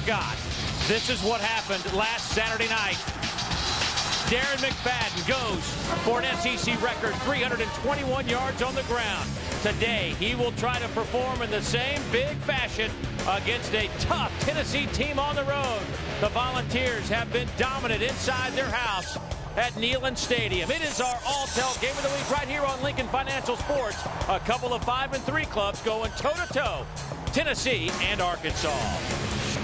forgot. This is what happened last Saturday night. Darren McFadden goes for an SEC record 321 yards on the ground. Today, he will try to perform in the same big fashion against a tough Tennessee team on the road. The Volunteers have been dominant inside their house at Neyland Stadium. It is our all-tell game of the week right here on Lincoln Financial Sports. A couple of 5-3 clubs going toe-to-toe, Tennessee and Arkansas.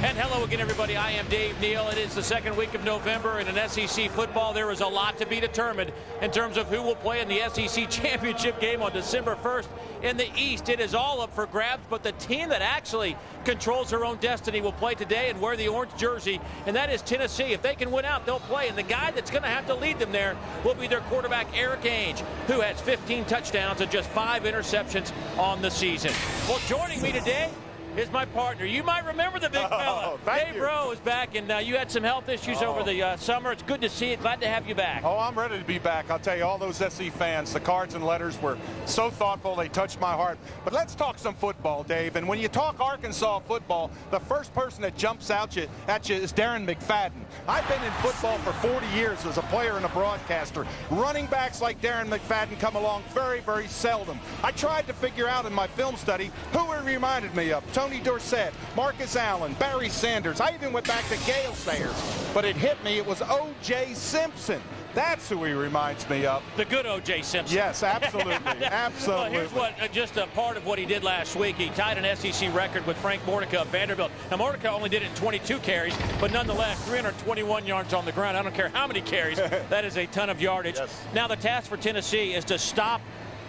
And hello again, everybody. I am Dave Neal. It is the second week of November, and in SEC football, there is a lot to be determined in terms of who will play in the SEC championship game on December 1st. In the East, it is all up for grabs, but the team that actually controls their own destiny will play today and wear the orange jersey, and that is Tennessee. If they can win out, they'll play, and the guy that's going to have to lead them there will be their quarterback, Eric Ainge, who has 15 touchdowns and just 5 interceptions on the season. Well, joining me today is my partner. You might remember the big fella. Dave Rowe is back, and you had some health issues over the summer. It's good to see you. Glad to have you back. Oh, I'm ready to be back. I'll tell you, all those SC fans, the cards and letters were so thoughtful. They touched my heart. But let's talk some football, Dave. And when you talk Arkansas football, the first person that jumps out at you is Darren McFadden. I've been in football for 40 years as a player and a broadcaster. Running backs like Darren McFadden come along very, very seldom. I tried to figure out in my film study who he reminded me of. Tony Dorsett, Marcus Allen, Barry Sanders. I even went back to Gale Sayers, but it hit me. It was O.J. Simpson. That's who he reminds me of. The good O.J. Simpson. Yes, absolutely. Absolutely. Well, here's what, just a part of what he did last week. He tied an SEC record with Frank Mordecai of Vanderbilt. Now, Mordecai only did it in 22 carries, but nonetheless, 321 yards on the ground. I don't care how many carries. That is a ton of yardage. Yes. Now, the task for Tennessee is to stop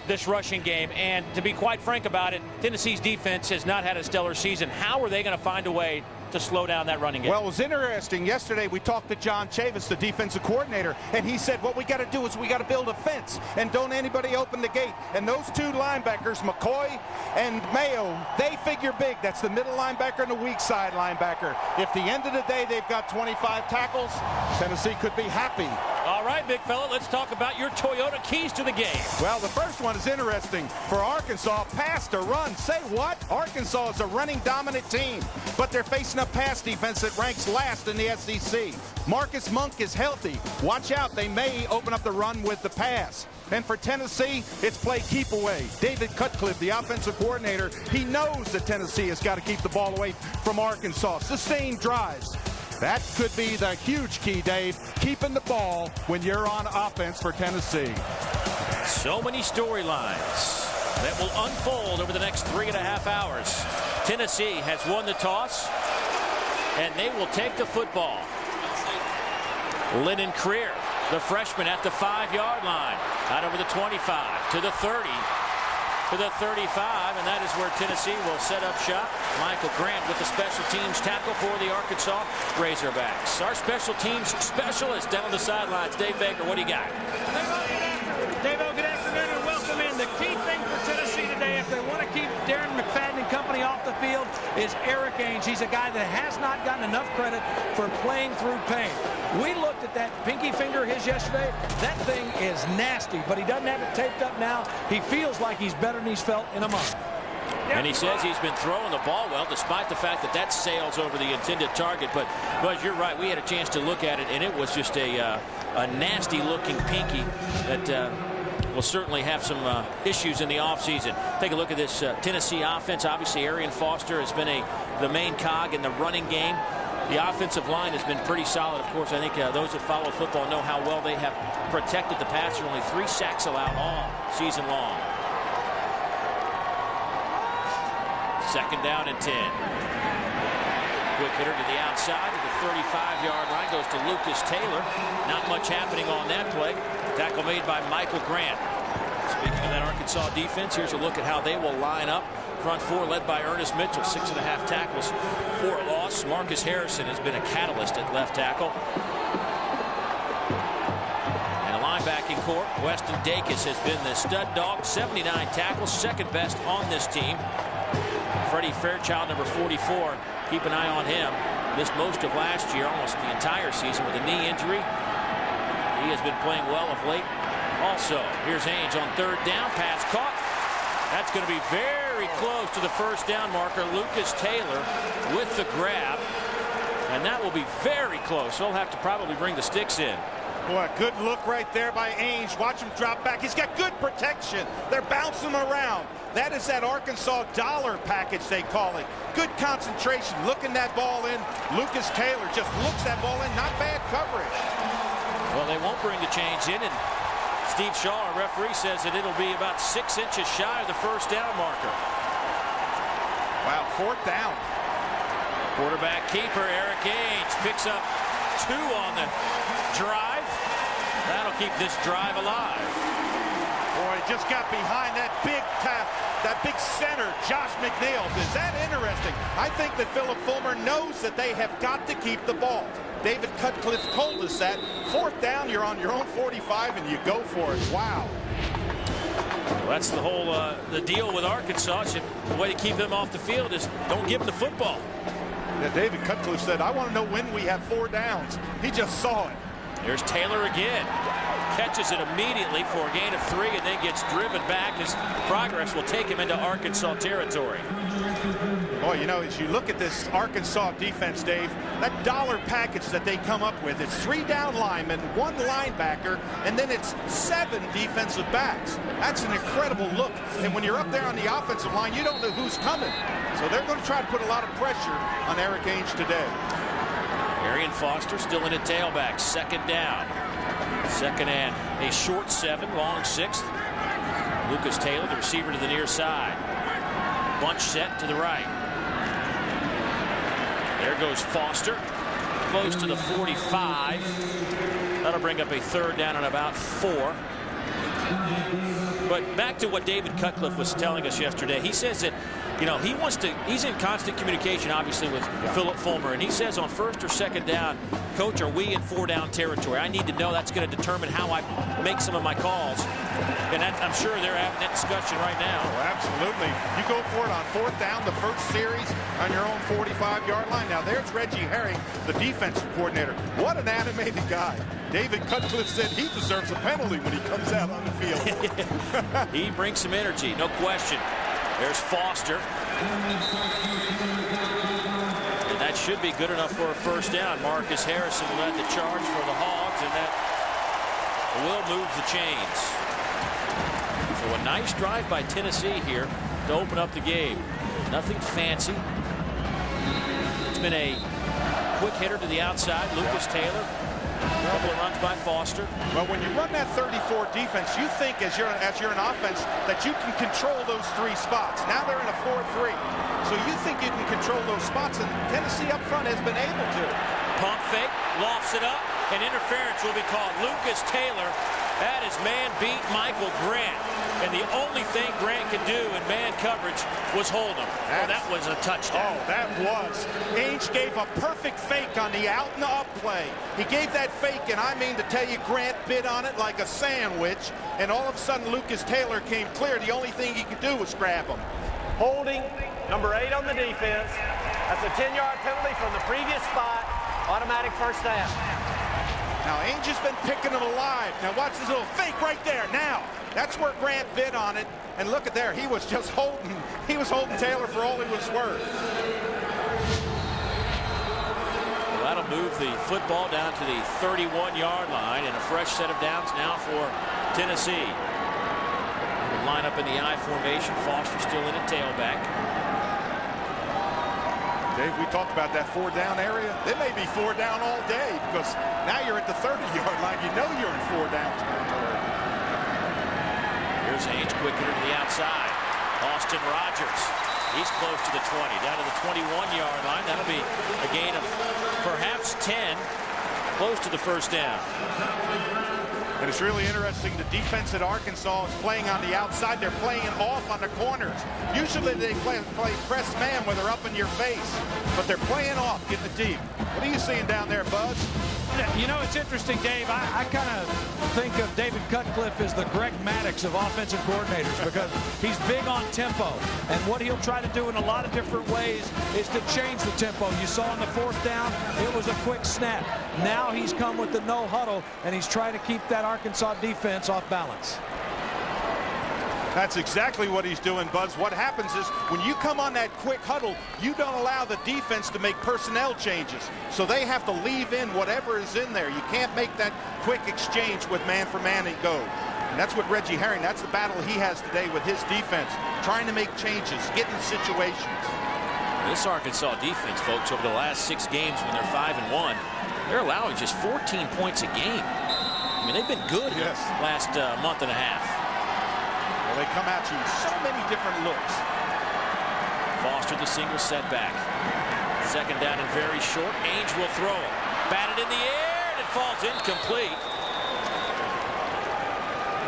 this rushing game, and to be quite frank about it, Tennessee's defense has not had a stellar season. How are they going to find a way to slow down that running game? Well, it was interesting. Yesterday we talked to John Chavis, the defensive coordinator, and he said what we got to do is we got to build a fence and don't anybody open the gate. And those two linebackers, McCoy and Mayo, they figure big. That's the middle linebacker and the weak side linebacker. If the end of the day they've got 25 tackles, Tennessee could be happy. All right, big fella, let's talk about your Toyota keys to the game. Well, the first one is interesting. For Arkansas, pass to run. Say what? Arkansas is a running dominant team, but they're facing a pass defense that ranks last in the SEC. Marcus Monk is healthy. Watch out, they may open up the run with the pass. And for Tennessee, it's play keep away. David Cutcliffe, the offensive coordinator, he knows that Tennessee has got to keep the ball away from Arkansas. Sustained drives. That could be the huge key, Dave, keeping the ball when you're on offense for Tennessee. So many storylines that will unfold over the next 3.5 hours. Tennessee has won the toss, and they will take the football. Lennon Creer, the freshman, at the 5-yard line, out over the 25 to the 30 to the 35, and that is where Tennessee will set up shop. Michael Grant with the special teams tackle for the Arkansas Razorbacks. Our special teams specialist down on the sidelines, Dave Baker. What do you got? Dave, good afternoon and welcome in. The key thing for Tennessee today, if they want to keep Darren McFadden and company off the field, is Eric Ainge. He's a guy that has not gotten enough credit for playing through pain. We looked at that pinky finger of his yesterday. That thing is nasty, but he doesn't have it taped up now. He feels like he's better than he's felt in a month. And he says he's been throwing the ball well, despite the fact that that sails over the intended target. But you're right, we had a chance to look at it, and it was just a nasty-looking pinky that will certainly have some issues in the offseason. Take a look at this Tennessee offense. Obviously, Arian Foster has been the main cog in the running game. The offensive line has been pretty solid. Of course, I think those that follow football know how well they have protected the passer. Only 3 sacks allowed all season long. Second down and 10. Quick hitter to the outside to the 35-yard line. Goes to Lucas Taylor. Not much happening on that play. Tackle made by Michael Grant. Speaking of that Arkansas defense, here's a look at how they will line up. Front four led by Ernest Mitchell. 6.5 tackles for a loss. Marcus Harrison has been a catalyst at left tackle. And a linebacking corps. Weston Dacus has been the stud dog. 79 tackles. Second best on this team. Freddie Fairchild, number 44. Keep an eye on him. Missed most of last year, almost the entire season with a knee injury. He has been playing well of late. Also, here's Ainge on third down. Pass caught. That's going to be very close to the first down marker. Lucas Taylor with the grab. And that will be very close. They'll have to probably bring the sticks in. Boy, a good look right there by Ainge. Watch him drop back. He's got good protection. They're bouncing him around. That is that Arkansas dollar package, they call it. Good concentration, looking that ball in. Lucas Taylor just looks that ball in. Not bad coverage. Well, they won't bring the chains in, and Steve Shaw, our referee, says that it'll be about 6 inches shy of the first down marker. Wow, 4th down. Quarterback keeper Eric Ainge picks up 2 on the drive. That'll keep this drive alive. Boy, just got behind that big center, Josh McNeils. Is that interesting? I think that Philip Fulmer knows that they have got to keep the ball. David Cutcliffe told us that. 4th down, you're on your own 45, and you go for it. Wow. Well, that's the whole the deal with Arkansas. The way to keep them off the field is don't give them the football. Yeah, David Cutcliffe said, I want to know when we have 4 downs. He just saw it. Here's Taylor again. Catches it immediately for a gain of 3 and then gets driven back. His progress will take him into Arkansas territory. Boy, you know, as you look at this Arkansas defense, Dave, that dollar package that they come up with, it's 3 down linemen, 1 linebacker, and then it's 7 defensive backs. That's an incredible look. And when you're up there on the offensive line, you don't know who's coming. So they're going to try to put a lot of pressure on Eric Ainge today. Arian Foster still in at tailback. 2nd down. 2nd and a short 7, long 6th. Lucas Taylor, the receiver, to the near side. Bunch set to the right. There goes Foster. Close to the 45. That'll bring up a 3rd down and about 4. But back to what David Cutcliffe was telling us yesterday. He says that, you know, he's in constant communication, obviously, with Philip Fulmer. And he says on 1st or 2nd down, Coach, are we in 4-down territory? I need to know. That's going to determine how I make some of my calls. And I'm sure they're having that discussion right now. Oh, absolutely. You go for it on 4th down, the first series on your own 45-yard line. Now, there's Reggie Herring, the defensive coordinator. What an animated guy. David Cutcliffe said he deserves a penalty when he comes out on the field. He brings some energy, no question. There's Foster. And that should be good enough for a 1st down. Marcus Harrison led the charge for the Hogs, and that will move the chains. So a nice drive by Tennessee here to open up the game. Nothing fancy. It's been a quick hitter to the outside. Lucas Taylor. A couple of runs by Foster. Well, when you run that 34 defense, you think as you're an offense that you can control those 3 spots. Now they're in a 4-3. So you think you can control those spots, and Tennessee up front has been able to. Pump fake, lofts it up, and interference will be called. Lucas Taylor, that is man beat Michael Grant. And the only thing Grant could do in man coverage was hold him. Well, that was a touchdown. Oh, that was. Ainge gave a perfect fake on the out and up play. He gave that fake, and I mean to tell you, Grant bit on it like a sandwich. And all of a sudden, Lucas Taylor came clear. The only thing he could do was grab him. Holding, number 8 on the defense. That's a 10-yard penalty from the previous spot. Automatic 1st down. Now, Ainge has been picking him alive. Now, watch this little fake right there. Now, that's where Grant bit on it. And look at there. He was just holding. He was holding Taylor for all he was worth. Well, that'll move the football down to the 31-yard line, and a fresh set of downs now for Tennessee. We'll line up in the I formation. Foster still in at tailback. Dave, we talked about that 4-down area. They may be 4 down all day because now you're at the 30-yard line. You know you're in 4 down territory. Here's Ainge, quick hitter to the outside. Austin Rogers. He's close to the 20, down to the 21-yard line. That'll be a gain of perhaps 10, close to the 1st down. And it's really interesting. The defense at Arkansas is playing on the outside. They're playing off on the corners. Usually they play press man where they're up in your face. But they're playing off, getting it deep. What are you seeing down there, Buzz? You know, it's interesting, Dave. I kind of think of David Cutcliffe as the Greg Maddux of offensive coordinators because he's big on tempo. And what he'll try to do in a lot of different ways is to change the tempo. You saw on the 4th down, it was a quick snap. Now he's come with the no huddle, and he's trying to keep that Arkansas defense off balance. That's exactly what he's doing, Buzz. What happens is when you come on that quick huddle, you don't allow the defense to make personnel changes. So they have to leave in whatever is in there. You can't make that quick exchange with man for man and go. And that's what Reggie Herring, that's the battle he has today with his defense, trying to make changes, getting situations. This Arkansas defense, folks, over the last 6 games when they're 5-1, they're allowing just 14 points a game. I mean, they've been good in the last month and a half. Well, they come at you in so many different looks. Foster the single setback. Second down and very short. Ainge will throw it. Batted in the air, and it falls incomplete.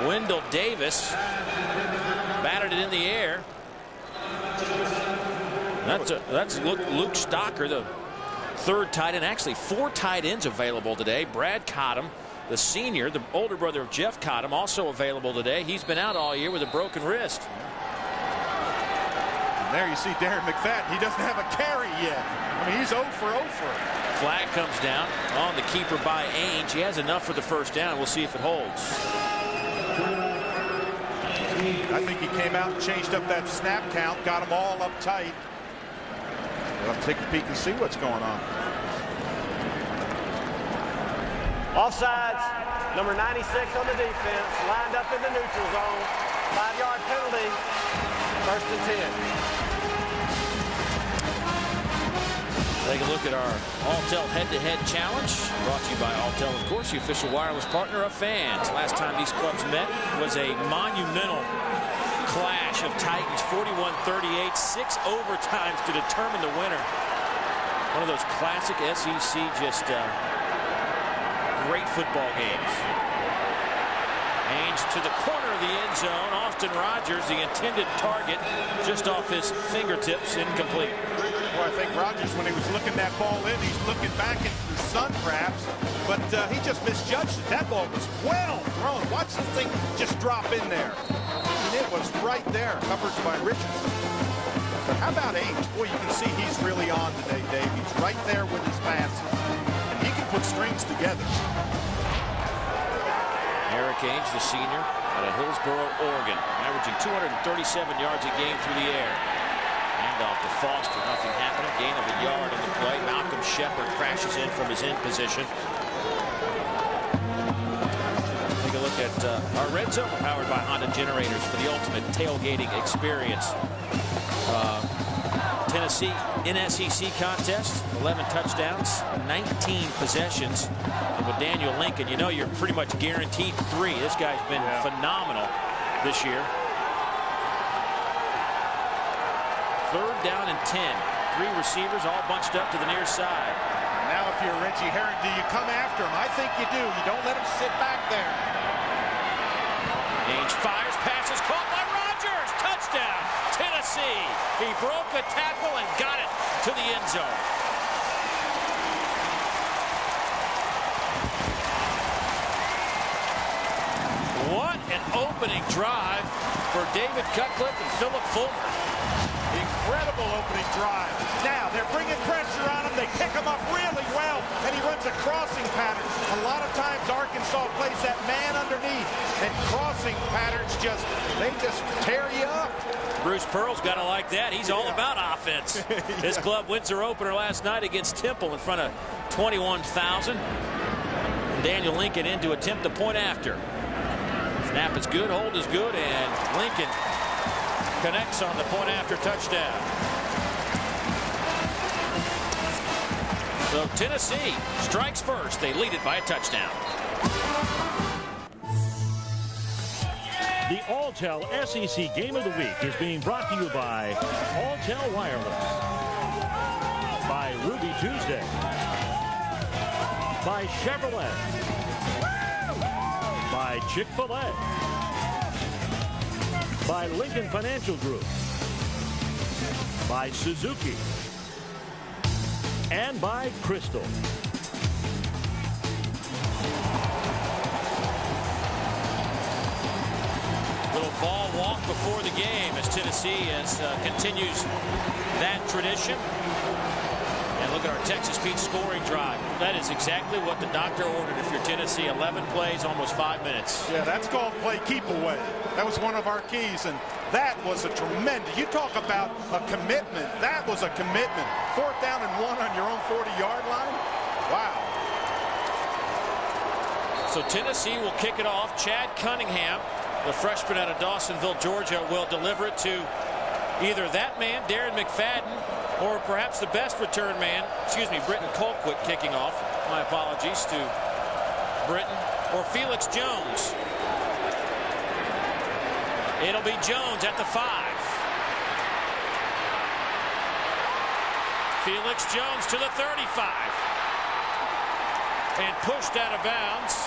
Wendell Davis batted it in the air. That's Luke Stocker, the third tight end. Actually, 4 tight ends available today. Brad Cottom, the senior, the older brother of Jeff Cottom, also available today. He's been out all year with a broken wrist. And there you see Darren McFadden. He doesn't have a carry yet. I mean, he's 0 for 0 for it. Flag comes down on the keeper by Ainge. He has enough for the first down. We'll see if it holds. I think he came out and changed up that snap count, got them all up tight. We'll take a peek and see what's going on. Offsides, number 96 on the defense, lined up in the neutral zone. 5-yard penalty, 1st and 10. Take a look at our Alltel head-to-head challenge, brought to you by Alltel, of course, the official wireless partner of fans. Last time these clubs met was a monumental clash of Titans, 41-38, 6 overtimes to determine the winner. One of those classic SEC just great football games. Ainge to the corner of the end zone. Austin Rogers, the intended target, just off his fingertips, incomplete. Well, I think Rogers, when he was looking that ball in, he's looking back into the sun perhaps, but he just misjudged it. That ball was well thrown. Watch the thing just drop in there. And it was right there, covered by Richardson. But how about Ainge? Boy, you can see he's really on today, Dave. He's right there with his passes, and he can put strings together. Eric Ainge, the senior, out of Hillsboro, Oregon, averaging 237 yards a game through the air. Handoff to Foster, nothing happening. Gain of a yard on the play. Malcolm Shepard crashes in from his end position. Take a look at our red zone, powered by Honda Generators for the ultimate tailgating experience. Tennessee in SEC contest, 11 touchdowns, 19 possessions. And with Daniel Lincoln, you know you're pretty much guaranteed 3. This guy's been phenomenal this year. 3rd down and 10. 3 receivers all bunched up to the near side. Now if you're Reggie Herring, do you come after him? I think you do. You don't let him sit back there. Ainge fires, passes caught by Rogers. Touchdown, Tennessee. He broke a tackle and got it to the end zone. What an opening drive for David Cutcliffe and Philip Fulmer. Incredible opening drive. Now they're bringing pressure on him. They pick him up really well, and he runs a crossing pattern. A lot of times Arkansas plays that man underneath, and crossing patterns just tear you up. Bruce Pearl's got to like that. He's all about offense. His club wins their opener last night against Temple in front of 21,000. Daniel Lincoln in to attempt the point after. Snap is good, hold is good, and Lincoln connects on the point after touchdown. So Tennessee strikes first. They lead it by a touchdown. The Alltel SEC Game of the Week is being brought to you by Alltel Wireless, by Ruby Tuesday, by Chevrolet, by Chick-fil-A, by Lincoln Financial Group, by Suzuki, and by Crystal. Little ball walk before the game as Tennessee continues that tradition. And look look at our Texas Pete scoring drive. That is exactly what the doctor ordered if you're Tennessee. 11 plays, almost 5 minutes. Yeah, that's called play keep away. That was one of our keys, and that was a tremendous. You talk about a commitment. That was a commitment. 4th down and 1 on your own 40-yard line. Wow. So Tennessee will kick it off. Chad Cunningham, the freshman out of Dawsonville, Georgia, will deliver it to either that man, Darren McFadden, or perhaps the best return man, Britton Colquitt kicking off. My apologies to Britton, or Felix Jones. It'll be Jones at the 5. Felix Jones to the 35. And pushed out of bounds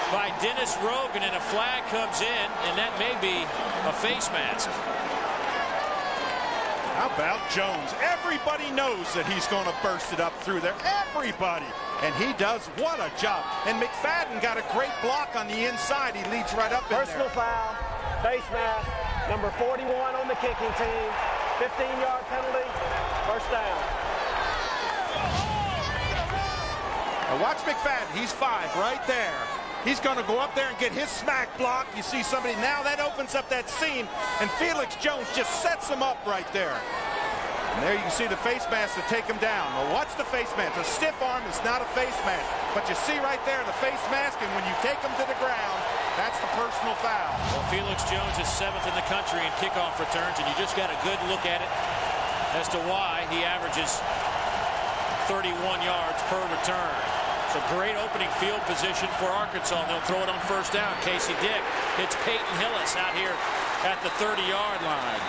by Dennis Rogan, and a flag comes in, and that may be a face mask. How about Jones? Everybody knows that he's going to burst it up through there. Everybody. And he does. What a job. And McFadden got a great block on the inside. He leads right up in there. Personal foul, face mask, number 41 on the kicking team. 15-yard penalty, first down. Now watch McFadden. He's 5 right there. He's going to go up there and get his smack block. You see somebody. Now that opens up that seam, and Felix Jones just sets him up right there. And there you can see the face mask to take him down. Well, what's the face mask? A stiff arm is not a face mask. But you see right there the face mask, and when you take him to the ground, that's the personal foul. Well, Felix Jones is 7th in the country in kickoff returns, and you just got a good look at it as to why he averages 31 yards per return. It's a great opening field position for Arkansas. They'll throw it on first down. Casey Dick hits Peyton Hillis out here at the 30-yard line.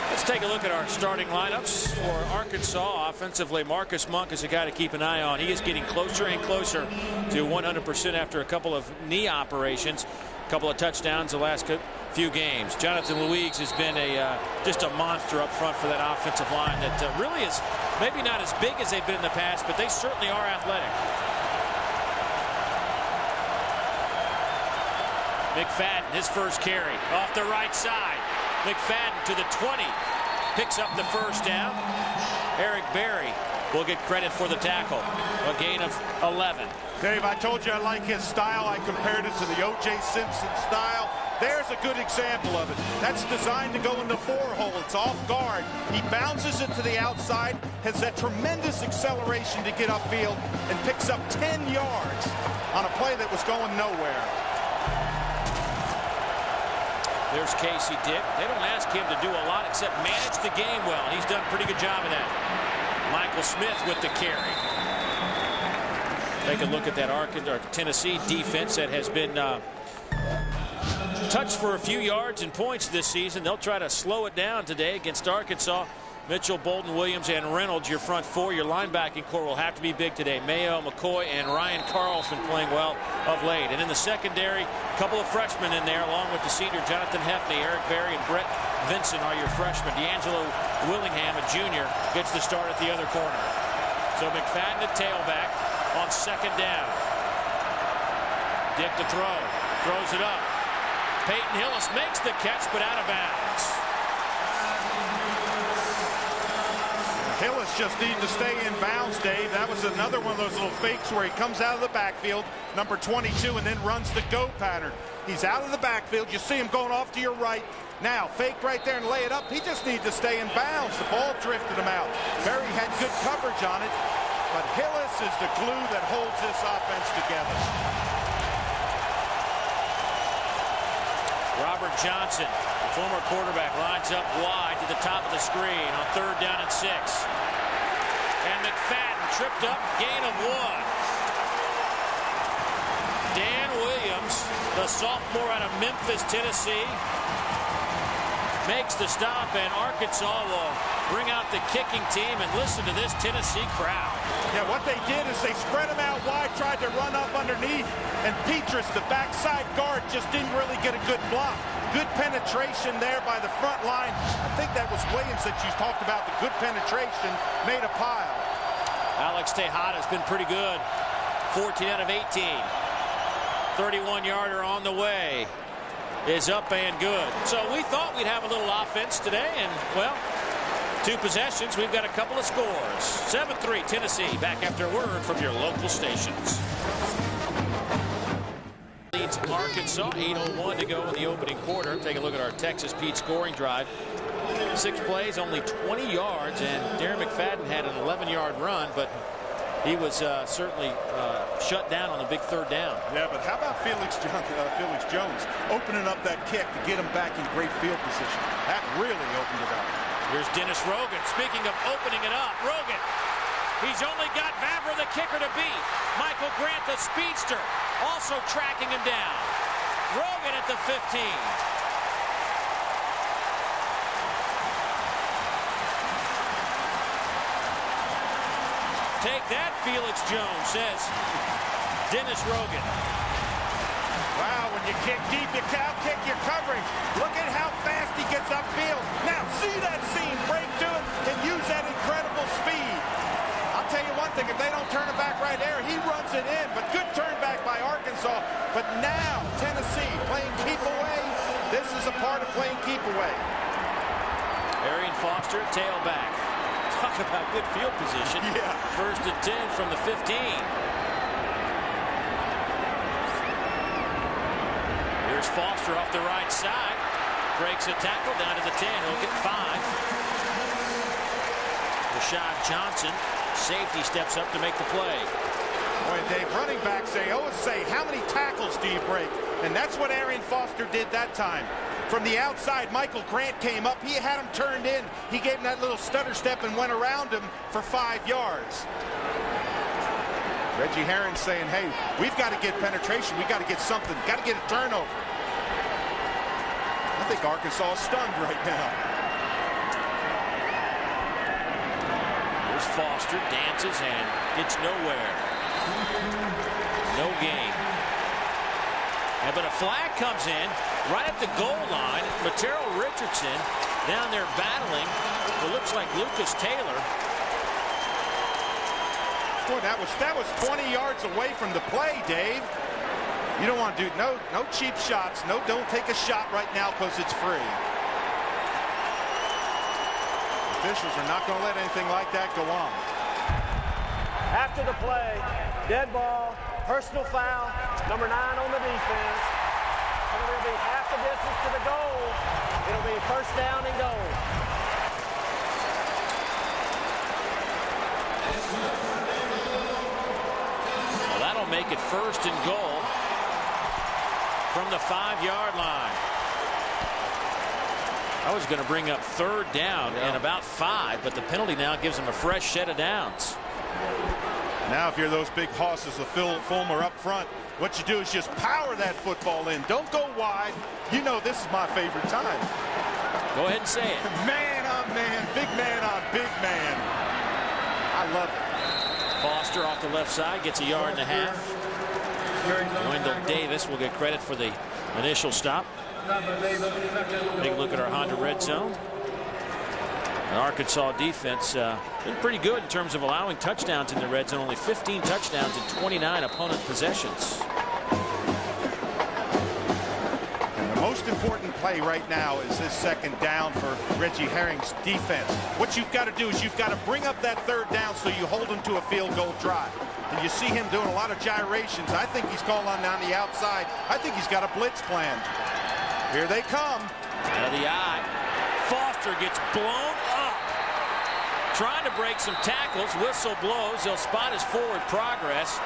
Let's take a look at our starting lineups for Arkansas. Offensively, Marcus Monk is a guy to keep an eye on. He is getting closer and closer to 100% after a couple of knee operations, a couple of touchdowns the last few games. Jonathan Louigs has been just a monster up front for that offensive line that really is maybe not as big as they've been in the past, but they certainly are athletic. McFadden, his first carry off the right side. McFadden to the 20, picks up the first down. Eric Berry will get credit for the tackle. A gain of 11. Dave, I told you I like his style. I compared it to the O.J. Simpson style. There's a good example of it. That's designed to go in the 4-hole. It's off guard. He bounces it to the outside, has that tremendous acceleration to get upfield, and picks up 10 yards on a play that was going nowhere. There's Casey Dick. They don't ask him to do a lot except manage the game well. He's done a pretty good job of that. Michael Smith with the carry. Take a look at that Tennessee defense that has been touched for a few yards and points this season. They'll try to slow it down today against Arkansas. Mitchell, Bolton, Williams, and Reynolds, your front 4. Your linebacking core will have to be big today. Mayo, McCoy, and Ryan Carlson playing well of late. And in the secondary, a couple of freshmen in there, along with the senior Jonathan Heffney, Eric Berry, and Brett Vincent are your freshmen. D'Angelo Willingham, a junior, gets the start at the other corner. So McFadden at tailback on second down. Dick to throw. Throws it up. Peyton Hillis makes the catch, but out of bounds. Hillis just needed to stay in bounds, Dave. That was another one of those little fakes where he comes out of the backfield, number 22, and then runs the go pattern. He's out of the backfield. You see him going off to your right. Now, fake right there and lay it up. He just needed to stay in bounds. The ball drifted him out. Berry had good coverage on it, but Hillis is the glue that holds this offense together. Robert Johnson, former quarterback, lines up wide to the top of the screen on 3rd down and 6. And McFadden tripped up, gain of 1. Dan Williams, the sophomore out of Memphis, Tennessee, makes the stop, and Arkansas will bring out the kicking team. And listen to this Tennessee crowd. Yeah, what they did is they spread him out wide, tried to run up underneath, and Petrus, the backside guard, just didn't really get a good block. Good penetration there by the front line. I think that was Williams that you talked about. The good penetration made a pile. Alex Tejada's been pretty good. 14 out of 18. 31-yarder on the way. Is up and good. So we thought we'd have a little offense today, and, well, 2 possessions. We've got a couple of scores. 7-3 Tennessee. Back after a word from your local stations. Leads Arkansas. 8:01 to go in the opening quarter. Take a look at our Texas Pete scoring drive. 6 plays, only 20 yards, and Darren McFadden had an 11-yard run, but he was certainly shut down on the big 3rd down. Yeah, but how about Felix Jones opening up that kick to get him back in great field position? That really opened it up. Here's Dennis Rogan. Speaking of opening it up, Rogan. He's only got Vavra, the kicker, to beat. Michael Grant, the speedster, also tracking him down. Rogan at the 15. Take that, Felix Jones, says Dennis Rogan. Wow, when you kick deep, you out-kick your coverage. Look at how fast he gets upfield. Now, see that seam, break to it, and use that incredible speed. I'll tell you one thing, if they don't turn it back right there, he runs it in. But good turn back by Arkansas. But now, Tennessee playing keep away. This is a part of playing keep away. Arian Foster, tailback. Talk about good field position. Yeah. 1st and 10 from the 15. Here's Foster off the right side. Breaks a tackle down to the 10. He'll get 5. Rashad Johnson, safety, steps up to make the play. Boy, Dave, running backs, they always say, how many tackles do you break? And that's what Arian Foster did that time. From the outside, Michael Grant came up. He had him turned in. He gave him that little stutter step and went around him for 5 yards. Reggie Herring saying, hey, we've got to get penetration. We've got to get something. Got to get a turnover. I think Arkansas is stunned right now. Here's Foster, dances and gets nowhere. No gain. But a flag comes in right at the goal line. Matero Richardson down there battling what looks like Lucas Taylor. Boy, that was 20 yards away from the play, Dave. You don't want to do no cheap shots. No, don't take a shot right now because it's free. Officials are not going to let anything like that go on. After the play, dead ball, personal foul, number 9 on the defense. It'll be half the distance to the goal. It'll be 1st down and goal. Well, that'll make it 1st and goal from the 5-yard line. I was going to bring up 3rd down and about 5, but the penalty now gives them a fresh set of downs. Now, if you're those big hosses with Phil Fulmer up front, what you do is just power that football in. Don't go wide. You know this is my favorite time. Go ahead and say it. Man on man, big man on big man. I love it. Foster off the left side gets a 1.5 yards. Wendell Davis will get credit for the initial stop. Take a look at our Honda Red Zone. The Arkansas defense been pretty good in terms of allowing touchdowns in the red zone. Only 15 touchdowns in 29 opponent possessions. And the most important play right now is this 2nd down for Reggie Herring's defense. What you've got to do is you've got to bring up that 3rd down so you hold him to a field goal drive. And you see him doing a lot of gyrations. I think he's calling on the outside. I think he's got a blitz planned. Here they come. Out of the eye. Foster gets blown up. Trying to break some tackles. Whistle blows. They'll spot his forward progress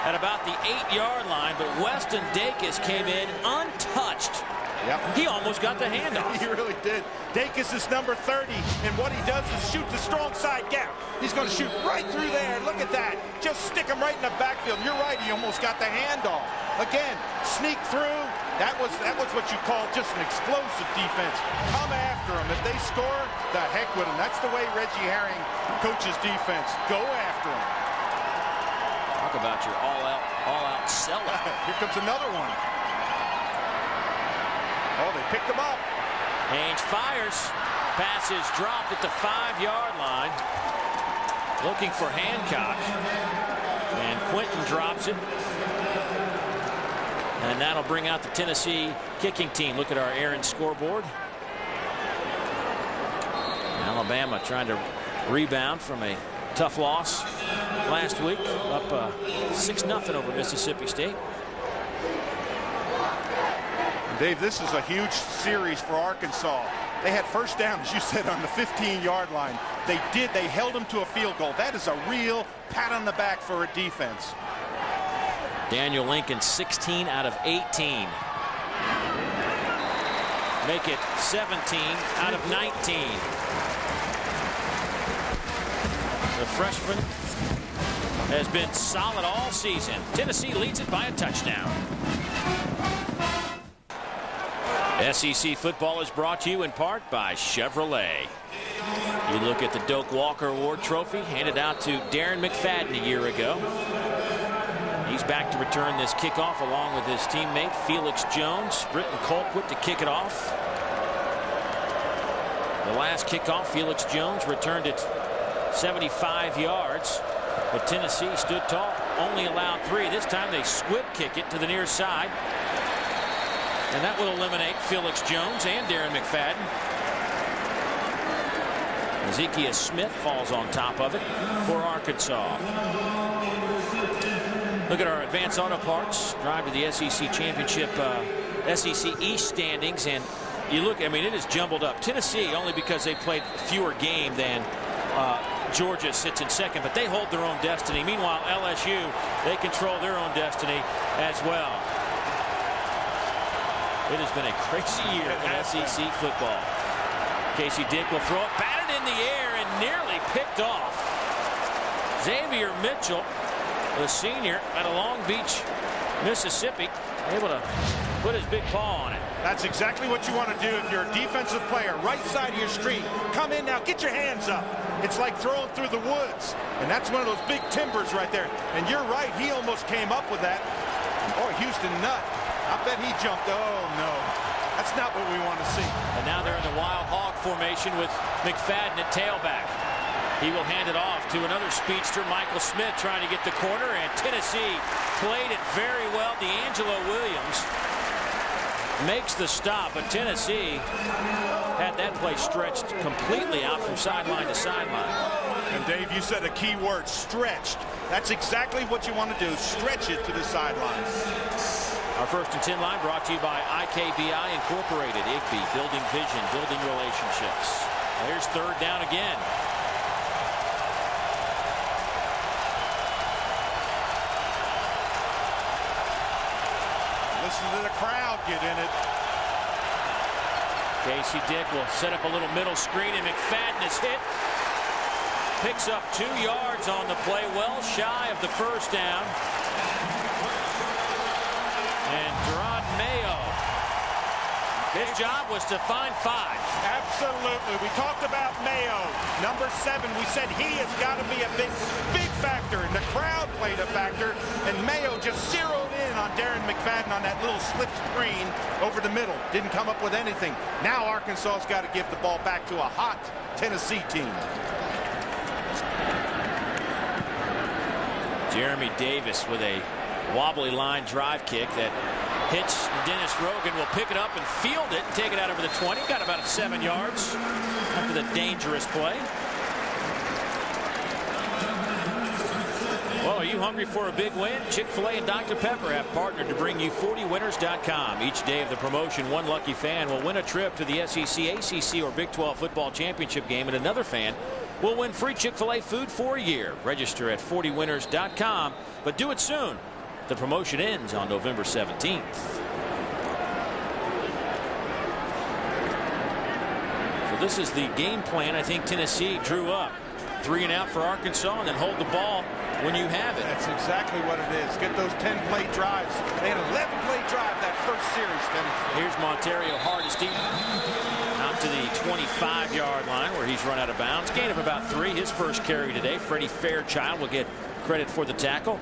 at about the 8-yard line. But Weston Dacus came in untouched. Yep. He almost got the handoff. He really did. Dacus is number 30, and what he does is shoot the strong side gap. He's going to shoot right through there. Look at that. Just stick him right in the backfield. You're right. He almost got the handoff. Again, sneak through. That was what you call just an explosive defense. Come after him. If they score, the heck with him. That's the way Reggie Herring coaches defense. Go after him. Talk about your all-out sellout. Here comes another one. Oh, they picked him up. Haynes fires. Pass is dropped at the 5-yard line. Looking for Hancock. And Quinton drops it. And that'll bring out the Tennessee kicking team. Look at our Aaron scoreboard. Now Alabama trying to rebound from a tough loss last week, up 6-0 over Mississippi State. Dave, this is a huge series for Arkansas. They had first down, as you said, on the 15-yard line. They held them to a field goal. That is a real pat on the back for a defense. Daniel Lincoln, 16 out of 18. Make it 17 out of 19. The freshman has been solid all season. Tennessee leads it by a touchdown. SEC football is brought to you in part by Chevrolet. You look at the Doak Walker Award trophy handed out to Darren McFadden a year ago. He's back to return this kickoff along with his teammate Felix Jones. Britton Colquitt to kick it off. The last kickoff, Felix Jones returned it 75 yards, but Tennessee stood tall, only allowed 3. This time they squib kick it to the near side, and that will eliminate Felix Jones and Darren McFadden. Ezekiel Smith falls on top of it for Arkansas. Look at our Advanced Auto Parts drive to the SEC Championship, SEC East standings, and you look, I mean, it is jumbled up. Tennessee, only because they played fewer games than Georgia, sits in second, but they hold their own destiny. Meanwhile, LSU, they control their own destiny as well. It has been a crazy year in SEC football. Casey Dick will throw it, batted in the air, and nearly picked off. Xavier Mitchell, the senior out of Long Beach, Mississippi, able to put his big paw on it. That's exactly what you want to do if you're a defensive player. Right side of your screen. Come in now. Get your hands up. It's like throwing through the woods. And that's one of those big timbers right there. And you're right. He almost came up with that. Oh, Houston Nutt. I bet he jumped. Oh, no. That's not what we want to see. And now they're in the wild hog formation with McFadden at tailback. He will hand it off to another speedster, Michael Smith, trying to get the corner, and Tennessee played it very well. D'Angelo Williams makes the stop, but Tennessee had that play stretched completely out from sideline to sideline. And Dave, you said a key word, stretched. That's exactly what you want to do, stretch it to the sideline. Our first and 10 line brought to you by IKBI Incorporated. IGBI, building vision, building relationships. Here's third down again. Listen to the crowd get in it. Casey Dick will set up a little middle screen, and McFadden is hit. Picks up 2 yards on the play, well shy of the first down. And Gerard Mayo, his job was to find 5. Absolutely. We talked about Mayo, number 7. We said he has got to be a big factor, and the crowd played a factor, and Mayo just zeroed in on Darren McFadden on that little slip screen over the middle. Didn't come up with anything. Now Arkansas's got to give the ball back to a hot Tennessee team. Jeremy Davis with a wobbly line drive kick that hits. Dennis Rogan will pick it up and field it and take it out over the 20. Got about 7 yards after the dangerous play. Well, are you hungry for a big win? Chick-fil-A and Dr. Pepper have partnered to bring you 40winners.com. Each day of the promotion, one lucky fan will win a trip to the SEC, ACC, or Big 12 football championship game, and another fan will win free Chick-fil-A food for a year. Register at 40winners.com, but do it soon. The promotion ends on November 17th. So this is the game plan I think Tennessee drew up. 3 and out for Arkansas, and then hold the ball when you have it. That's exactly what it is. Get those 10-play drives. They had an 11-play drive that first series. Here's Montario Hardesty out to the 25-yard line where he's run out of bounds. Gain of about 3. His first carry today. Freddie Fairchild will get credit for the tackle.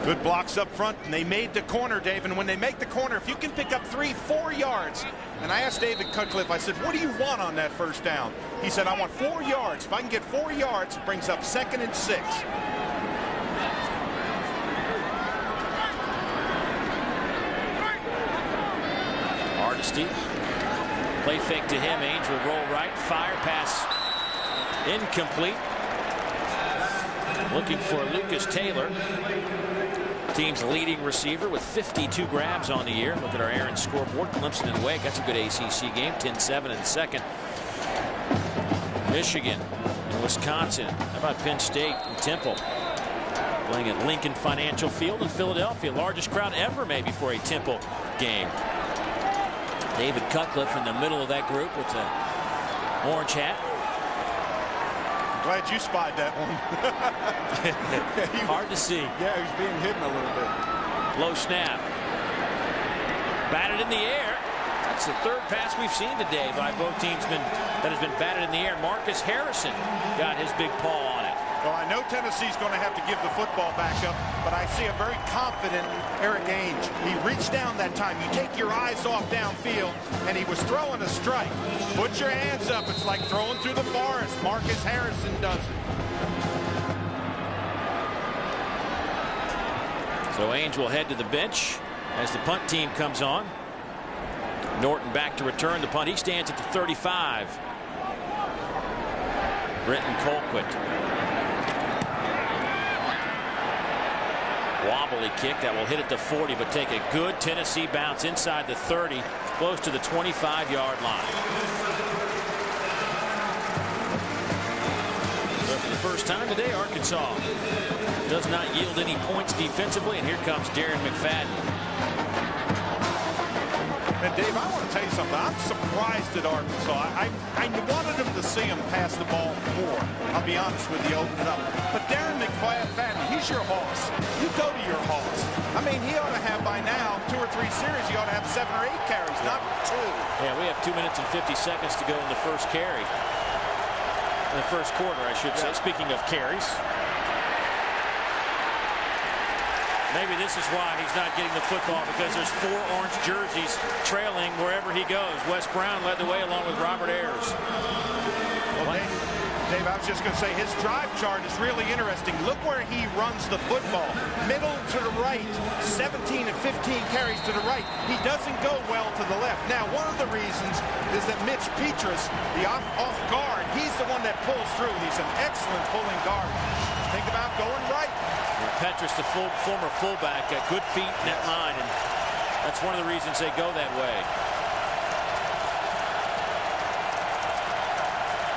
Good blocks up front, and they made the corner, Dave. And when they make the corner, if you can pick up 3-4 yards, and I asked David Cutcliffe, I said, what do you want on that first down? He said, I want 4 yards. If I can get 4 yards, it brings up 2nd and 6. Hardesty Play fake to him. Ainge will roll right. Fire pass incomplete. Looking for Lucas Taylor, team's leading receiver with 52 grabs on the year. Look at our Aaron scoreboard. Clemson and Wake. That's a good ACC game. 10-7 in the second. Michigan and Wisconsin. How about Penn State and Temple? Playing at Lincoln Financial Field in Philadelphia. Largest crowd ever maybe for a Temple game. David Cutcliffe in the middle of that group with an orange hat. I'm glad you spied that one. Hard to see. Yeah, he's being hidden a little bit. Low snap. Batted in the air. That's the third pass we've seen today by both teams that has been batted in the air. Marcus Harrison got his big paw on it. Well, I know Tennessee's going to have to give the football back up, but I see a very confident Eric Ainge. He reached down that time. You take your eyes off downfield, and he was throwing a strike. Put your hands up. It's like throwing through the forest. Marcus Harrison does it. So Ainge will head to the bench as the punt team comes on. Norton back to return the punt. He stands at the 35. Brenton Colquitt. Wobbly kick that will hit at the 40, but take a good Tennessee bounce inside the 30, close to the 25-yard line. So for the first time today, Arkansas does not yield any points defensively, and here comes Darren McFadden. And Dave, I want to tell you something. I'm surprised at Arkansas. I wanted them to see him pass the ball more. I'll be honest with you, open it up. But Darren McFadden, he's your hoss. You go to your hoss. I mean, he ought to have by now 2 or 3 series. He ought to have 7 or 8 carries, not 2. Yeah, we have 2 minutes and 50 seconds to go in the first carry. In the first quarter, I should say. Speaking of carries. Maybe this is why he's not getting the football, because there's 4 orange jerseys trailing wherever he goes. Wes Brown led the way along with Robert Ayers. Well, Dave, I was just going to say his drive chart is really interesting. Look where he runs the football. Middle to the right, 17 and 15 carries to the right. He doesn't go well to the left. Now, one of the reasons is that Mitch Petrus, the off guard, he's the one that pulls through. He's an excellent pulling guard. Think about going right. Petrus, the former fullback, got good feet in that line, and that's one of the reasons they go that way.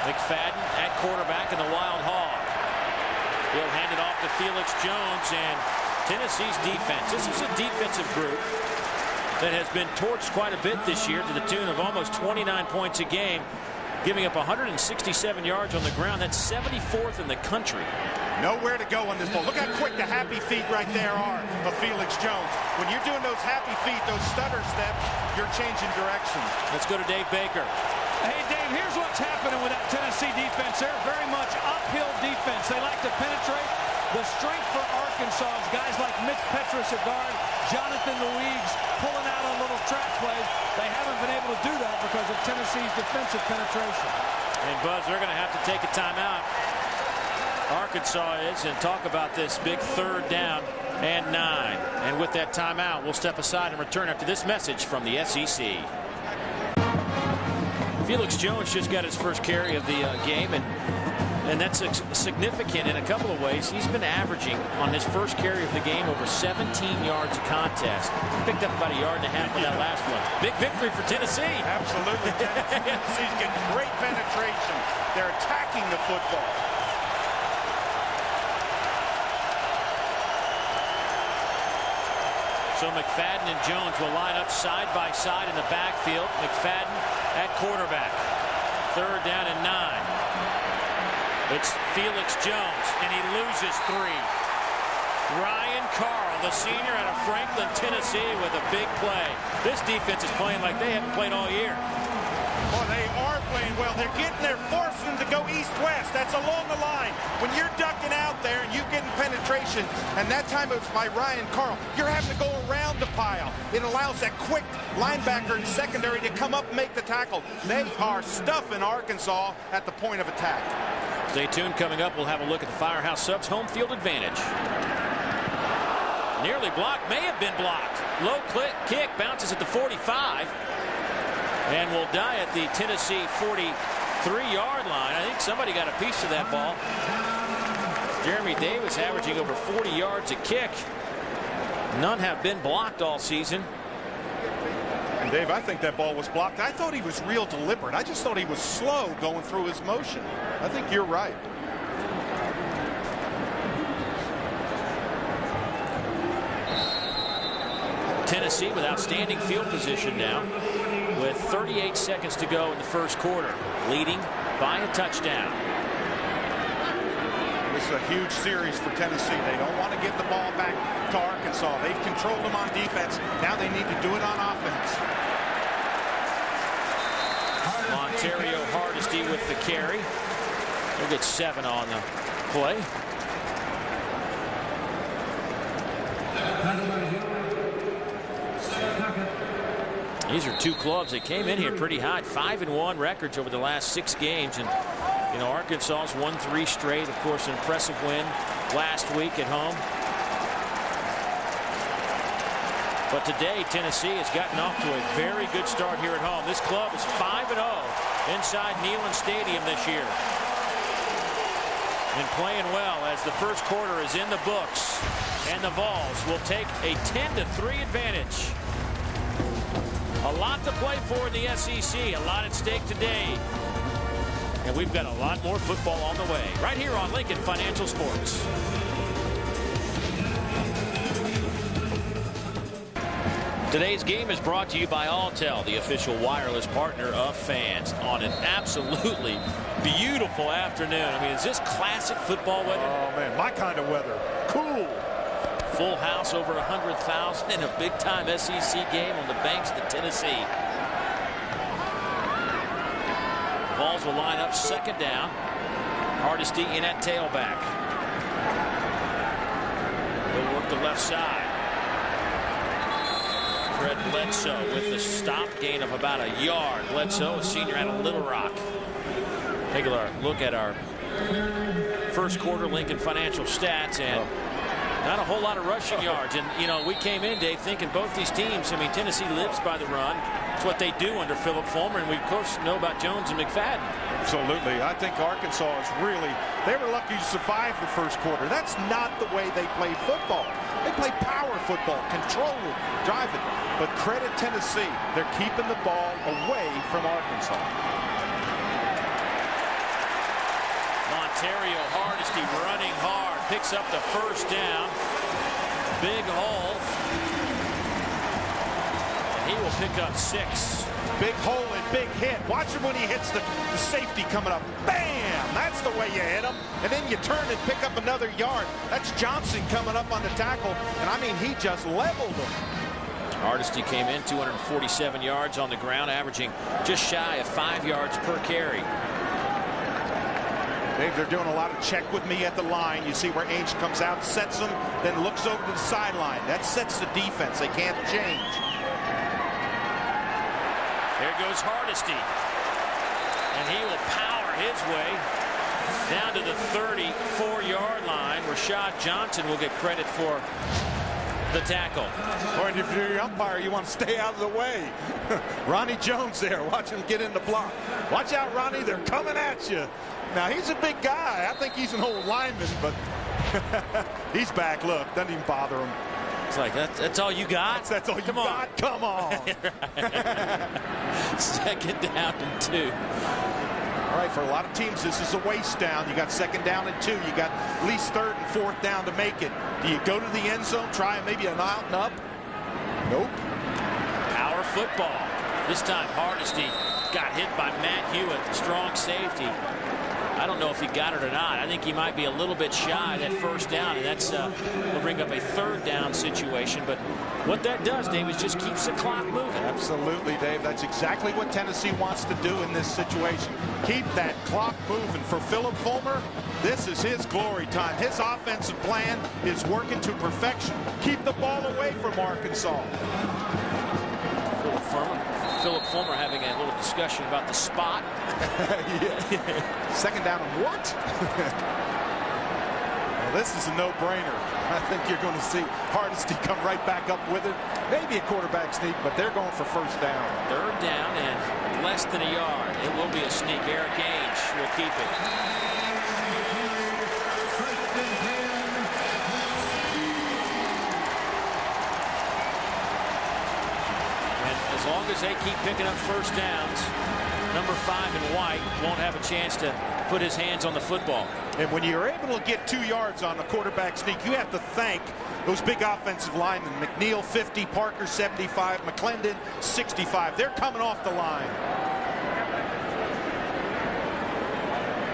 McFadden at quarterback in the Wild Hog. He'll hand it off to Felix Jones, and Tennessee's defense. This is a defensive group that has been torched quite a bit this year to the tune of almost 29 points a game, giving up 167 yards on the ground. That's 74th in the country. Nowhere to go on this ball. Look how quick the happy feet right there are of Felix Jones. When you're doing those happy feet, those stutter steps, you're changing direction. Let's go to Dave Baker. Hey, Dave, here's what's happening with that Tennessee defense. They're very much uphill defense. They like to penetrate. The strength for Arkansas is guys like Mitch Petrus at guard, Jonathan Louise pulling out on little track plays. They haven't been able to do that because of Tennessee's defensive penetration. And, Buzz, they're going to have to take a timeout. Arkansas is, and talk about this big 3rd down and 9. And with that timeout, we'll step aside and return after this message from the SEC. Felix Jones just got his first carry of the game, and that's significant in a couple of ways. He's been averaging on his first carry of the game over 17 yards a contest. Picked up about 1.5 yards on that last one. Big victory for Tennessee. Absolutely. Tennessee's getting great penetration. They're attacking the football. So McFadden and Jones will line up side by side in the backfield. McFadden at quarterback. 3rd down and 9. It's Felix Jones, and he loses 3. Ryan Carl, the senior out of Franklin, Tennessee, with a big play. This defense is playing like they haven't played all year. Well, they are playing well. They're forcing them to go east-west. That's along the line. When you're ducking out there and you're getting penetration, and that time it was by Ryan Carl, you're having to go around the pile. It allows that quick linebacker and secondary to come up and make the tackle. They are stuffing Arkansas at the point of attack. Stay tuned. Coming up, we'll have a look at the Firehouse Subs home field advantage. Nearly blocked, may have been blocked. Low kick, bounces at the 45. And will die at the Tennessee 43-yard line. I think somebody got a piece of that ball. Jeremy Davis averaging over 40 yards a kick. None have been blocked all season. And Dave, I think that ball was blocked. I thought he was real deliberate. I just thought he was slow going through his motion. I think you're right. Tennessee with outstanding field position now, with 38 seconds to go in the first quarter, leading by a touchdown. This is a huge series for Tennessee. They don't want to give the ball back to Arkansas. They've controlled them on defense. Now they need to do it on offense. Montario Hardesty with the carry. He'll get 7 on the play. These are two clubs that came in here pretty hot, 5-1 records over the last 6 games, and you know Arkansas's won 3 straight. Of course, an impressive win last week at home. But today, Tennessee has gotten off to a very good start here at home. This club is 5-0 inside Neyland Stadium this year, and playing well as the first quarter is in the books, and the Vols will take a 10-3 advantage. A lot to play for in the SEC, a lot at stake today. And we've got a lot more football on the way, right here on Lincoln Financial Sports. Today's game is brought to you by Alltel, the official wireless partner of fans, on an absolutely beautiful afternoon. I mean, is this classic football weather? Oh, man, my kind of weather. Cool. Full house, over 100,000 in a big-time SEC game on the banks of the Tennessee. Vols will line up second down. Hardesty in at tailback. He'll work the left side. Fred Bledsoe with the stop, gain of about a yard. Bledsoe, a senior out of Little Rock. Take a look at our first quarter Lincoln Financial stats, and not a whole lot of rushing yards. And, you know, we came in, Dave, thinking both these teams, I mean, Tennessee lives by the run. It's what they do under Philip Fulmer, and we, of course, know about Jones and McFadden. Absolutely. I think Arkansas is really, they were lucky to survive the first quarter. That's not the way they play football. They play power football, control it, drive it. But credit Tennessee, they're keeping the ball away from Arkansas. Montario Hardesty running hard, picks up the first down. Big hole. And he will pick up 6. Big hole and big hit. Watch him when he hits the safety coming up. Bam! That's the way you hit him. And then you turn and pick up another yard. That's Johnson coming up on the tackle. And I mean, he just leveled him. Hardesty came in 247 yards on the ground, averaging just shy of 5 yards per carry. Dave, they're doing a lot of check with me at the line. You see where Ainge comes out, sets them, then looks over to the sideline. That sets the defense. They can't change. There goes Hardesty. And he will power his way down to the 34-yard line. Rashad Johnson will get credit for the tackle. Or if you're the umpire, you want to stay out of the way. Ronnie Jones there. Watch him get in the block. Watch out, Ronnie. They're coming at you. Now, he's a big guy. I think he's an old lineman, but he's back. Look, doesn't even bother him. It's like, that's all you got? That's all you got? Come on. Second down and 2. All right, for a lot of teams, this is a waste down. You got second down and 2. You got at least third and fourth down to make it. Do you go to the end zone, try maybe an out and up? Nope. Power football. This time Hardesty got hit by Matt Hewitt, the strong safety. I don't know if he got it or not. I think he might be a little bit shy that first down, and that's will bring up a third down situation. But what that does, Dave, is just keeps the clock moving. Absolutely, Dave. That's exactly what Tennessee wants to do in this situation. Keep that clock moving. For Philip Fulmer, this is his glory time. His offensive plan is working to perfection. Keep the ball away from Arkansas. Philip Fulmer having a little discussion about the spot. Second down and what? This is a no-brainer. I think you're going to see Hardesty come right back up with it. Maybe a quarterback sneak, but they're going for first down. Third down and less than a yard. It will be a sneak. Eric Ainge will keep it. And as long as they keep picking up first downs, number 5 in white won't have a chance to put his hands on the football. And when you're able to get 2 yards on the quarterback sneak, you have to thank those big offensive linemen. McNeil 50, Parker 75, McClendon 65. They're coming off the line.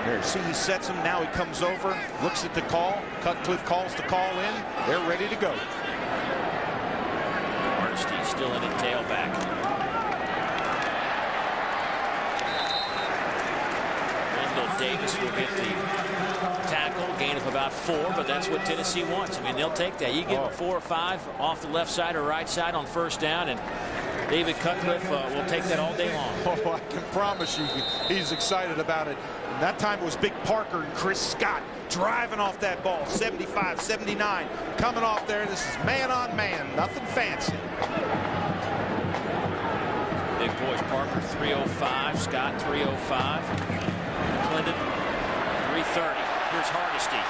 There, see, he sets him. Now he comes over, looks at the call. Cutcliffe calls the call in. They're ready to go. Hardesty still in at tailback. Davis will get the tackle, gain of about 4, but that's what Tennessee wants. I mean, they'll take that. You give them 4 or 5 off the left side or right side on first down, and David Cutcliffe will take that all day long. Oh, I can promise you he's excited about it. And that time it was Big Parker and Chris Scott driving off that ball. 75, 79 coming off there. This is man on man, nothing fancy. Big boys, Parker 305, Scott 305. McClendon 330. Here's Hardesty.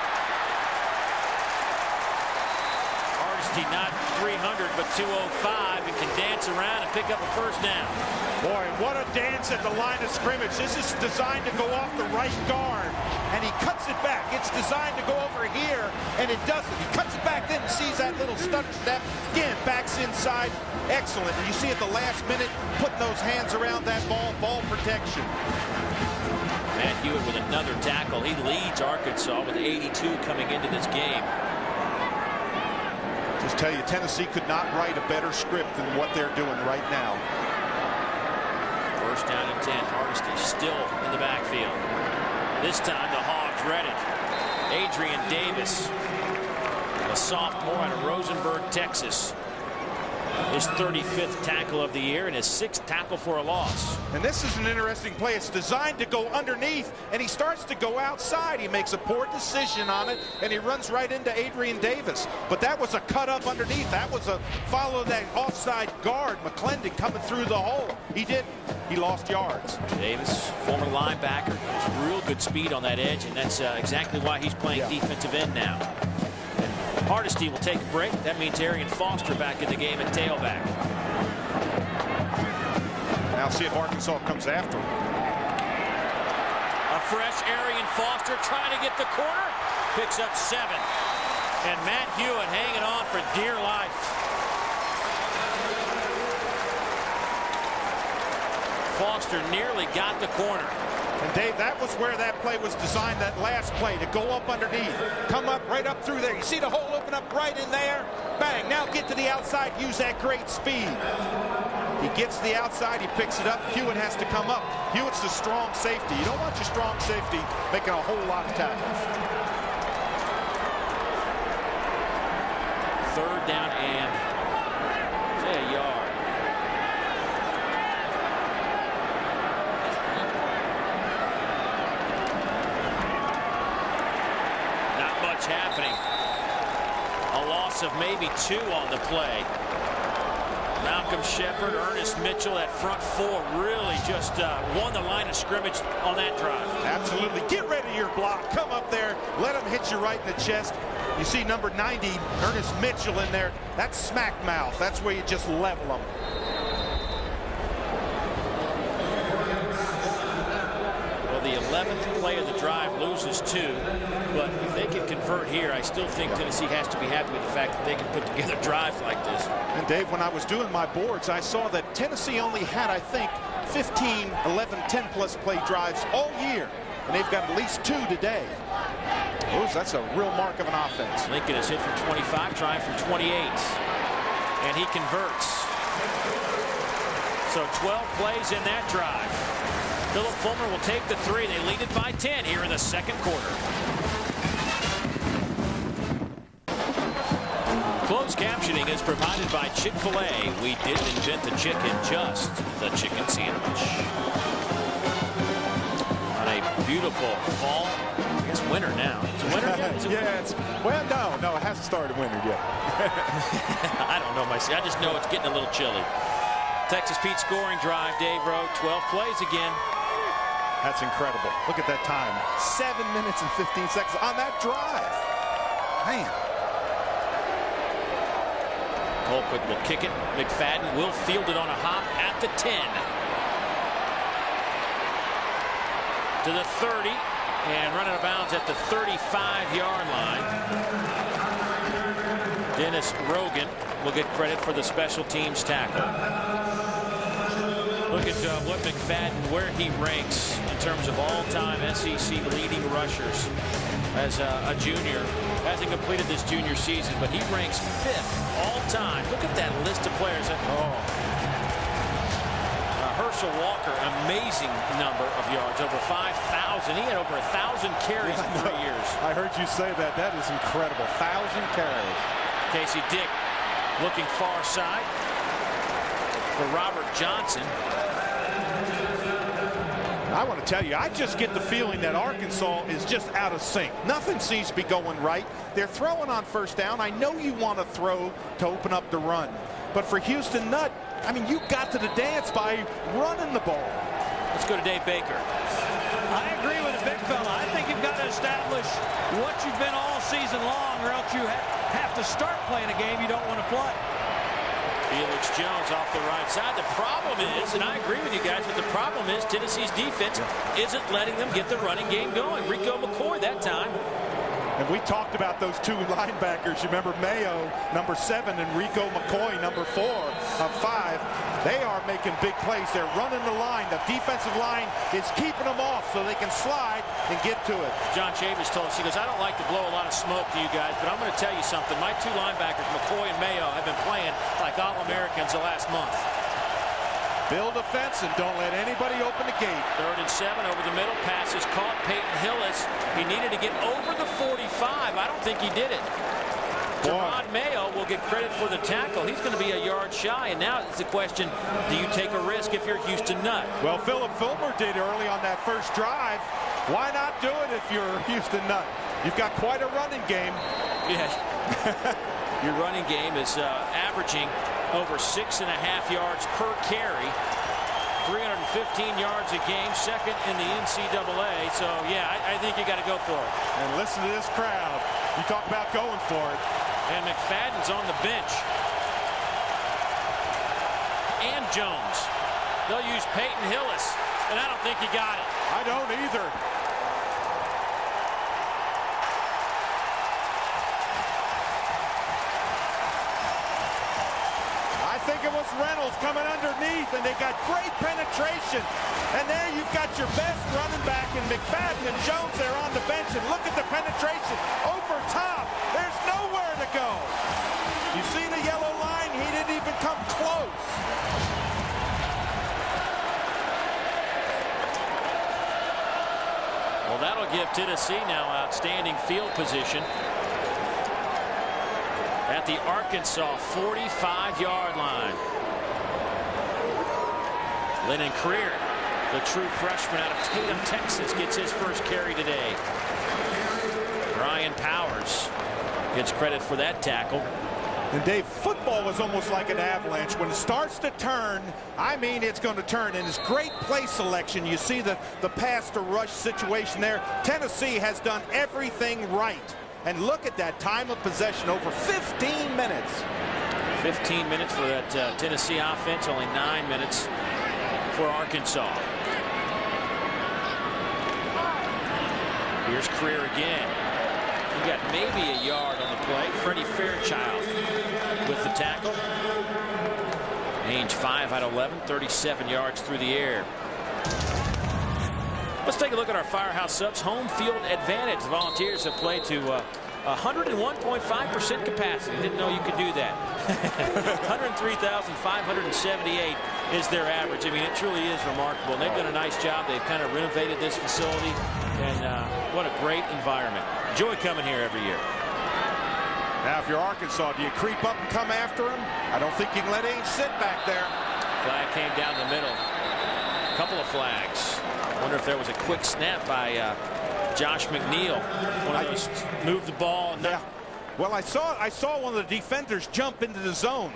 Hardesty not 300 but 205 and can dance around and pick up a first down. Boy, what a dance at the line of scrimmage. This is designed to go off the right guard, and he cuts it back. It's designed to go over here, and it doesn't. He cuts it back then and sees that little stutter step. Again, backs inside. Excellent. And you see at the last minute, putting those hands around that ball protection. Matt Hewitt with another tackle. He leads Arkansas with 82 coming into this game. Just tell you, Tennessee could not write a better script than what they're doing right now. First down and 10. Hardesty still in the backfield. This time the Hogs read it. Adrian Davis, a sophomore out of Rosenberg, Texas. His 35th tackle of the year and his 6th tackle for a loss. And this is an interesting play. It's designed to go underneath, and he starts to go outside. He makes a poor decision on it, and he runs right into Adrian Davis. But that was a cut up underneath. That was a follow that offside guard, McClendon, coming through the hole. He didn't. He lost yards. Davis, former linebacker, has real good speed on that edge, and that's exactly why he's playing defensive end now. Hardesty will take a break. That means Arian Foster back in the game at tailback. Now see if Arkansas comes after him. A fresh Arian Foster trying to get the corner. Picks up 7. And Matt Hewitt hanging on for dear life. Foster nearly got the corner. And Dave, that was where that play was designed, that last play, to go up underneath. Come up right up through there. You see the hole open up right in there? Bang. Now get to the outside. Use that great speed. He gets to the outside. He picks it up. Hewitt has to come up. Hewitt's the strong safety. You don't want your strong safety making a whole lot of tackles. Third down and say a yard. Happening. A loss of maybe 2 on the play. Malcolm Shepard, Ernest Mitchell, that front 4 really just won the line of scrimmage on that drive. Absolutely. Get ready to your block. Come up there. Let him hit you right in the chest. You see number 90, Ernest Mitchell, in there. That's smack mouth. That's where you just level them. The 11th play of the drive loses 2, but if they can convert here, I still think Tennessee has to be happy with the fact that they can put together drives like this. And Dave, when I was doing my boards, I saw that Tennessee only had, I think, 15, 11, 10-plus play drives all year, and they've got at least 2 today. That's a real mark of an offense. Lincoln is hit from 25, trying from 28, and he converts. So 12 plays in that drive. Philip Fulmer will take the 3. They lead it by 10 here in the second quarter. Closed captioning is provided by Chick-fil-A. We didn't invent the chicken, just the chicken sandwich. On a beautiful fall guess winter now. Is it winter yet? Well, no, it hasn't started winter yet. I don't know myself. I just know it's getting a little chilly. Texas Pete scoring drive, Dave Rowe, 12 plays again. That's incredible. Look at that time. 7 minutes and 15 seconds on that drive. Man. Colquitt will kick it. McFadden will field it on a hop at the 10. To the 30. And running out of bounds at the 35-yard line. Dennis Rogan will get credit for the special teams tackle. Look at what McFadden, where he ranks in terms of all-time SEC leading rushers as a junior. Hasn't completed this junior season, but he ranks 5th all-time. Look at that list of players. Herschel Walker, amazing number of yards, over 5,000. He had over 1,000 carries in 3 years. I heard you say that. That is incredible. 1,000 carries. Casey Dick looking far side for Robert Johnson. I want to tell you, I just get the feeling that Arkansas is just out of sync. Nothing seems to be going right. They're throwing on first down. I know you want to throw to open up the run. But for Houston Nutt, I mean, you got to the dance by running the ball. Let's go to Dave Baker. I agree with the big fella. I think you've got to establish what you've been all season long, or else you have to start playing a game you don't want to play. Felix Jones off the right side. The problem is, and I agree with you guys, but the problem is Tennessee's defense isn't letting them get the running game going. Rico McCoy that time. And we talked about those two linebackers. You remember Mayo, number 7, and Rico McCoy, number 4 of 5. They are making big plays. They're running the line. The defensive line is keeping them off so they can slide and get to it. John Chavis told us, he goes, I don't like to blow a lot of smoke to you guys, but I'm going to tell you something. My two linebackers, McCoy and Mayo, have been playing like All-Americans the last month. Build a fence and don't let anybody open the gate. 3rd and 7 over the middle. Pass is caught. Peyton Hillis. He needed to get over the 45. I don't think he did it. Jerrod Mayo will get credit for the tackle. He's going to be a yard shy. And now it's the question, do you take a risk if you're Houston Nutt? Well, Philip Fulmer did early on that first drive. Why not do it if you're Houston Nutt? You've got quite a running game. Yeah. Your running game is averaging over 6.5 yards per carry. 315 yards a game, 2nd in the NCAA. So, yeah, I think you got to go for it. And listen to this crowd. You talk about going for it. And McFadden's on the bench. And Jones. They'll use Peyton Hillis, and I don't think he got it. I don't either. I think it was Reynolds coming underneath, and they got great penetration. And there you've got your best running back in McFadden and Jones there on the bench. And look at the penetration over top. There's nowhere to go. You see the yellow line? He didn't even come close. Well, that'll give Tennessee now outstanding field position at the Arkansas 45-yard line. Lennon Creer, the true freshman out of Tatum, Texas, gets his first carry today. Brian Powers gets credit for that tackle. And Dave, football was almost like an avalanche. When it starts to turn, I mean it's going to turn. And it's great play selection. You see the pass to rush situation there. Tennessee has done everything right. And look at that time of possession, over 15 minutes. 15 minutes for that Tennessee offense, only 9 minutes for Arkansas. Here's Creer again. He got maybe a yard on the play. Freddie Fairchild with the tackle. Ainge 5 out of 11, 37 yards through the air. Let's take a look at our Firehouse Subs home field advantage. The Volunteers have played to 101.5% capacity. Didn't know you could do that. 103,578 is their average. I mean, it truly is remarkable. And they've done a nice job. They've kind of renovated this facility. And what a great environment. Enjoy coming here every year. Now, if you're Arkansas, do you creep up and come after him? I don't think you can let Ainge sit back there. Flag came down the middle. A couple of flags. I wonder if there was a quick snap by Josh McNeil, one of those move the ball. And yeah. Well, I saw one of the defenders jump into the zone.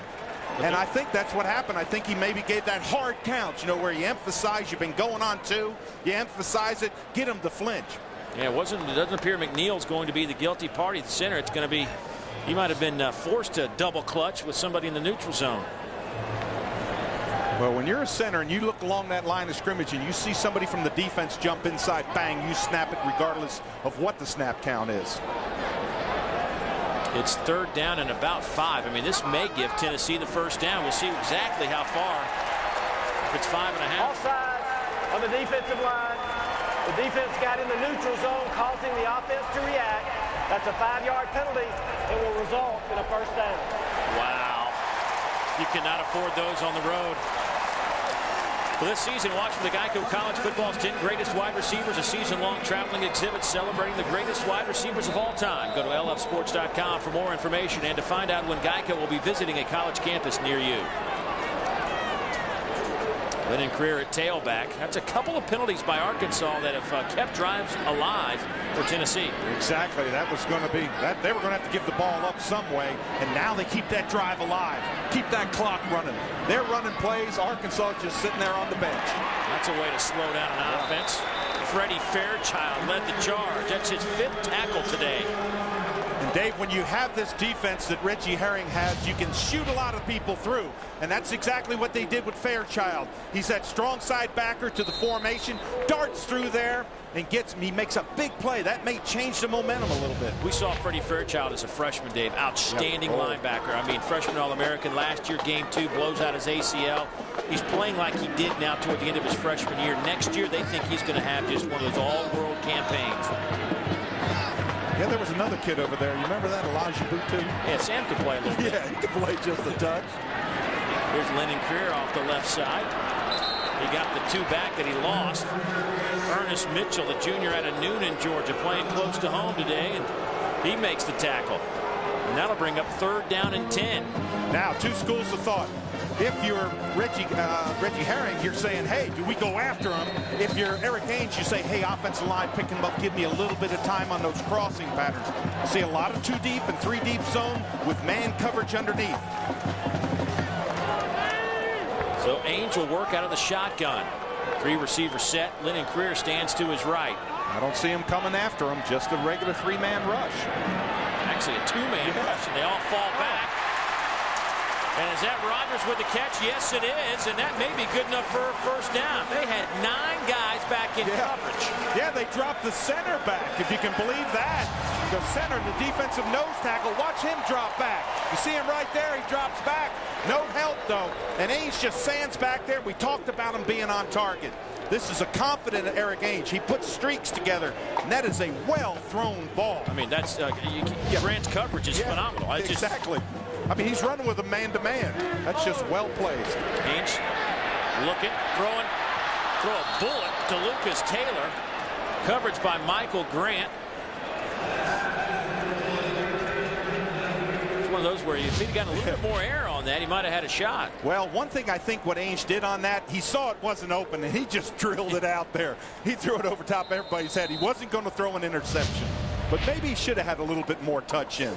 And I think that's what happened. I think he maybe gave that hard count, you know, where you emphasize you've been going on 2, you emphasize it, get him to flinch. Yeah, it doesn't appear McNeil's going to be the guilty party at the center. It's going to be, he might have been forced to double clutch with somebody in the neutral zone. Well, when you're a center and you look along that line of scrimmage and you see somebody from the defense jump inside, bang, you snap it regardless of what the snap count is. It's 3rd down and about 5. I mean, this may give Tennessee the first down. We'll see exactly how far. If it's 5.5. Offside on the defensive line. The defense got in the neutral zone, causing the offense to react. That's a 5-yard penalty. It will result in a first down. Wow. You cannot afford those on the road. Well, this season, watch for the Geico College Football's 10 greatest wide receivers, a season-long traveling exhibit celebrating the greatest wide receivers of all time. Go to lfsports.com for more information and to find out when Geico will be visiting a college campus near you. Lennon Creer at tailback. That's a couple of penalties by Arkansas that have kept drives alive for Tennessee. Exactly. That was going to be that. They were going to have to give the ball up some way, and now they keep that drive alive. Keep that clock running. They're running plays. Arkansas just sitting there on the bench. That's a way to slow down an offense. Freddie Fairchild led the charge. That's his 5th tackle today. And Dave, when you have this defense that Reggie Herring has, you can shoot a lot of people through. And that's exactly what they did with Fairchild. He's that strong side backer to the formation, darts through there, and he makes a big play. That may change the momentum a little bit. We saw Freddie Fairchild as a freshman, Dave. Outstanding linebacker. I mean, freshman All-American. Last year, game 2, blows out his ACL. He's playing like he did now toward the end of his freshman year. Next year, they think he's going to have just one of those all-world campaigns. Yeah, there was another kid over there. You remember that, Elijah Boutte? Yeah, Sam could play a little bit. Yeah, he could play just a touch. Here's Lennon Creer off the left side. He got the 2 back that he lost. Ernest Mitchell, the junior out of Noonan, Georgia, playing close to home today, and he makes the tackle. And that'll bring up 3rd down and 10. Now, 2 schools of thought. If you're Reggie Herring, you're saying, hey, do we go after him? If you're Eric Ainge, you say, hey, offensive line, pick him up, give me a little bit of time on those crossing patterns. See a lot of 2 deep and 3 deep zone with man coverage underneath. So Ainge will work out of the shotgun. 3 receiver set. Lennon Creer stands to his right. I don't see him coming after him, just a regular 3-man rush. Actually a 2-man rush, and they all fall back. And is that Rogers with the catch? Yes, it is, and that may be good enough for a first down. They had 9 guys back in coverage. Yeah, they dropped the center back, if you can believe that. The center, the defensive nose tackle, watch him drop back. You see him right there, he drops back. No help, though, and Ainge just sands back there. We talked about him being on target. This is a confident Eric Ainge. He puts streaks together, and that is a well-thrown ball. I mean, that's Grant's coverage is phenomenal. Exactly. I mean, he's running with a man-to-man. That's just well-placed. Ainge looking, throwing, throw a bullet to Lucas Taylor. Coverage by Michael Grant. It's one of those where if he'd gotten a little bit more air on that, he might have had a shot. Well, one thing I think what Ainge did on that, he saw it wasn't open, and he just drilled it out there. He threw it over top of everybody's head. He wasn't going to throw an interception, but maybe he should have had a little bit more touch in.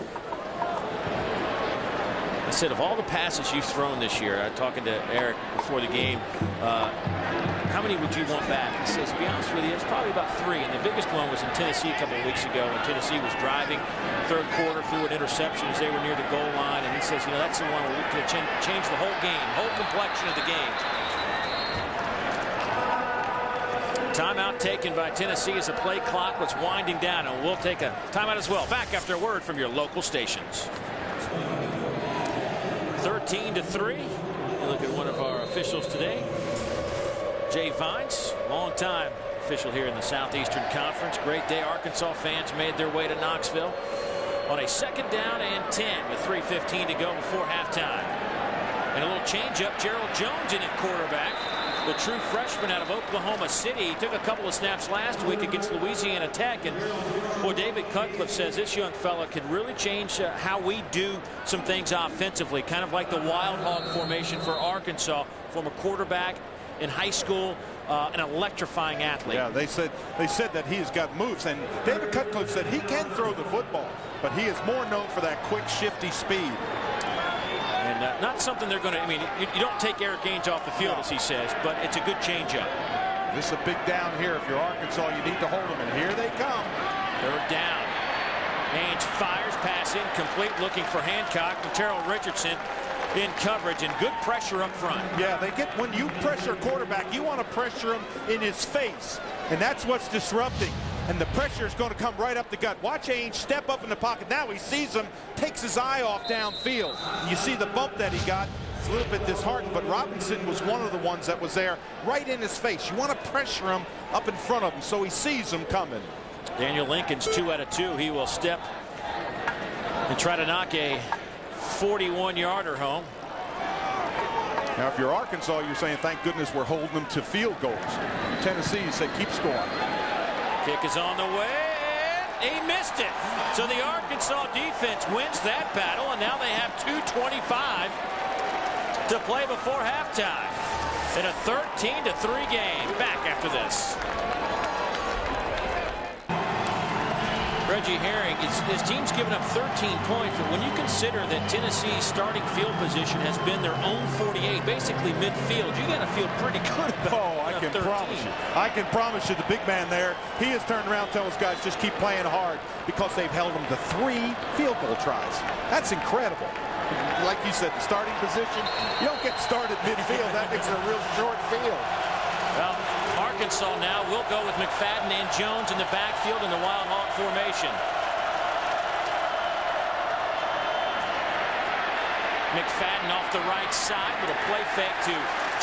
I said, of all the passes you've thrown this year, talking to Eric before the game, how many would you want back? He says, to be honest with you, it's probably about 3. And the biggest one was in Tennessee a couple of weeks ago when Tennessee was driving 3rd quarter, threw an interception as they were near the goal line. And he says, you know, that's the one where we could change the whole game, whole complexion of the game. Timeout taken by Tennessee as the play clock was winding down. And we'll take a timeout as well. Back after a word from your local stations. 13-3. Look at one of our officials today, Jay Vines, longtime official here in the Southeastern Conference. Great day. Arkansas fans made their way to Knoxville on a 2nd down and 10 with 3:15 to go before halftime. And a little changeup. Gerald Jones in at quarterback. The true freshman out of Oklahoma City. He took a couple of snaps last week against Louisiana Tech. And boy, David Cutcliffe says this young fella can really change how we do some things offensively. Kind of like the Wild Hog formation for Arkansas. Former quarterback in high school, an electrifying athlete. Yeah, they said that he has got moves, and David Cutcliffe said he can throw the football, but he is more known for that quick, shifty speed. And not something they're going to, I mean, you don't take Eric Ainge off the field, as he says, but it's a good changeup. This is a big down here. If you're Arkansas, you need to hold them, and here they come. Third down. Ainge fires, pass incomplete, looking for Hancock, and Terrell Richardson in coverage, and good pressure up front. Yeah, when you pressure a quarterback, you want to pressure him in his face, and that's what's disrupting. And the pressure is going to come right up the gut. Watch Ainge step up in the pocket. Now he sees him, takes his eye off downfield. You see the bump that he got. It's a little bit disheartened, but Robinson was one of the ones that was there right in his face. You want to pressure him up in front of him so he sees him coming. Daniel Lincoln's 2 out of 2. He will step and try to knock a 41-yarder home. Now, if you're Arkansas, you're saying, thank goodness we're holding them to field goals. Tennessee, you say, keep scoring. Kick is on the way. He missed it. So the Arkansas defense wins that battle, and now they have 2:25 to play before halftime in a 13-3 game. Back after this. Reggie Herring, his team's given up 13 points, but when you consider that Tennessee's starting field position has been their own 48, basically midfield, you got to feel pretty good about I can promise you. I can promise you the big man there, he has turned around telling his guys just keep playing hard because they've held them to 3 field goal tries. That's incredible. Like you said, the starting position, you don't get started midfield. That makes it a real short field. Well, Arkansas now will go with McFadden and Jones in the backfield in the Wild Hawk formation. McFadden off the right side, little play fake to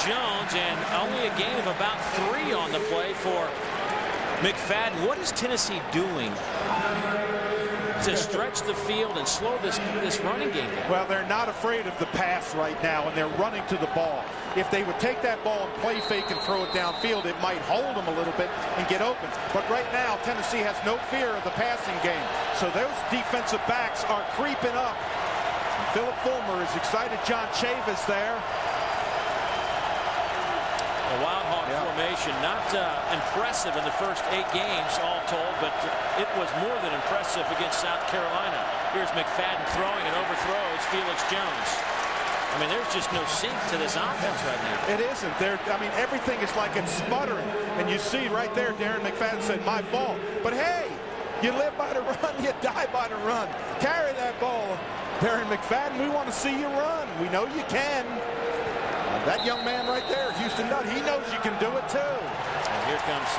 Jones, and only a gain of about 3 on the play for McFadden. What is Tennessee doing to stretch the field and slow this running game down? Well, they're not afraid of the pass right now, and they're running to the ball. If they would take that ball and play fake and throw it downfield, it might hold them a little bit and get open. But right now, Tennessee has no fear of the passing game. So those defensive backs are creeping up. And Philip Fulmer is excited. John Chavis there. The Wild Hawk formation, not impressive in the first 8 games, all told, but it was more than impressive against South Carolina. Here's McFadden throwing and overthrows Felix Jones. I mean, there's just no sync to this offense right now. It isn't. I mean, everything is like it's sputtering. And you see right there, Darren McFadden said, my fault. But hey, you live by the run, you die by the run. Carry that ball. Darren McFadden, we want to see you run. We know you can. That young man right there, Houston Nutt, he knows you can do it too. And here comes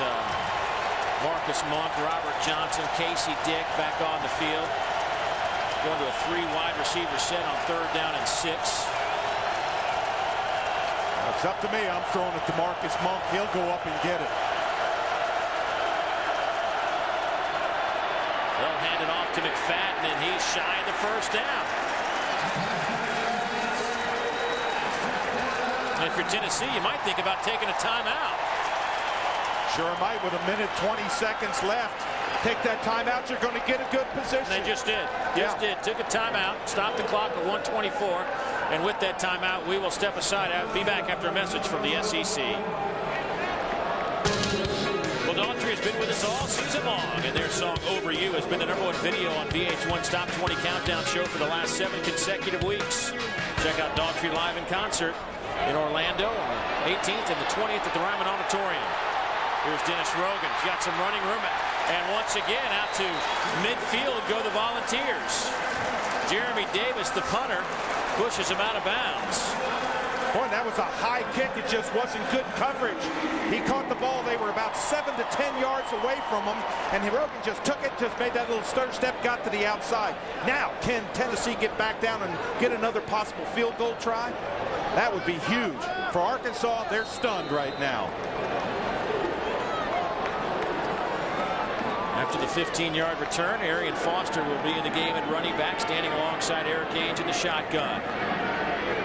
Marcus Monk, Robert Johnson, Casey Dick back on the field. Going to a 3 wide receiver set on 3rd down and 6. It's up to me. I'm throwing it to Marcus Monk. He'll go up and get it. They'll hand it off to McFadden, and he's shy of the 1st down. And if you're Tennessee, you might think about taking a timeout. Sure might, with 1 minute 20 seconds left. Take that timeout, you're going to get a good position. They just did. Took a timeout, stopped the clock at 1:24. And with that timeout, we will step aside. I'll be back after a message from the SEC. Well, Daughtry has been with us all season long, and their song Over You has been the #1 video on VH1's Top 20 Countdown show for the last 7 consecutive weeks. Check out Daughtry live in concert in Orlando on the 18th and the 20th at the Ryman Auditorium. Here's Dennis Rogan. He's got some running room. And once again, out to midfield go the Volunteers. Jeremy Davis, the punter, pushes him out of bounds. Boy, that was a high kick. It just wasn't good coverage. He caught the ball. They were about 7 to 10 yards away from him. And Rogan just took it, just made that little stutter step, got to the outside. Now, can Tennessee get back down and get another possible field goal try? That would be huge. For Arkansas, they're stunned right now. After the 15-yard return, Arian Foster will be in the game at running back, standing alongside Eric Ainge in the shotgun.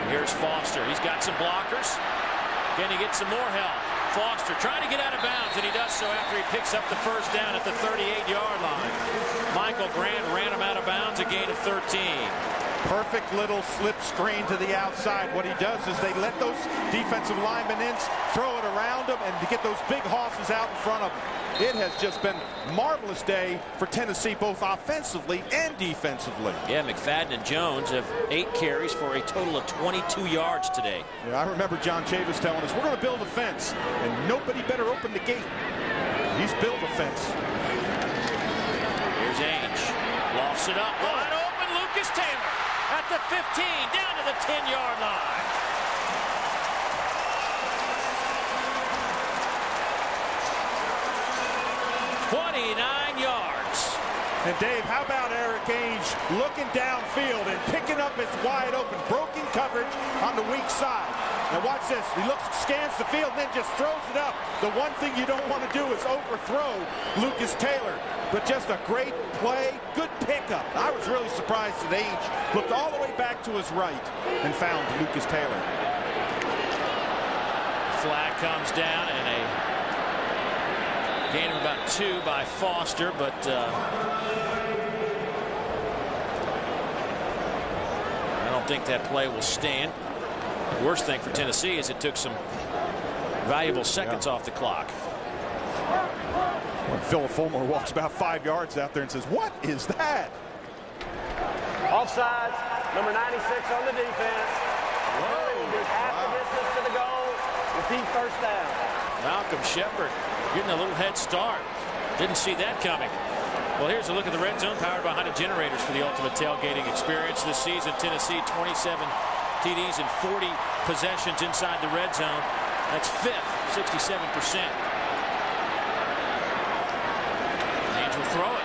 Here's Foster. He's got some blockers. Can he get some more help? Foster trying to get out of bounds, and he does so after he picks up the 1st down at the 38-yard line. Michael Grant ran him out of bounds, a gain of 13. Perfect little slip screen to the outside. What he does is they let those defensive linemen in, throw it around them, and to get those big hosses out in front of them. It has just been a marvelous day for Tennessee, both offensively and defensively. Yeah, McFadden and Jones have 8 carries for a total of 22 yards today. Yeah, I remember John Chavis telling us, we're going to build a fence, and nobody better open the gate. He's built a fence. Here's Ainge. Lofts it up. Wide open. Lucas Taylor at the 15, down to the 10-yard line. $29 yards. And Dave, how about Eric Ainge looking downfield and picking up his wide open, broken coverage on the weak side. Now watch this. He looks, scans the field, and then just throws it up. The one thing you don't want to do is overthrow Lucas Taylor. But just a great play, good pickup. I was really surprised that Ainge looked all the way back to his right and found Lucas Taylor. Flag comes down, and a gain of about 2 by Foster, but I don't think that play will stand. The worst thing for Tennessee is it took some valuable seconds off the clock. When Philip Fulmer walks about 5 yards out there and says, what is that? Offsides, number 96 on the defense. Whoa. Half the distance to the goal. Repeat first down. Malcolm Shepard getting a little head start. Didn't see that coming. Well, here's a look at the red zone, powered by Honda Generators for the ultimate tailgating experience this season. Tennessee 27 TDs and 40 possessions inside the red zone. That's 5th, 67%. Ainge will throw it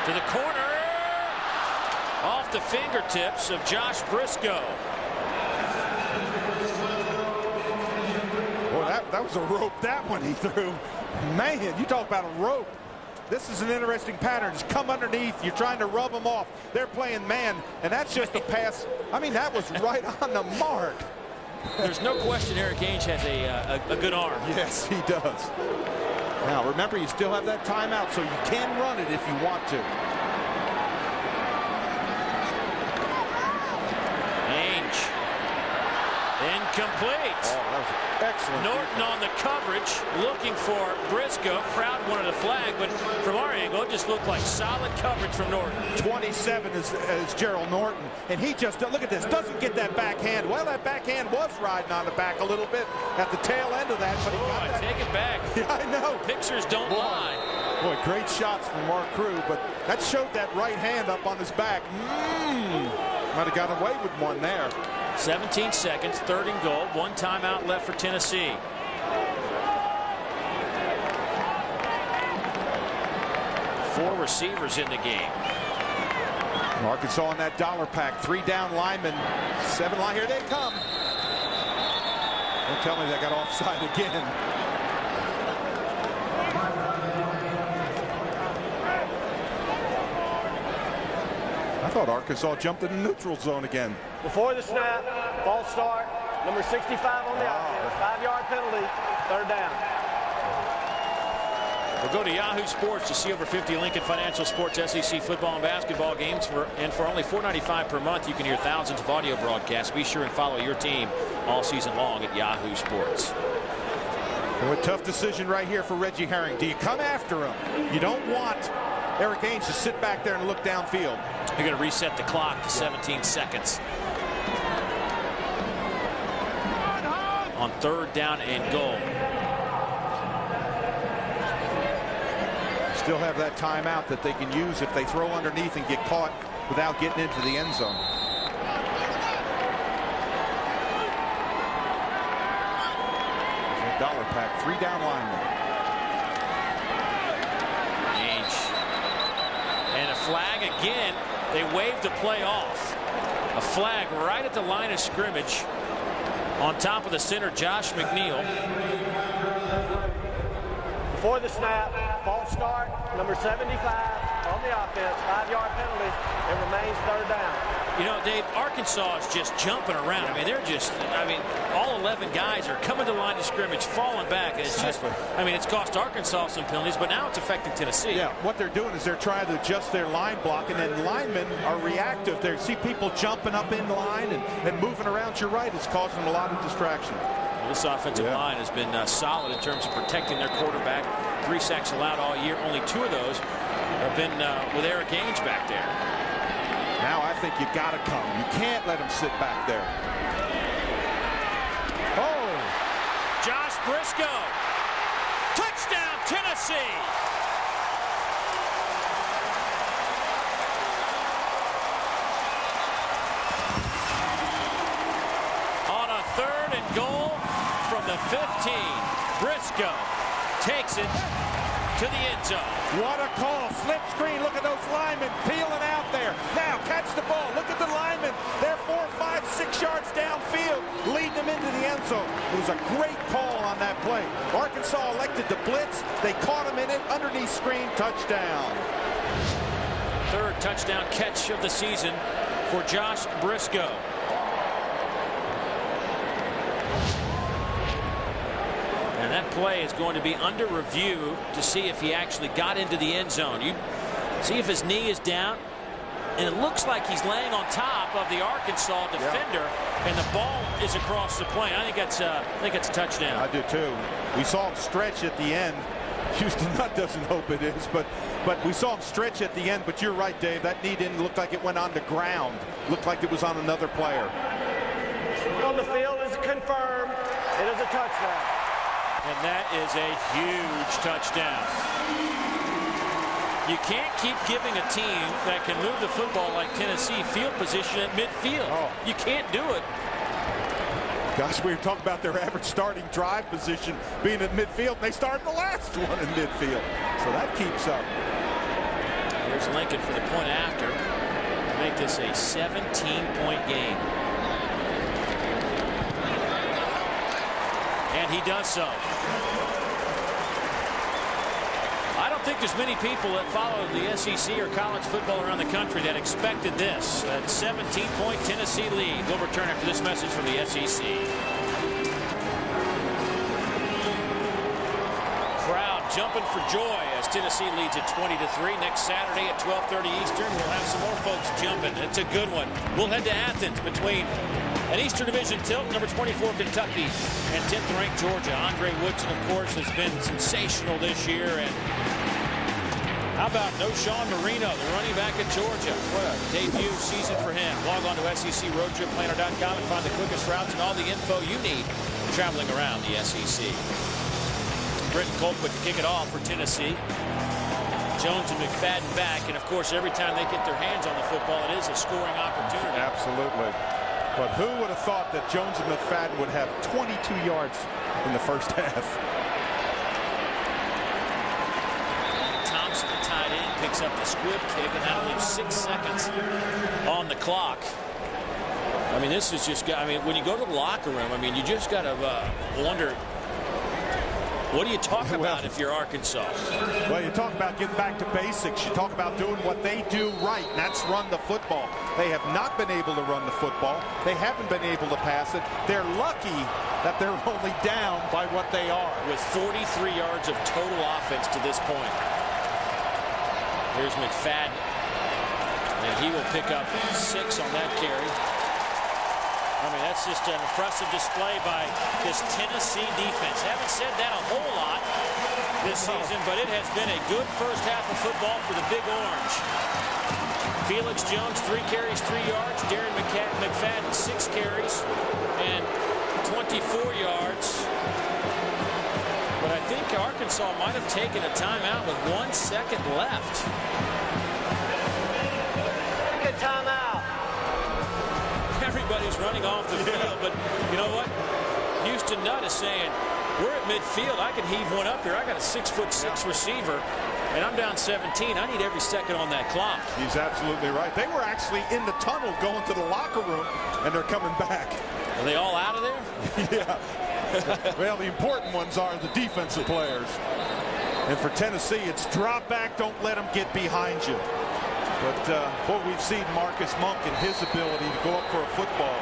to the corner, off the fingertips of Josh Briscoe. Boy, that was a rope, that one he threw. Man, you talk about a rope. This is an interesting pattern. Just come underneath. You're trying to rub them off. They're playing man, and that's just a pass. I mean, that was right on the mark. There's no question Eric Ainge has a good arm. Yes, he does. Now, remember, you still have that timeout, so you can run it if you want to. Ainge. Incomplete. Oh, that was excellent. Norton on the coverage, looking for Briscoe. Crowd wanted a flag, but from our angle, it just looked like solid coverage from Norton. 27 is Gerald Norton, and he just, look at this, doesn't get that backhand. Well, that backhand was riding on the back a little bit at the tail end of that, but he got that. Take it back. Yeah, I know. Pictures don't lie. Boy, great shots from Mark Crew, but that showed that right hand up on his back. Might have got away with one there. 17 seconds, 3rd and goal. 1 timeout left for Tennessee. Four receivers in the game. Arkansas on that dollar pack. 3 down linemen. 7 line. Here they come. Don't tell me they got offside again. I thought Arkansas jumped in the neutral zone again. Before the snap, false start, number 65 on the offense, 5-yard penalty, 3rd down. We'll go to Yahoo Sports to see over 50 Lincoln Financial Sports SEC football and basketball games. And for only $4.95 per month, you can hear thousands of audio broadcasts. Be sure and follow your team all season long at Yahoo Sports. Well, a tough decision right here for Reggie Herring. Do you come after him? You don't want Eric Ainge to sit back there and look downfield. You're going to reset the clock to 17 seconds. On 3rd down and goal. Still have that timeout that they can use if they throw underneath and get caught without getting into the end zone. Dollar pack, 3 down linemen. Ainge. And a flag again. They waved the play off. A flag right at the line of scrimmage. On top of the center, Josh McNeil. Before the snap, false start, number 75 on the offense, 5-yard penalty. It remains 3rd down. You know, Dave, Arkansas is just jumping around. Yeah. I mean, they're just, all 11 guys are coming to the line of scrimmage, falling back. It's just, it's cost Arkansas some penalties, but now it's affecting Tennessee. Yeah, what they're doing is they're trying to adjust their line block, and then linemen are reactive. They see people jumping up in line and moving around. You're right, it's causing them a lot of distraction. This offensive line has been solid in terms of protecting their quarterback. 3 sacks allowed all year. Only 2 of those have been with Eric Ainge back there. Now I think you got to come. You can't let him sit back there. Oh! Josh Briscoe. Touchdown, Tennessee. On a 3rd and goal from the 15, Briscoe takes it to the end zone. What a call. Slip screen. Look at those linemen peeling out there. Now catch the ball. Look at the linemen. They're 4, 5, 6 yards downfield, leading them into the end zone. It was a great call on that play. Arkansas elected to blitz. They caught him in it. Underneath screen. Touchdown. 3rd touchdown catch of the season for Josh Briscoe. And that play is going to be under review to see if he actually got into the end zone. You see if his knee is down, and it looks like he's laying on top of the Arkansas defender, and the ball is across the plane. I think that's a touchdown. I do too. We saw him stretch at the end. Houston Nutt doesn't hope it is, but we saw him stretch at the end. But you're right, Dave. That knee didn't look like it went on the ground. Looked like it was on another player. On the field is confirmed. It is a touchdown. And that is a huge touchdown. You can't keep giving a team that can move the football like Tennessee field position at midfield. You can't do it. Gosh, we were talking about their average starting drive position being at midfield, and they started the last one in midfield. So that keeps up. Here's Lincoln for the point after to make this a 17-point game. And he does so. I don't think there's many people that follow the SEC or college football around the country that expected this. That 17-point Tennessee lead. We'll return after this message from the SEC. Crowd jumping for joy as Tennessee leads at 20-3. Next Saturday at 12:30 Eastern, we'll have some more folks jumping. It's a good one. We'll head to Athens between an Eastern Division tilt, number 24 Kentucky and 10th ranked Georgia. Andre Woodson, of course, has been sensational this year. And how about Knowshon Moreno, the running back at Georgia? What a debut season for him. Log on to SECRoadTripPlanner.com and find the quickest routes and all the info you need traveling around the SEC. Britton Colquitt to kick it off for Tennessee. Jones and McFadden back, and of course, every time they get their hands on the football, it is a scoring opportunity. Absolutely. But who would have thought that Jones and McFadden would have 22 yards in the first half? Thompson, the tight end, picks up the squib kick, and that'll leave 6 seconds on the clock. I mean, this is just, when you go to the locker room, you just got to wonder, what do you talk about if you're Arkansas? Well, you talk about getting back to basics. You talk about doing what they do right, and that's run the football. They have not been able to run the football. They haven't been able to pass it. They're lucky that they're only down by what they are. With 43 yards of total offense to this point. Here's McFadden. And he will pick up 6 on that carry. That's just an impressive display by this Tennessee defense. Haven't said that a whole lot this season, but it has been a good first half of football for the Big Orange. Felix Jones, 3 carries, 3 yards. Darren McFadden, 6 carries and 24 yards. But I think Arkansas might have taken a timeout with 1 second left. Good timeout. Everybody's running off the field, but you know what? Houston Nutt is saying, we're at midfield. I can heave one up here. I got a 6'6" receiver, and I'm down 17. I need every second on that clock. He's absolutely right. They were actually in the tunnel going to the locker room, and they're coming back. Are they all out of there? Yeah. Well, the important ones are the defensive players. And for Tennessee, it's drop back. Don't let them get behind you. But what we've seen Marcus Monk and his ability to go up for a football.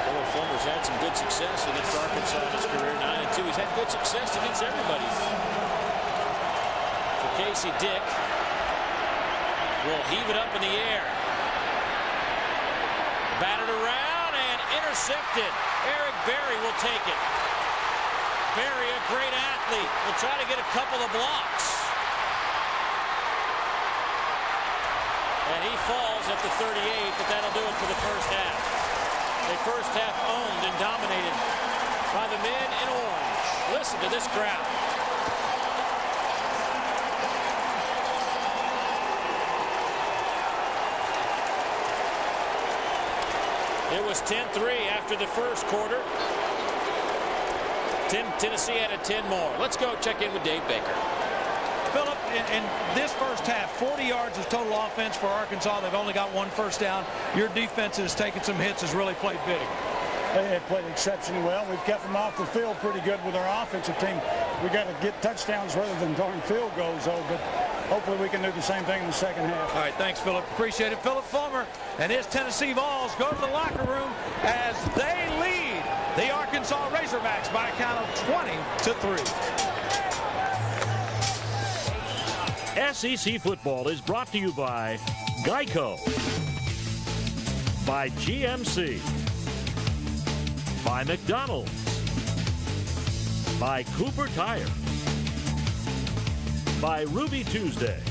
Phillip Fulmer's had some good success against Arkansas in his career, 9-2. He's had good success against everybody. So Casey Dick will heave it up in the air. Batted around and intercepted. Eric Berry will take it. Berry, a great athlete, will try to get a couple of blocks. And he falls at the 38, but that'll do it for the first half. The first half owned and dominated by the men in orange. Listen to this crowd. It was 10-3 after the first quarter. Tennessee had a 10 more. Let's go check in with Dave Baker. Philip, in this first half, 40 yards of total offense for Arkansas. They've only got 1 first down. Your defense has taken some hits, has really played bidding. They have played exceptionally well. We've kept them off the field pretty good with our offensive team. We got to get touchdowns rather than darn field goals, though. But hopefully we can do the same thing in the second half. All right, thanks, Philip. Appreciate it. Philip Fulmer and his Tennessee Vols go to the locker room as they lead the Arkansas Razorbacks by a count of 20-3. SEC football is brought to you by Geico, by GMC, by McDonald's, by Cooper Tire, by Ruby Tuesday,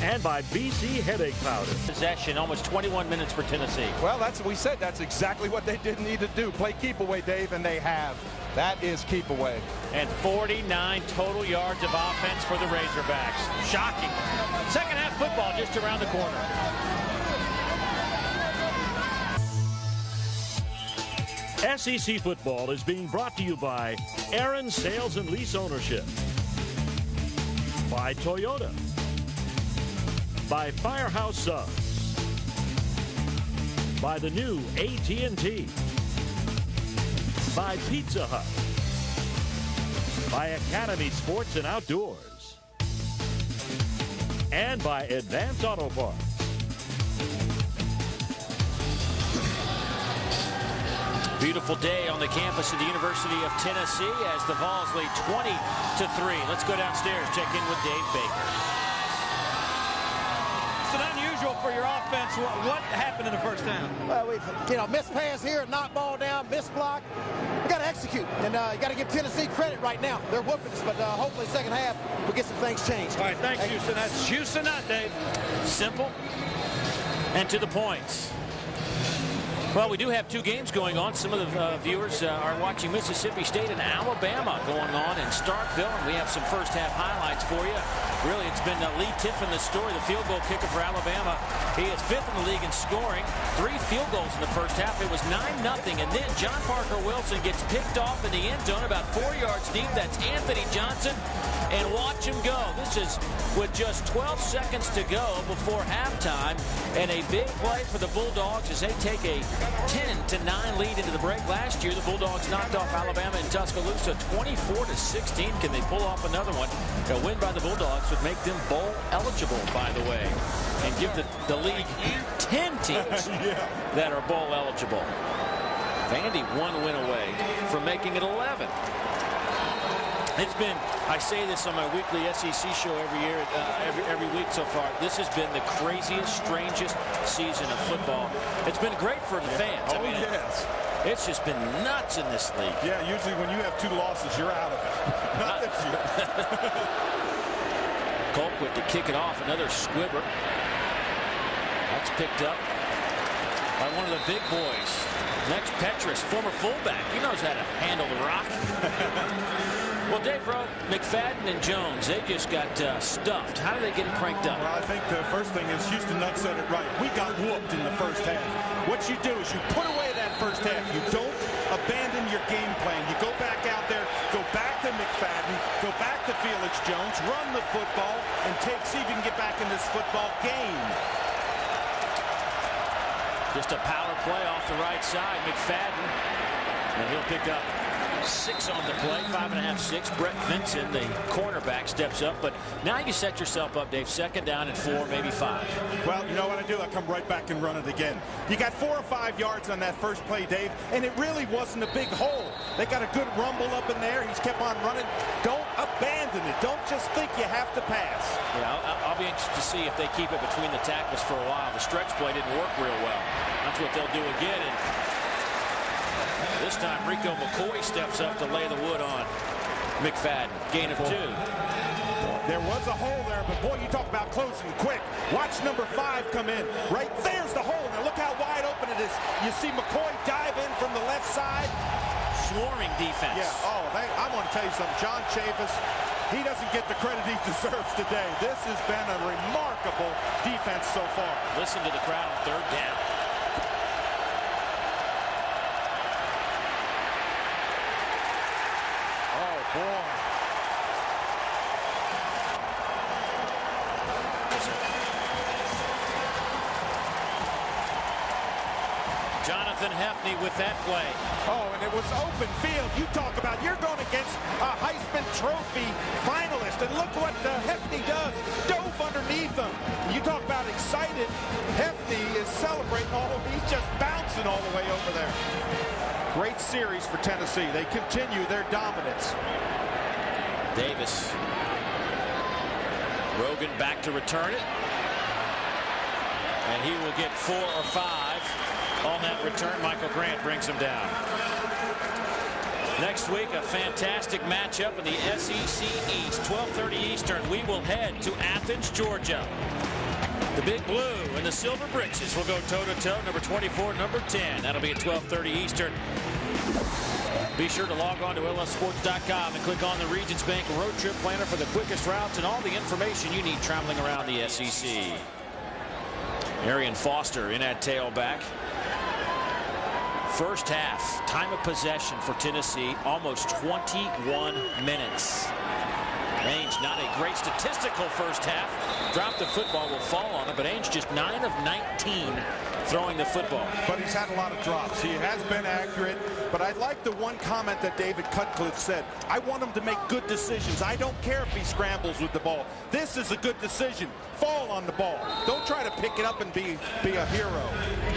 and by BC Headache Powder. Possession, almost 21 minutes for Tennessee. Well, we said that's exactly what they didn't need to do. Play keep away, Dave, and they have. That is keep away. And 49 total yards of offense for the Razorbacks. Shocking. Second half football just around the corner. SEC football is being brought to you by Aaron Sales and Lease Ownership, by Toyota, by Firehouse Subs, by the new AT&T, by Pizza Hut, by Academy Sports and Outdoors, and by Advance Auto Parts. Beautiful day on the campus of the University of Tennessee as the Vols lead 20-3. Let's go downstairs, check in with Dave Baker. It's an unusual for your offense. What happened in the first down? Well, we've missed pass here, knock ball down, missed block. We got to execute, and you got to give Tennessee credit right now. They're whooping us, but hopefully second half we'll get some things changed. All right, thanks, Houston. That's Houston, not Dave. Simple and to the point. Well, we do have 2 games going on. Some of the viewers are watching Mississippi State and Alabama going on in Starkville, and we have some first half highlights for you. Really, it's been Lee Tiffin, the story, the field goal kicker for Alabama. He is 5th in the league in scoring. 3 field goals in the first half. It was 9-0, and then John Parker Wilson gets picked off in the end zone about 4 yards deep. That's Anthony Johnson, and watch him go. This is with just 12 seconds to go before halftime, and a big play for the Bulldogs as they take a 10-9 lead into the break. Last year, the Bulldogs knocked off Alabama in Tuscaloosa 24-16. Can they pull off another one? A win by the Bulldogs would make them bowl eligible, by the way, and give the league 10 teams that are bowl eligible. Vandy 1 win away from making it 11. It's been, I say this on my weekly SEC show every year, every week so far. This has been the craziest, strangest season of football. It's been great for the fans. I mean, yes. It's just been nuts in this league. Yeah, usually when you have 2 losses, you're out of it. Not this year. Colquitt to kick it off. Another squibber. That's picked up by one of the big boys. Next, Petrus, former fullback. He knows how to handle the rock. Well, Dave Rowe, McFadden and Jones, they just got stuffed. How do they get it cranked up? Well, I think the first thing is Houston Nutt said it right. We got whooped in the first half. What you do is you put away that first half. You don't abandon your game plan. You go back out there, go back to McFadden, go back to Felix Jones, run the football, and see if you can get back in this football game. Just a power play off the right side. McFadden, and he'll pick up 6 on the play, 5.5, 6. Brett Vinson, the cornerback, steps up. But now you set yourself up, Dave. 2nd down and 4, maybe 5. Well, you know what I do? I come right back and run it again. You got 4 or 5 yards on that first play, Dave, and it really wasn't a big hole. They got a good rumble up in there. He's kept on running. Don't abandon it. Don't just think you have to pass. Yeah, I'll be interested to see if they keep it between the tackles for a while. The stretch play didn't work real well. That's what they'll do again. And this time, Rico McCoy steps up to lay the wood on McFadden. Gain of 2. There was a hole there, but boy, you talk about closing quick. Watch number 5 come in. Right there's the hole. Now look how wide open it is. You see McCoy dive in from the left side. Swarming defense. Yeah, I want to tell you something. John Chavis, he doesn't get the credit he deserves today. This has been a remarkable defense so far. Listen to the crowd on 3rd down. Oh, boy. Jonathan Hefney with that play. Oh, and it was open field. You talk about you're going against a Heisman Trophy finalist, and look what Hefney does. Dove underneath him. You talk about excited. Hefney is celebrating he's just bouncing all the way over there. Great series for Tennessee. They continue their dominance. Davis. Rogan back to return it. And he will get 4 or 5. On that return, Michael Grant brings him down. Next week, a fantastic matchup in the SEC East, 12:30 Eastern. We will head to Athens, Georgia. The Big Blue and the Silver Britches will go toe-to-toe, number 24, number 10. That'll be at 12:30 Eastern. Be sure to log on to lssports.com and click on the Regions Bank Road Trip Planner for the quickest routes and all the information you need traveling around the SEC. Arian Foster in at tailback. First half, time of possession for Tennessee, almost 21 minutes. Ainge, not a great statistical first half. Drop the football will fall on it, but Ainge just 9 of 19 throwing the football. But he's had a lot of drops. He has been accurate, but I like the one comment that David Cutcliffe said. I want him to make good decisions. I don't care if he scrambles with the ball. This is a good decision. Fall on the ball. Don't try to pick it up and be a hero.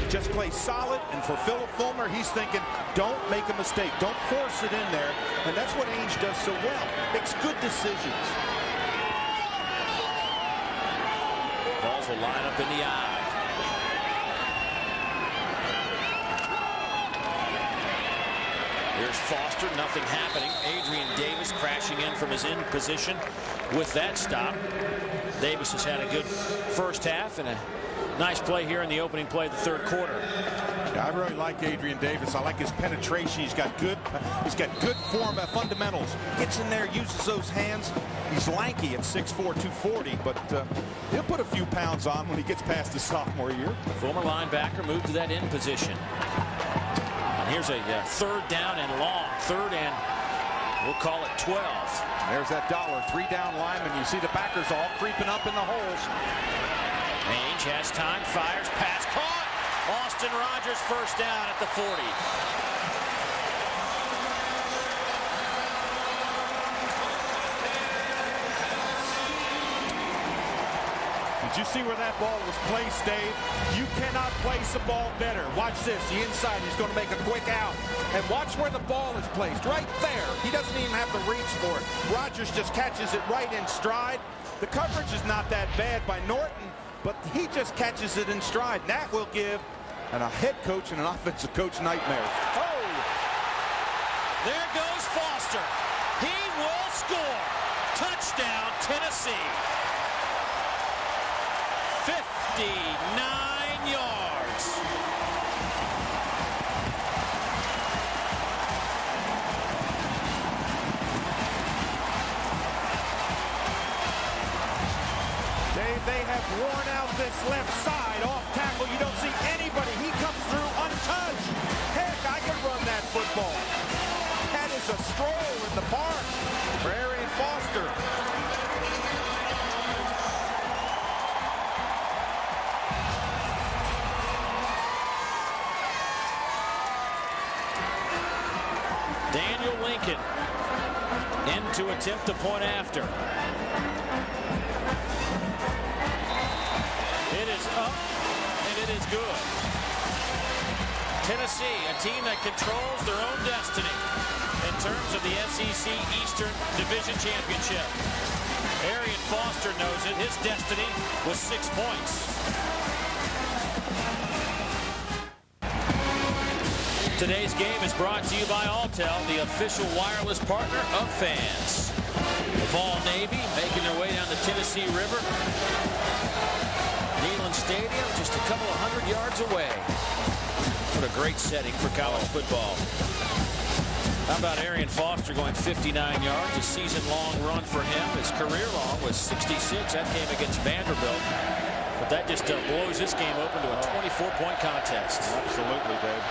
Just play solid, and for Philip Fulmer, he's thinking, don't make a mistake. Don't force it in there, and that's what Ainge does so well. Makes good decisions. Balls will line up in the eye. Here's Foster, nothing happening. Adrian Davis crashing in from his in position with that stop. Davis has had a good first half and a nice play here in the opening play of the 3rd quarter. Yeah, I really like Adrian Davis. I like his penetration. He's got good form fundamentals. Gets in there, uses those hands. He's lanky at 6'4", 240, but he'll put a few pounds on when he gets past his sophomore year. Former linebacker moved to that in position. Here's a 3rd down and long. 3rd and we'll call it 12. There's that dollar. 3 down lineman. You see the backers all creeping up in the holes. Ainge has time. Fires. Pass caught. Austin Rogers first down at the 40. Did you see where that ball was placed, Dave? You cannot place a ball better. Watch this. The inside, he's going to make a quick out. And watch where the ball is placed. Right there. He doesn't even have to reach for it. Rogers just catches it right in stride. The coverage is not that bad by Norton, but he just catches it in stride. And that will give a head coach and an offensive coach nightmares. Oh! There goes Foster. He will score. Touchdown, Tennessee. 59 yards. Dave, they have worn out this left side off tackle. You don't see anybody. He comes through untouched. Heck, I can run that football. That is a stroll in the park for Arian Foster. Daniel Lincoln in to attempt the point after. It is up, and it is good. Tennessee, a team that controls their own destiny in terms of the SEC Eastern Division Championship. Arian Foster knows it. His destiny was 6 points. Today's game is brought to you by Alltel, the official wireless partner of fans. The Vol Navy making their way down the Tennessee River. Neyland Stadium just a couple of 100 yards away. What a great setting for college football. How about Arian Foster going 59 yards, a season-long run for him. His career-long was 66. That came against Vanderbilt. But that just blows this game open to a 24-point contest. Absolutely, Dave.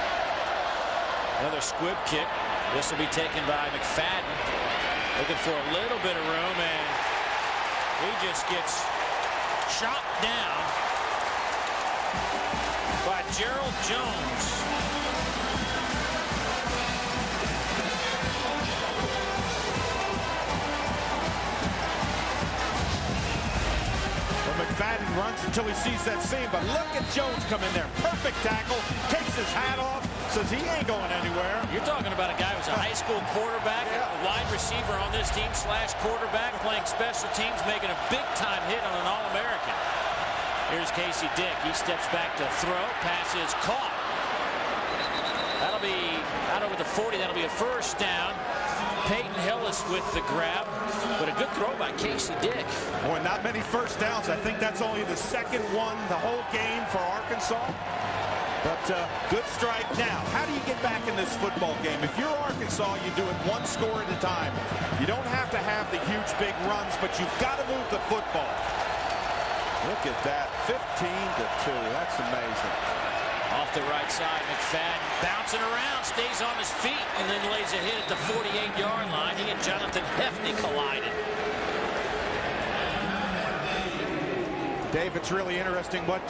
Another squib kick. This will be taken by McFadden. Looking for a little bit of room, and he just gets chopped down by Gerald Jones. Well, McFadden runs until he sees that seam, but look at Jones come in there. Perfect tackle, takes his hat off, says he ain't going anywhere. You're talking about a guy who's a high school quarterback, a wide receiver on this team / quarterback, playing special teams, making a big-time hit on an All-American. Here's Casey Dick. He steps back to throw. Pass is caught. That'll be out over the 40. That'll be a first down. Peyton Hillis with the grab, but a good throw by Casey Dick. Boy, not many first downs. I think that's only the second one the whole game for Arkansas. But good strike. Now, how do you get back in this football game? If you're Arkansas, you do it one score at a time. You don't have to have the huge, big runs, but you've got to move the football. Look at that, 15-2. That's amazing. Off the right side, McFadden bouncing around, stays on his feet, and then lays a hit at the 48-yard line. He and Jonathan Hefney collided. Dave, it's really interesting what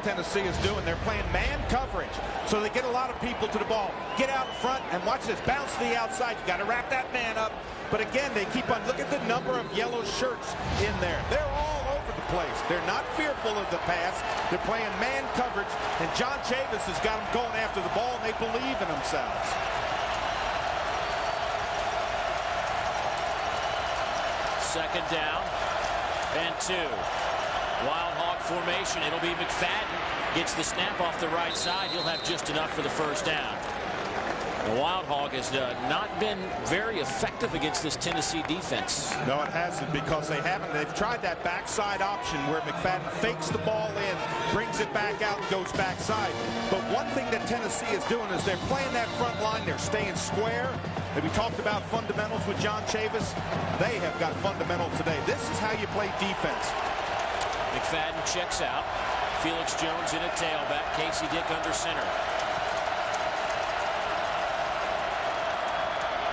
Tennessee is doing. They're playing man coverage, so they get a lot of people to the ball. Get out in front and watch this. Bounce to the outside. You got to wrap that man up. But again, they keep on. Look at the number of yellow shirts in there. They're all over the place. They're not fearful of the pass. They're playing man coverage, and John Chavis has got them going after the ball, and they believe in themselves. Second down and 2. Wild Hog formation. It'll be McFadden. Gets the snap off the right side. He'll have just enough for the first down. The Wild Hog has not been very effective against this Tennessee defense. No, it hasn't, because they haven't. They've tried that backside option where McFadden fakes the ball in, brings it back out, and goes backside. But one thing that Tennessee is doing is they're playing that front line. They're staying square. And we talked about fundamentals with John Chavis. They have got fundamentals today. This is how you play defense. McFadden checks out. Felix Jones in at tailback. Casey Dick under center.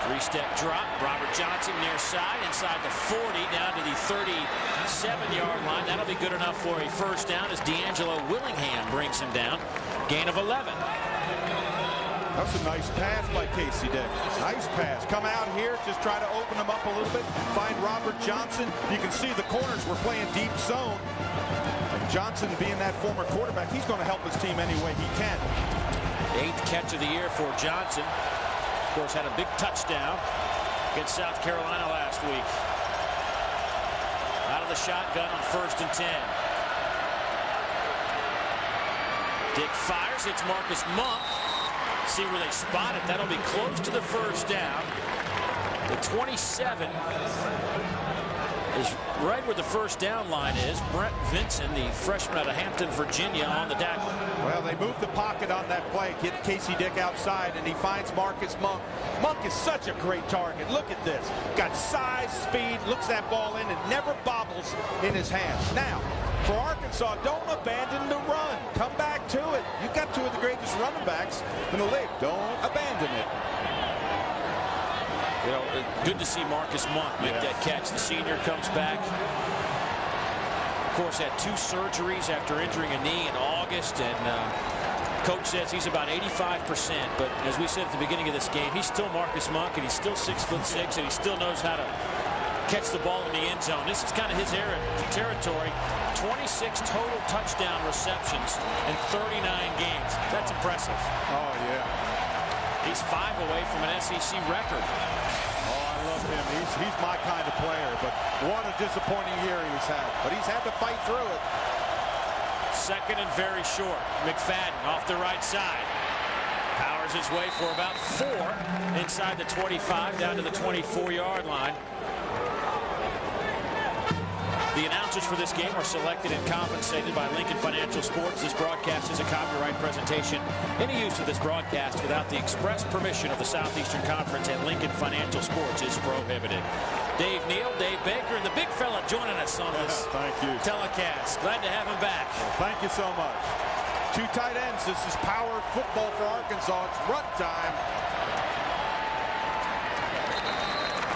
3-step drop. Robert Johnson near side, inside the 40, down to the 37-yard line. That'll be good enough for a first down as D'Angelo Willingham brings him down. Gain of 11. That's a nice pass by Casey Dick. Nice pass. Come out here, just try to open them up a little bit. Find Robert Johnson. You can see the corners were playing deep zone. And Johnson, being that former quarterback, he's going to help his team any way he can. 8th catch of the year for Johnson. Of course, had a big touchdown against South Carolina last week. Out of the shotgun on 1st and 10. Dick fires. It's Marcus Monk. See where they spot it. That'll be close to the first down. The 27 is right where the first down line is. Brent Vinson, the freshman out of Hampton, Virginia, on the tackle. Well, they moved the pocket on that play. Get Casey Dick outside, and he finds Marcus Monk. Monk is such a great target. Look at this. Got size, speed, looks that ball in, and never bobbles in his hands. Now, for Arkansas, don't abandon the run. Come back to it. You've got two of the greatest running backs in the league. Don't abandon it. You know, good to see Marcus Monk make that catch. The senior comes back. Of course, had 2 surgeries after injuring a knee in August, and Coach says he's about 85%, but as we said at the beginning of this game, he's still Marcus Monk, and he's still 6'6", and he still knows how to catch the ball in the end zone. This is kind of his territory. 26 total touchdown receptions in 39 games. That's impressive. Oh, yeah. He's 5 away from an SEC record. Oh, I love him. He's my kind of player, but what a disappointing year he's had. But he's had to fight through it. Second and very short. McFadden off the right side. Powers his way for about 4 inside the 25 down to the 24-yard line. The announcers for this game are selected and compensated by Lincoln Financial Sports. This broadcast is a copyright presentation. Any use of this broadcast without the express permission of the Southeastern Conference and Lincoln Financial Sports is prohibited. Dave Neal, Dave Baker, and the big fella joining us on this telecast. Glad to have him back. Well, thank you so much. 2 tight ends. This is power football for Arkansas. It's run time.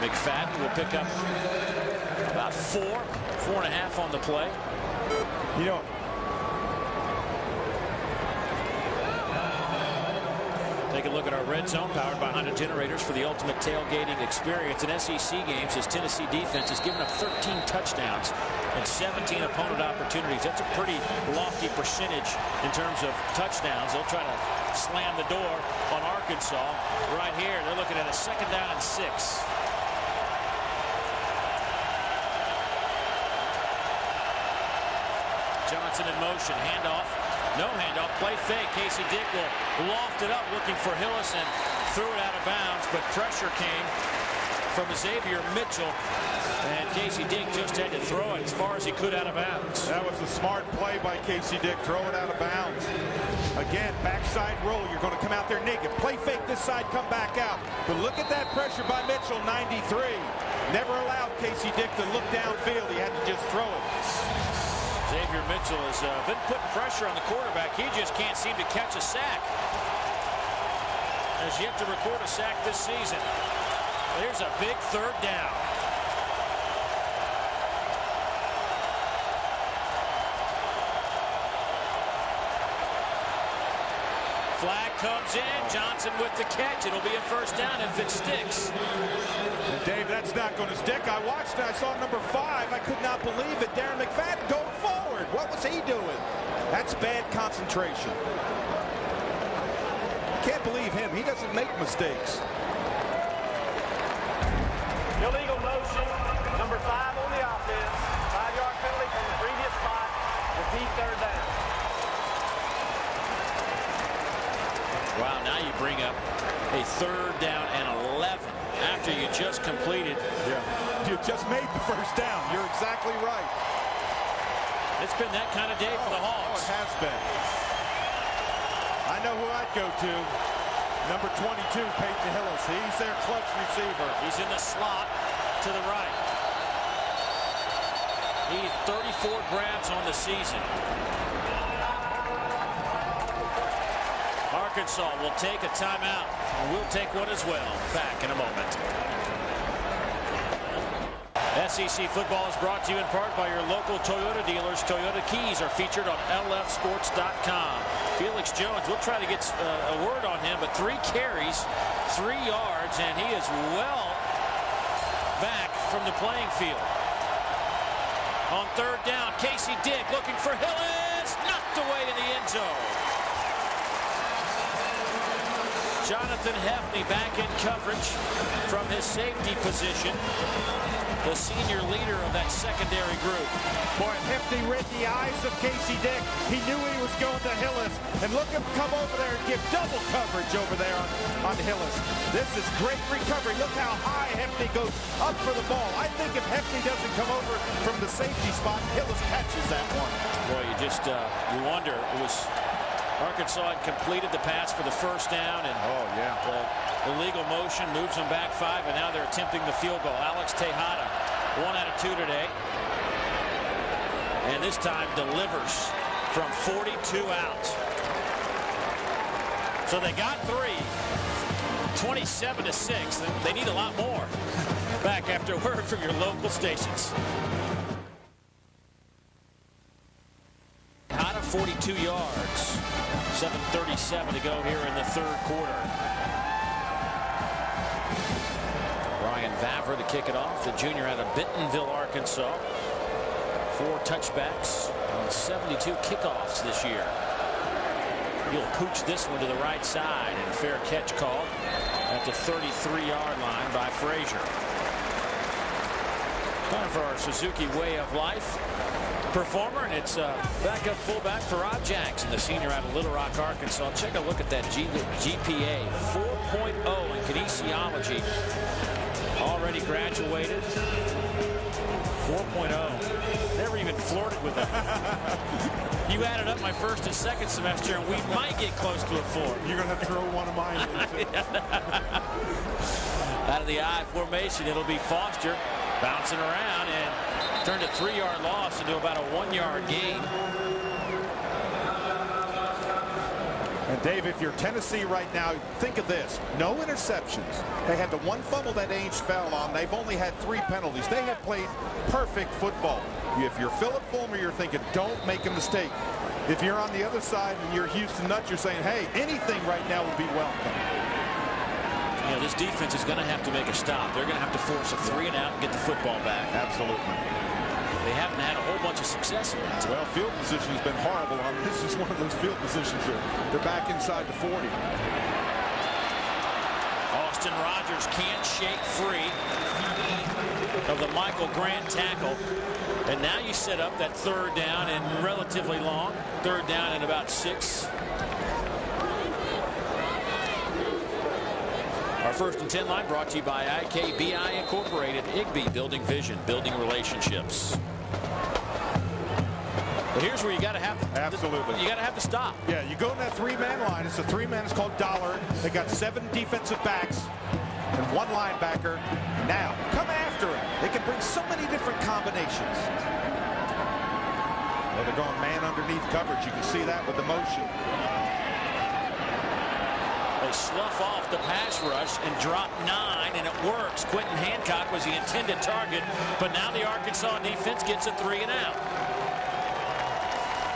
McFadden will pick up about 4.5 on the play. You know, take a look at our red zone, powered by Honda Generators for the ultimate tailgating experience. In SEC games, his Tennessee defense has given up 13 touchdowns and 17 opponent opportunities. That's a pretty lofty percentage in terms of touchdowns. They'll try to slam the door on Arkansas. Right here, they're looking at a 2nd down and 6. Johnson in motion, handoff, no handoff, play fake. Casey Dick will loft it up looking for Hillis and threw it out of bounds, but pressure came from Xavier Mitchell, and Casey Dick just had to throw it as far as he could out of bounds. That was a smart play by Casey Dick, throw it out of bounds. Again, backside roll, you're going to come out there naked. Play fake this side, come back out. But look at that pressure by Mitchell, 93. Never allowed Casey Dick to look downfield. He had to just throw it. Xavier Mitchell has been putting pressure on the quarterback. He just can't seem to catch a sack. Has yet to record a sack this season. There's a big 3rd down. Flag comes in. Johnson with the catch. It'll be a 1st down if it sticks. And Dave, that's not going to stick. I watched it. I saw number 5. I could not believe it. Darren McFadden going forward. What was he doing? That's bad concentration. Can't believe him. He doesn't make mistakes. Illegal motion. Number 5 on the offense. 5-yard penalty from the previous spot. Repeat 3rd down. Wow, now you bring up a 3rd down and 11 after you just completed. Yeah, you just made the 1st down. You're exactly right. It's been that kind of day for the Hawks. It has been. I know who I'd go to. Number 22, Peyton Hillis. He's their clutch receiver. He's in the slot to the right. He 34 grabs on the season. Arkansas will take a timeout, and we'll take one as well. Back in a moment. SEC football is brought to you in part by your local Toyota dealers. Toyota keys are featured on LFsports.com. Felix Jones, we'll try to get a word on him, but 3 carries, 3 yards, and he is well back from the playing field. On 3rd down, Casey Dick looking for Hillis, knocked away in the end zone. Jonathan Hefney back in coverage from his safety position. The senior leader of that secondary group. Boy, Hefney read the eyes of Casey Dick. He knew he was going to Hillis. And look him come over there and give double coverage over there on Hillis. This is great recovery. Look how high Hefney goes up for the ball. I think if Hefney doesn't come over from the safety spot, Hillis catches that one. Boy, you just you wonder. It was Arkansas had completed the pass for the 1st down, and the illegal motion moves them back 5, and now they're attempting the field goal. Alex Tejada, 1 out of 2 today, and this time delivers from 42 out. So they got 3, 27-6. They need a lot more. Back after a word from your local stations. 42 yards. 7:37 to go here in the third quarter. Ryan Vavra to kick it off, the junior out of Bentonville, Arkansas. 4 touchbacks on 72 kickoffs this year. He'll pooch this one to the right side, and a fair catch called at the 33-yard line by Frazier. Time for our Suzuki Way of Life performer, and it's backup fullback for Rob Jackson, the senior out of Little Rock, Arkansas. Check a look at that GPA, 4.0 in kinesiology. Already graduated. 4.0. Never even flirted with it. You added up my first and second semester, and we might get close to a 4. You're going to have to throw one of mine in, too. Out of the I formation, it'll be Foster bouncing around and turned a 3-yard loss into about a 1-yard gain. And Dave, if you're Tennessee right now, think of this. No interceptions. They had the 1 fumble that Ainge fell on. They've only had 3 penalties. They have played perfect football. If you're Philip Fulmer, you're thinking, don't make a mistake. If you're on the other side and you're Houston Nutt, you're saying, hey, anything right now would be welcome. You know, this defense is going to have to make a stop. They're going to have to force a 3 and out and get the football back. Absolutely. They haven't had a whole bunch of success in that. Well, field position has been horrible. This is one of those field positions where they're back inside the 40. Austin Rogers can't shake free of the Michael Grant tackle. And now you set up that 3rd down and relatively long. 3rd down and about 6. Our 1st and 10 line brought to you by IKBI Incorporated. IGBI, building vision, building relationships. But here's where you got to have absolutely. You got to have to stop. Yeah, you go in that 3-man line. It's a 3-man. It's called dollar. They got 7 defensive backs and 1 linebacker. Now come after him. They can bring so many different combinations. Well, they're going man underneath coverage. You can see that with the motion. They slough off the pass rush and drop 9, and it works. Quentin Hancock was the intended target, but now the Arkansas defense gets a 3 and out.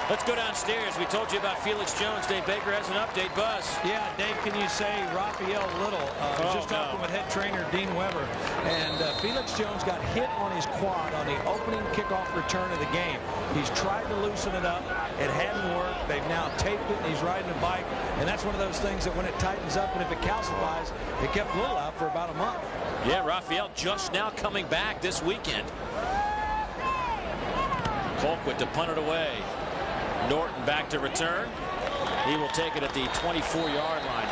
Let's go downstairs. We told you about Felix Jones. Dave Baker has an update. Buzz. Yeah, Dave, can you say Raphael Little? Just talking with head trainer Dean Weber. And Felix Jones got hit on his quad on the opening kickoff return of the game. He's tried to loosen it up. It hadn't worked. They've now taped it, and he's riding a bike. And that's one of those things that when it tightens up and if it calcifies, it kept Little out for about a month. Yeah, Raphael just now coming back this weekend. Colquitt to punt it away. Norton back to return. He will take it at the 24-yard line.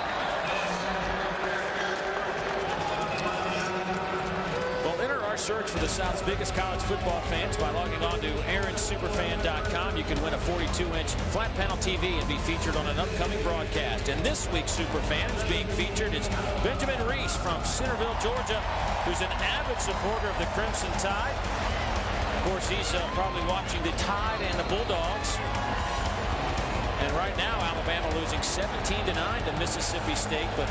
Well, enter our search for the South's biggest college football fans by logging on to AaronSuperFan.com. You can win a 42-inch flat panel TV and be featured on an upcoming broadcast. And this week's Superfan who's being featured is Benjamin Reese from Centerville, Georgia, who's an avid supporter of the Crimson Tide. Of course, he's probably watching the Tide and the Bulldogs. And right now, Alabama losing 17-9 to Mississippi State. But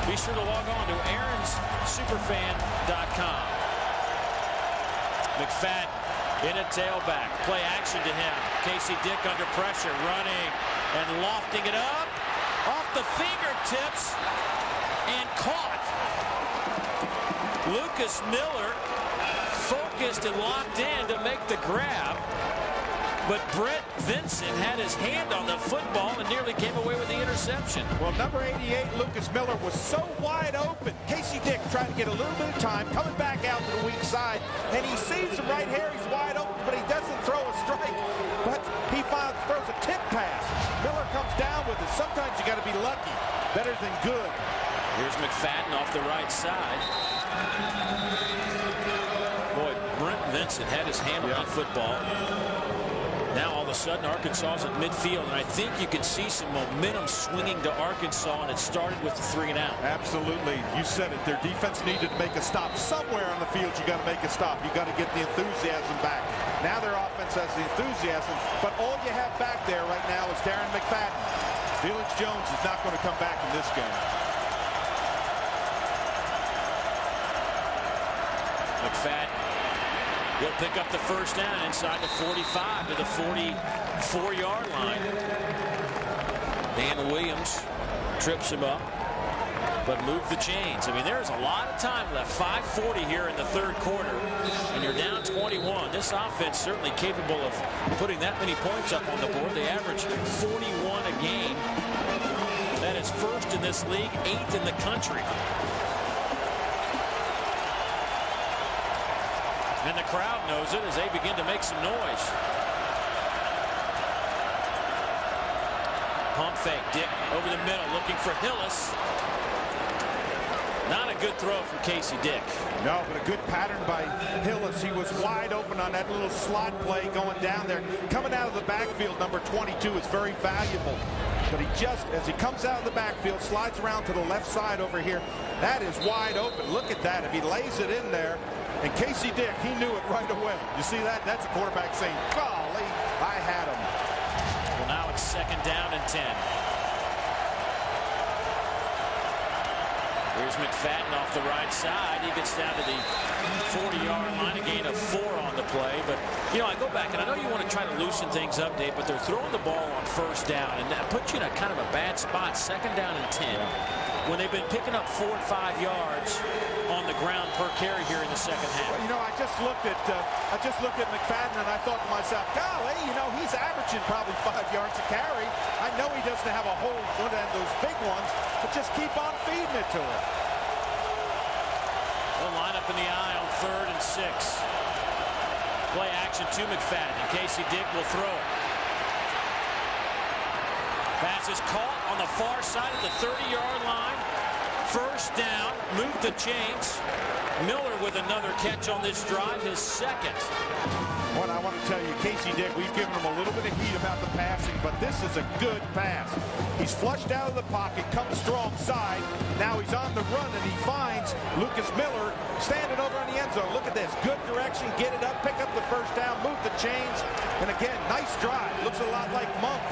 be sure to log on to AaronsSuperFan.com. McFadden in a tailback. Play action to him. Casey Dick under pressure, running and lofting it up. Off the fingertips and caught. Lucas Miller focused and locked in to make the grab. But Brett Vincent had his hand on the football and nearly came away with the interception. Well, number 88, Lucas Miller, was so wide open. Casey Dick trying to get a little bit of time, coming back out to the weak side, and he sees him right here. He's wide open, but he doesn't throw a strike. But he throws a tip pass. Miller comes down with it. Sometimes you got to be lucky. Better than good. Here's McFadden off the right side. Boy, Brent Vincent had his hand on that football. Now all of a sudden Arkansas is at midfield, and I think you can see some momentum swinging to Arkansas, and it started with the 3 and out. Absolutely. You said it. Their defense needed to make a stop. Somewhere on the field you got to make a stop. You got to get the enthusiasm back. Now their offense has the enthusiasm, but all you have back there right now is Darren McFadden. Felix Jones is not going to come back in this game. McFadden. He'll pick up the first down inside the 45 to the 44-yard line. Dan Williams trips him up, but move the chains. I mean, there's a lot of time left. 5:40 here in the third quarter, and you're down 21. This offense certainly capable of putting that many points up on the board. They average 41 a game. That is first in this league, 8th in the country. And the crowd knows it as they begin to make some noise. Pump fake. Dick over the middle looking for Hillis. Not a good throw from Casey Dick. No, but a good pattern by Hillis. He was wide open on that little slot play going down there. Coming out of the backfield, number 22 is very valuable. But he just, as he comes out of the backfield, slides around to the left side over here. That is wide open. Look at that. If he lays it in there, and Casey Dick, he knew it right away. You see that? That's a quarterback saying, golly, I had him. Well, now it's 2nd down and 10. Here's McFadden off the right side. He gets down to the 40-yard line, a gain of 4 on the play. But, you know, I go back, and I know you want to try to loosen things up, Dave, but they're throwing the ball on 1st down, and that puts you in a kind of a bad spot, 2nd down and 10, when they've been picking up 4 and 5 yards on the ground per carry here in the 2nd half. Well, you know, I just looked at McFadden, and I thought to myself, golly, you know, he's averaging probably 5 yards a carry. I know he doesn't have a whole one of those big ones, but just keep on feeding it to him. They'll line up in the eye on 3rd and 6. Play action to McFadden, and Casey Dick will throw it. Pass is caught on the far side of the 30-yard line. 1st down, move the chains. Miller with another catch on this drive, his 2nd. Well, I want to tell you, Casey Dick, we've given him a little bit of heat about the passing, but this is a good pass. He's flushed out of the pocket, comes strong side. Now he's on the run, and he finds Lucas Miller standing over in the end zone. Look at this. Good direction. Get it up. Pick up the 1st down. Move the chains. And again, nice drive. Looks a lot like Monk.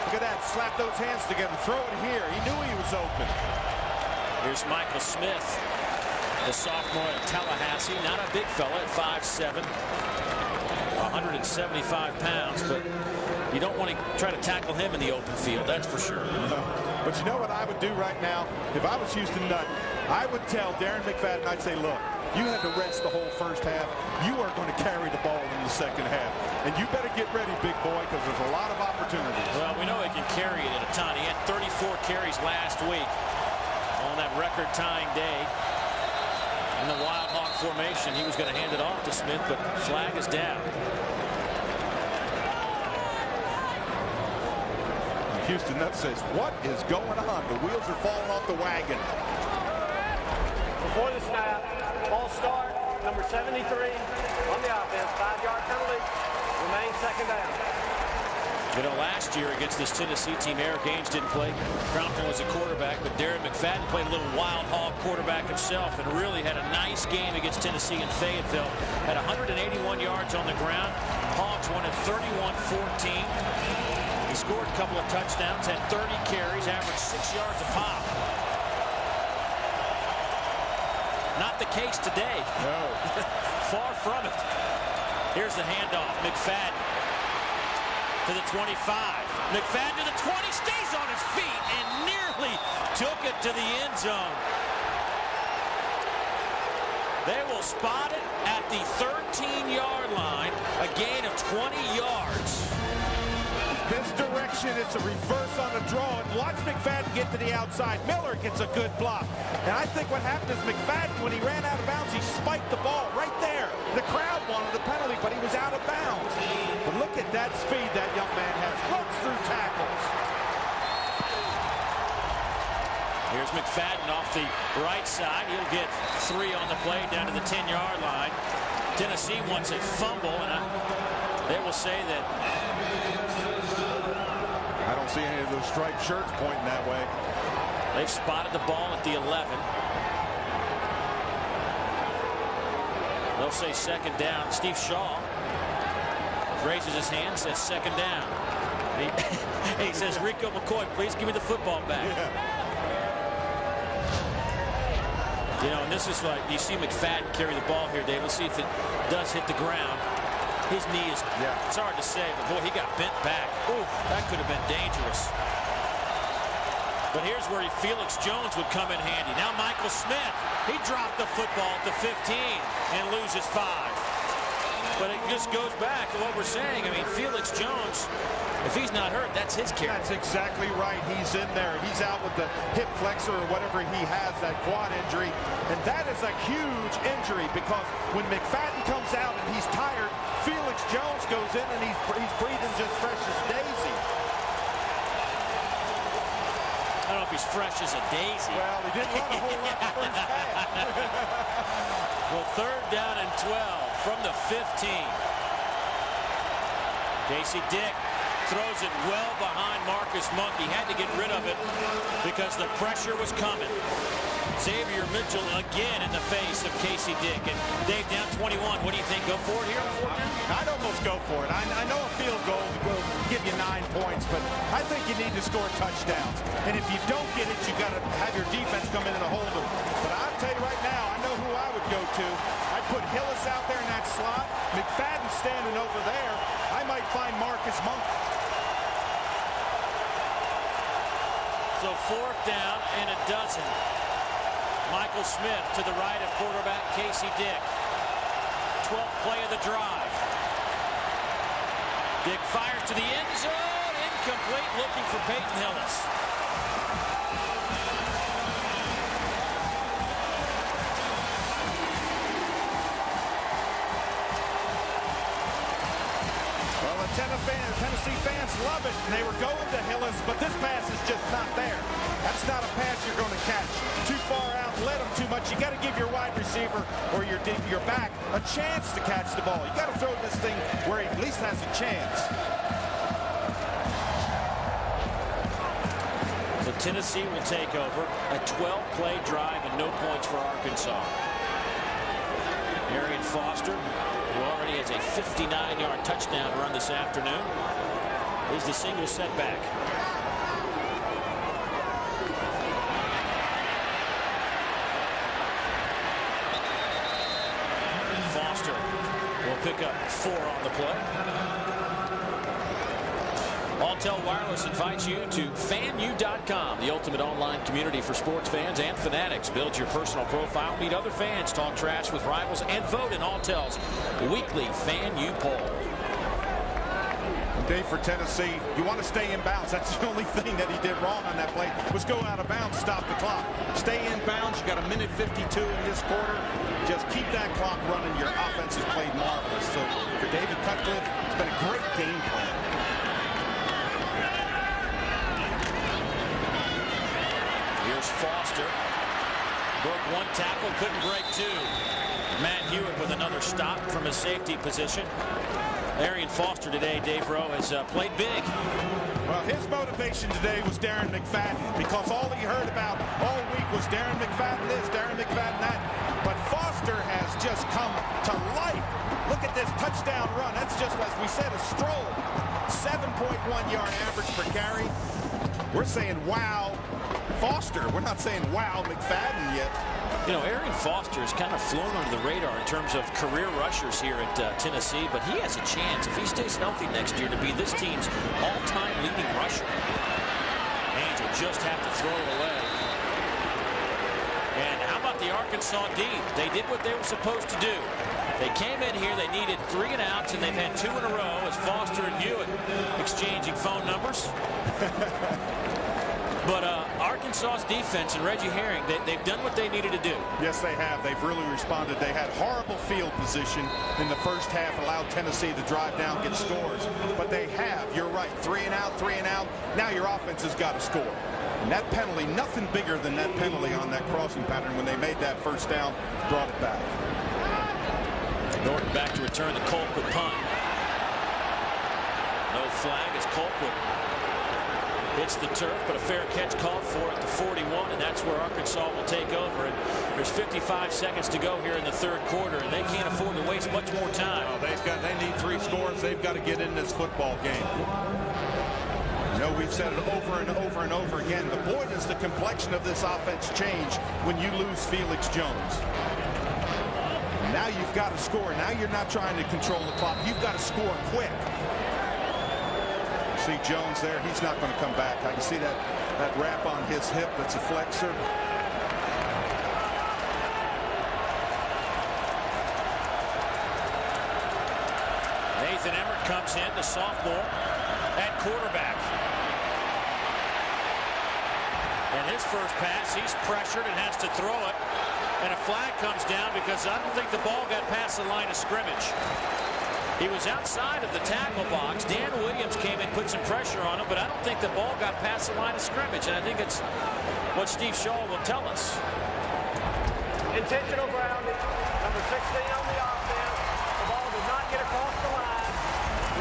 Look at that. Slap those hands together. Throw it here. He knew he was open. Here's Michael Smith, the sophomore at Tallahassee. Not a big fella at 5'7". 175 pounds, but you don't want to try to tackle him in the open field, that's for sure. But you know what I would do right now? If I was Houston Nutt, I would tell Darren McFadden, I'd say, look, you had to rest the whole 1st half. You are going to carry the ball in the 2nd half. And you better get ready, big boy, because there's a lot of opportunities. Well, we know he can carry it at a ton. He had 34 carries last week on that record-tying day. In the Wild Hawk formation, he was going to hand it off to Smith, but flag is down. Houston Nutt says, what is going on? The wheels are falling off the wagon. Before the snap, false start, number 73 on the offense, 5-yard penalty, remains 2nd down. You know, last year against this Tennessee team, Eric Ainge didn't play. Crompton was a quarterback, but Darren McFadden played a little Wild Hog quarterback himself and really had a nice game against Tennessee in Fayetteville. Had 181 yards on the ground. Hogs won at 31-14. He scored a couple of touchdowns, had 30 carries, averaged 6 yards a pop. Not the case today. No. Far from it. Here's the handoff. McFadden to the 25. McFadden to the 20, stays on his feet and nearly took it to the end zone. They will spot it at the 13-yard line, a gain of 20 yards. Misdirection, it's a reverse on the draw, and watch McFadden get to the outside. Miller gets a good block. And I think what happened is McFadden, when he ran out of bounds, he spiked the ball right there. The crowd wanted the penalty, but he was out of bounds. But look at that speed that young man has. Runs through tackles. Here's McFadden off the right side. He'll get 3 on the play down to the 10-yard line. Tennessee wants a fumble, and they will say that. I don't see any of those striped shirts pointing that way. They've spotted the ball at the 11. They'll say 2nd down. Steve Shaw raises his hand, says 2nd down. He says, Rico McCoy, please give me the football back. Yeah. You know, and this is like, you see McFadden carry the ball here, Dave. Let's see if it does hit the ground. His knee is, it's hard to say, but boy, he got bent back. Ooh, that could have been dangerous. But here's where Felix Jones would come in handy. Now Michael Smith, he dropped the football at the 15 and loses 5. But it just goes back to what we're saying. I mean, Felix Jones, if he's not hurt, that's his carry. That's exactly right. He's in there. He's out with the hip flexor or whatever he has, that quad injury. And that is a huge injury because when McFadden comes out and he's tired, Felix Jones goes in and he's breathing just fresh as daisy. I don't know if he's fresh as a daisy. Well, he didn't run a whole lot the first half. Well, 3rd down and 12 from the 15. Casey Dick throws it well behind Marcus Monk. He had to get rid of it because the pressure was coming. Xavier Mitchell again in the face of Casey Dick. And Dave, down 21. What do you think? Go for it here on 4th down? I'd almost go for it. I know a field goal will give you 9 points, but I think you need to score touchdowns. And if you don't get it, you got to have your defense come in and hold them. But I'll tell you right now, I know who I would go to. I'd put Hillis out there in that slot. McFadden standing over there. I might find Marcus Monk. So 4th down and a dozen. Michael Smith to the right of quarterback Casey Dick. 12th play of the drive. Dick fires to the end zone. Incomplete, looking for Peyton Hillis. Well, the Tennessee fans love it, and they were going to Hillis, but this pass is just not there. That's not a pass you're going to catch. Too far out, let him too much. You got to give your wide receiver or your back a chance to catch the ball. You got to throw this thing where he at least has a chance. So Tennessee will take over a 12-play drive and no points for Arkansas. Arian Foster, who already has a 59-yard touchdown run this afternoon, is the single setback. Foster will pick up 4 on the play. Alltel Wireless invites you to FanU.com, the ultimate online community for sports fans and fanatics. Build your personal profile, meet other fans, talk trash with rivals, and vote in Alltel's weekly FanU poll. Dave, for Tennessee, you want to stay in bounds. That's the only thing that he did wrong on that play was go out of bounds, stop the clock. Stay in bounds. You got a minute 52 in this quarter. Just keep that clock running. Your offense has played marvelous. So for David Cutcliffe, it's been a great game plan. Here's Foster. Broke 1 tackle, couldn't break 2. Matt Hewitt with another stop from his safety position. Arian Foster today, Dave Rowe, has played big. Well, his motivation today was Darren McFadden because all he heard about all week was Darren McFadden this, Darren McFadden that. But Foster has just come to life. Look at this touchdown run. That's just, as we said, a stroll. 7.1 yard average per carry. We're saying wow Foster. We're not saying wow McFadden yet. You know, Arian Foster has kind of flown under the radar in terms of career rushers here at Tennessee, but he has a chance, if he stays healthy next year, to be this team's all-time leading rusher. Haynes will just have to throw it away. And how about the Arkansas D? They did what they were supposed to do. They came in here, they needed 3 and outs, and they've had 2 in a row as Foster and Hewitt exchanging phone numbers. But Arkansas's defense and Reggie Herring, they've done what they needed to do. Yes, they have. They've really responded. They had horrible field position in the first half, allowed Tennessee to drive down, get scores. But they have, you're right, 3 and out, 3 and out. Now your offense has got to score. And that penalty, nothing bigger than that penalty on that crossing pattern when they made that first down, brought it back. Norton back to return the Colquitt punt. No flag as Colquitt hits the turf, but a fair catch called for at the 41, and that's where Arkansas will take over. And there's 55 seconds to go here in the 3rd quarter, and they can't afford to waste much more time. Well, they need 3 scores. They've got to get in this football game. You know, we've said it over and over and over again, but boy, does the complexion of this offense change when you lose Felix Jones. Now you've got to score. Now you're not trying to control the clock. You've got to score quick. See Jones there. He's not going to come back. I can see that That wrap on his hip, that's a flexor. Nathan Emmert comes in, the sophomore, at quarterback. And his first pass, he's pressured and has to throw it. And a flag comes down because I don't think the ball got past the line of scrimmage. He was outside of the tackle box. Dan Williams came in, put some pressure on him, but I don't think the ball got past the line of scrimmage. And I think it's what Steve Shaw will tell us. Intentional grounding. Number 16 on the offense. The ball did not get across the line.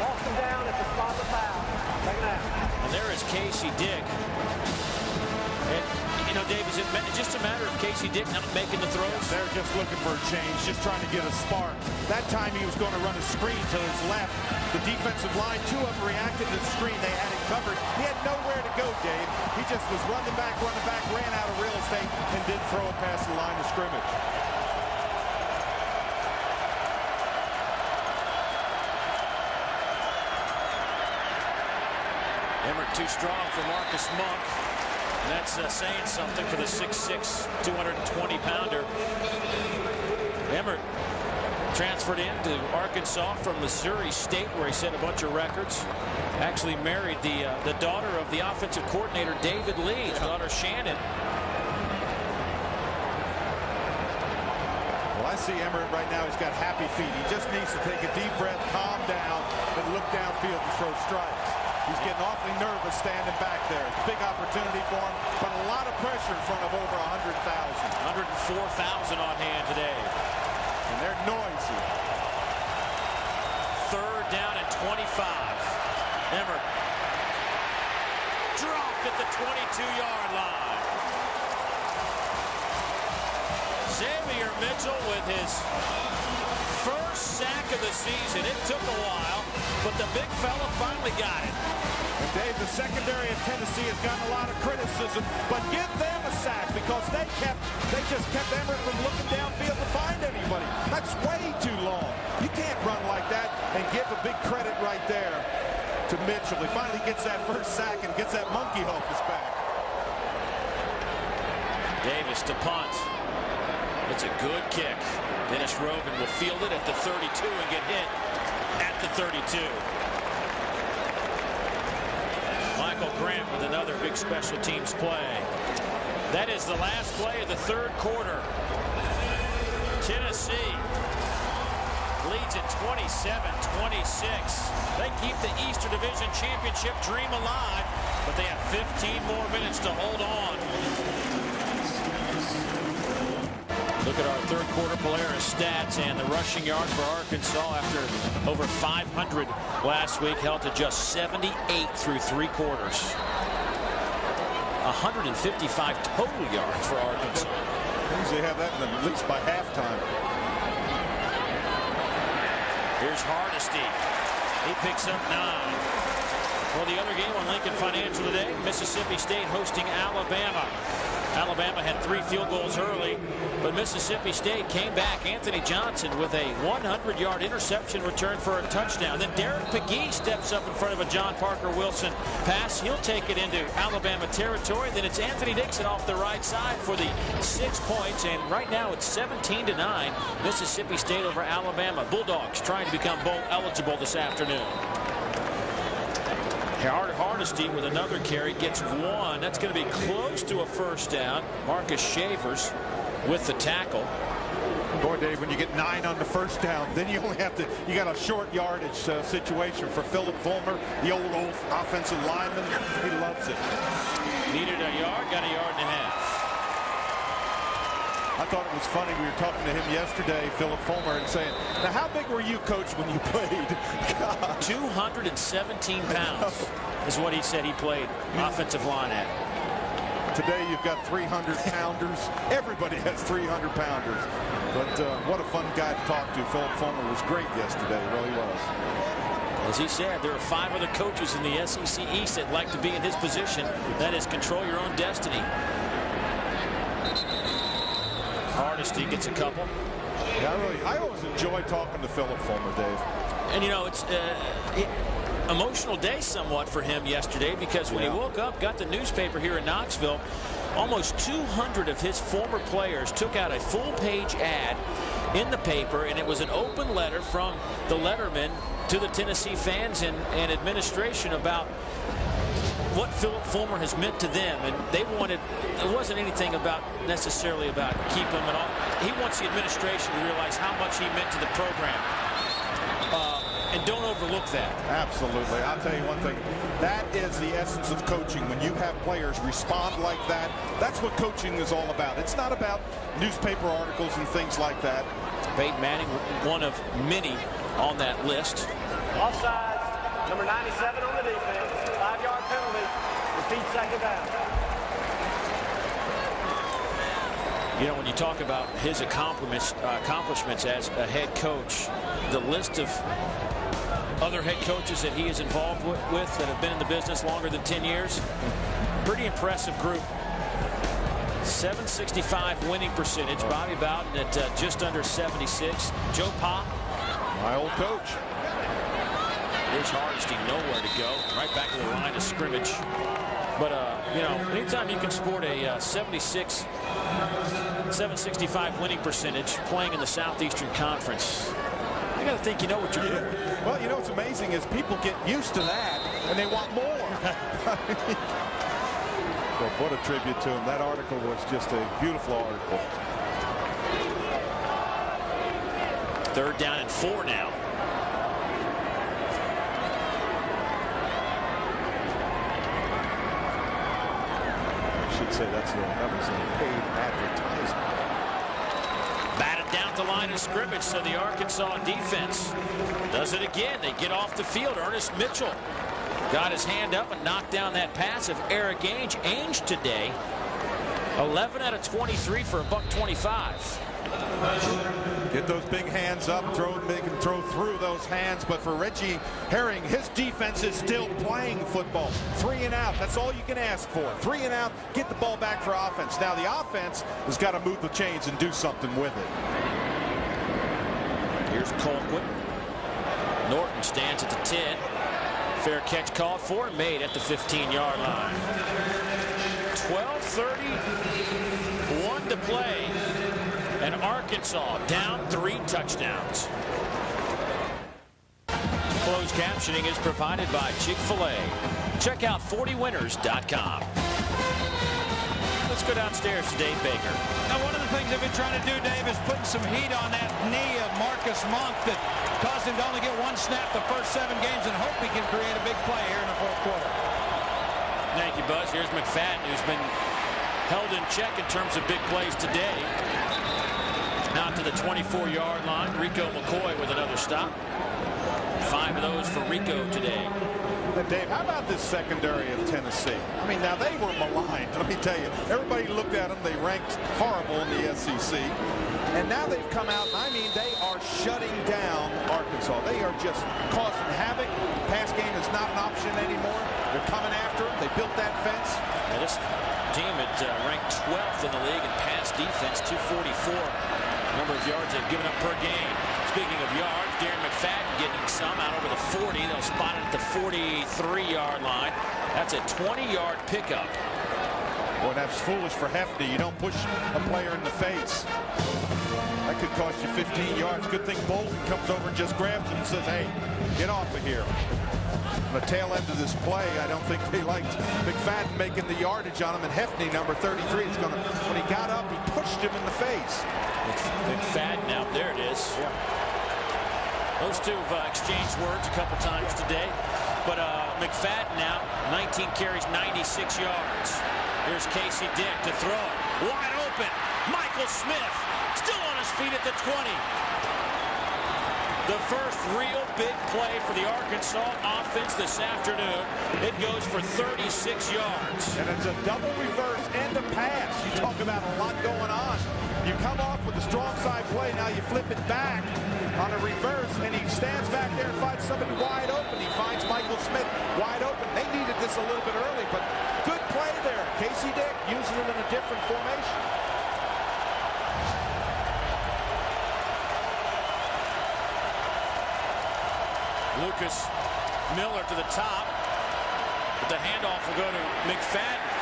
Lost him down at the spot of the foul. Second half. And there is Casey Dick. And, you know, Dave, is it just a matter of Casey Dick not making the throws? They're just looking for a change, just trying to get a spark. That time he was going to run a screen to his left. The defensive line, two of them reacted to the screen. They had it covered. He had nowhere to go, Dave. He just was running back, ran out of real estate, and didn't throw it past the line of scrimmage. Emmert too strong for Marcus Monk. And that's saying something for the 6'6", 220-pounder. Emmert transferred into Arkansas from Missouri State, where he set a bunch of records. Actually married the daughter of the offensive coordinator, David Lee, his daughter Shannon. Well, I see Emmert right now. He's got happy feet. He just needs to take a deep breath, calm down, and look downfield to throw strikes. He's getting awfully nervous standing back there. It's a big opportunity for him, but a lot of pressure in front of over 100,000. 104,000 on hand today. And they're noisy. Third down and 25. Emmert dropped at the 22-yard line. Xavier Mitchell with his first sack of the season. It took a while, but the big fella finally got it. And Dave, the secondary of Tennessee has gotten a lot of criticism, but give them a sack because they just kept Emmert from looking downfield to find anybody. That's way too long. You can't run like that and give a big credit right there to Mitchell. He finally gets that first sack and gets that monkey off his back. Davis to punt. It's a good kick. Dennis Rogan will field it at the 32 and get hit at the 32. Michael Grant with another big special teams play. That is the last play of the third quarter. Tennessee leads at 27-26. They keep the Eastern Division Championship dream alive, but they have 15 more minutes to hold on. Look at our third quarter Polaris stats, and the rushing yard for Arkansas after over 500 last week held to just 78 through three quarters. 155 total yards for Arkansas. They usually have that at least by halftime. Here's Hardesty. He picks up 9. Well, the other game on Lincoln Financial today, Mississippi State hosting Alabama. Alabama had 3 field goals early, but Mississippi State came back. Anthony Johnson with a 100-yard interception return for a touchdown. Then Derek McGee steps up in front of a John Parker Wilson pass. He'll take it into Alabama territory. Then it's Anthony Dixon off the right side for the 6 points. And right now it's 17-9, Mississippi State over Alabama. Bulldogs trying to become bowl eligible this afternoon. Hardesty with another carry gets 1. That's going to be close to a first down. Marcus Shavers with the tackle. Boy, Dave, when you get 9 on the first down, then you only have to, you got a short yardage situation for Philip Fulmer, the old offensive lineman. He loves it. Needed a yard, got a yard and a half. I thought it was funny. We were talking to him yesterday, Philip Fulmer, and saying, now how big were you, Coach, when you played? God. 217 pounds is what he said he played offensive line at. Today you've got 300-pounders. Everybody has 300-pounders. But what a fun guy to talk to. Philip Fulmer was great yesterday. He really was. As he said, there are 5 other coaches in the SEC East that like to be in his position. That is, control your own destiny. Hardesty gets a couple. Yeah, I always enjoy talking to Philip Fulmer, Dave. And you know, it's emotional day somewhat for him yesterday, because when he woke up, got the newspaper here in Knoxville, almost 200 of his former players took out a full-page ad in the paper, and it was an open letter from the letterman to the Tennessee fans and administration about what Philip Fulmer has meant to them. And they wanted, it wasn't anything about necessarily about keep him and all. He wants the administration to realize how much he meant to the program. And don't overlook that. Absolutely. I'll tell you one thing. That is the essence of coaching. When you have players respond like that, that's what coaching is all about. It's not about newspaper articles and things like that. Peyton Manning, one of many on that list. Offsides, number 97 on the defense. 5-yard penalty. Repeat second down. You know, when you talk about his accomplishments as a head coach, the list of other head coaches that he is involved with that have been in the business longer than 10 years, pretty impressive group. 765 winning percentage. Bobby Bowden at just under 76. Joe Pa, my old coach. Here's Hardesty, nowhere to go. Right back to the line of scrimmage. But, you know, anytime you can sport a 765 winning percentage playing in the Southeastern Conference, you got to think you know what you're doing. Well, you know what's amazing is people get used to that and they want more. So what a tribute to him. That article was just a beautiful article. 3rd down and 4 now. I should say that was a paid advertisement. Batted down the line of scrimmage, so the Arkansas defense does it again. They get off the field. Ernest Mitchell got his hand up and knocked down that pass of Eric Ainge. Ainge today, 11 out of 23 for $125. Get those big hands up, make him throw through those hands. But for Reggie Herring, his defense is still playing football. 3 and out. That's all you can ask for. 3 and out. Get the ball back for offense. Now the offense has got to move the chains and do something with it. Here's Colquitt. Norton stands at the 10. Fair catch called for and made at the 15-yard line. 12:31 to play. And Arkansas down 3 touchdowns. Closed captioning is provided by Chick-fil-A. Check out 40winners.com. Let's go downstairs to Dave Baker. Now, one of the things they've been trying to do, Dave, is putting some heat on that knee of Marcus Monk that caused him to only get 1 snap the first 7 games, and hope he can create a big play here in the 4th quarter. Thank you, Buzz. Here's McFadden, who's been held in check in terms of big plays today. Now to the 24-yard line. Rico McCoy with another stop. 5 of those for Rico today. Dave, how about this secondary of Tennessee? I mean, now they were maligned. Let me tell you, everybody looked at them. They ranked horrible in the SEC. And now they've come out, and I mean, they are shutting down Arkansas. They are just causing havoc. Pass game is not an option anymore. They're coming after them. They built that fence. Now this team had ranked 12th in the league in pass defense, 244. Number of yards they've given up per game. Speaking of yards, Darren McFadden getting some out over the 40. They'll spot it at the 43-yard line. That's a 20-yard pickup. Boy, that's foolish for Hefty. You don't push a player in the face. That could cost you 15 yards. Good thing Bolden comes over and just grabs him and says, hey, get off of here. On the tail end of this play, I don't think they liked McFadden making the yardage on him. And Hefty, number 33, is going to, when he got up, he pushed him in the face. McFadden out there it is. Yeah. Those two have exchanged words a couple times today. But McFadden now, 19 carries, 96 yards. Here's Casey Dick to throw it. Wide open. Michael Smith still on his feet at the 20. The first real big play for the Arkansas offense this afternoon. It goes for 36 yards. And it's a double reverse and a pass. You talk about a lot going on. You come off with a strong side play. Now you flip it back on a reverse, and he stands back there and finds somebody wide open. He finds Michael Smith wide open. They needed this a little bit early, but good play there. Casey Dick using it in a different formation. Lucas Miller to the top. But the handoff will go to McFadden.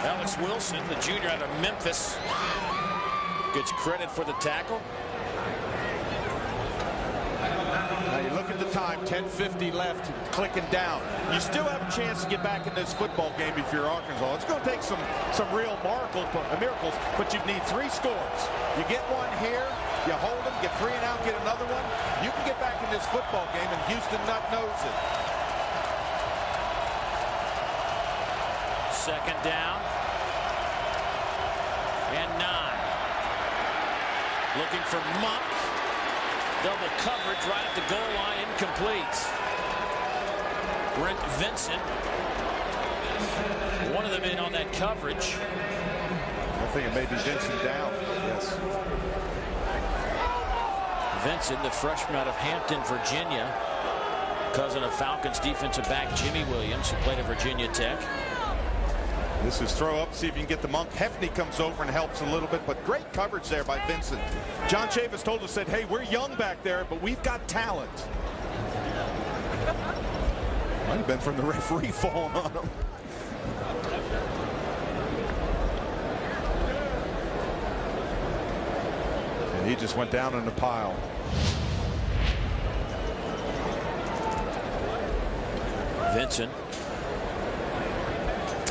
Alex Wilson, the junior out of Memphis, gets credit for the tackle. Now you look at the time, 10:50 left, clicking down. You still have a chance to get back in this football game if you're Arkansas. It's going to take some real miracles, but you need 3 scores. You get one here, you hold them, get 3 and out, get another one. You can get back in this football game, and Houston Nutt knows it. Second down and 9. Looking for Monk. Double coverage right at the goal line, incomplete. Brent Vincent, one of them in on that coverage. I think it may be Vincent down. Yes. Vincent, the freshman out of Hampton, Virginia, cousin of Falcons defensive back Jimmy Williams, who played at Virginia Tech. This is throw up, see if you can get the Monk. Hefney comes over and helps a little bit, but great coverage there by Vincent. John Chavis told us, said, hey, we're young back there, but we've got talent. Might have been from the referee falling on him. And he just went down in the pile. Vincent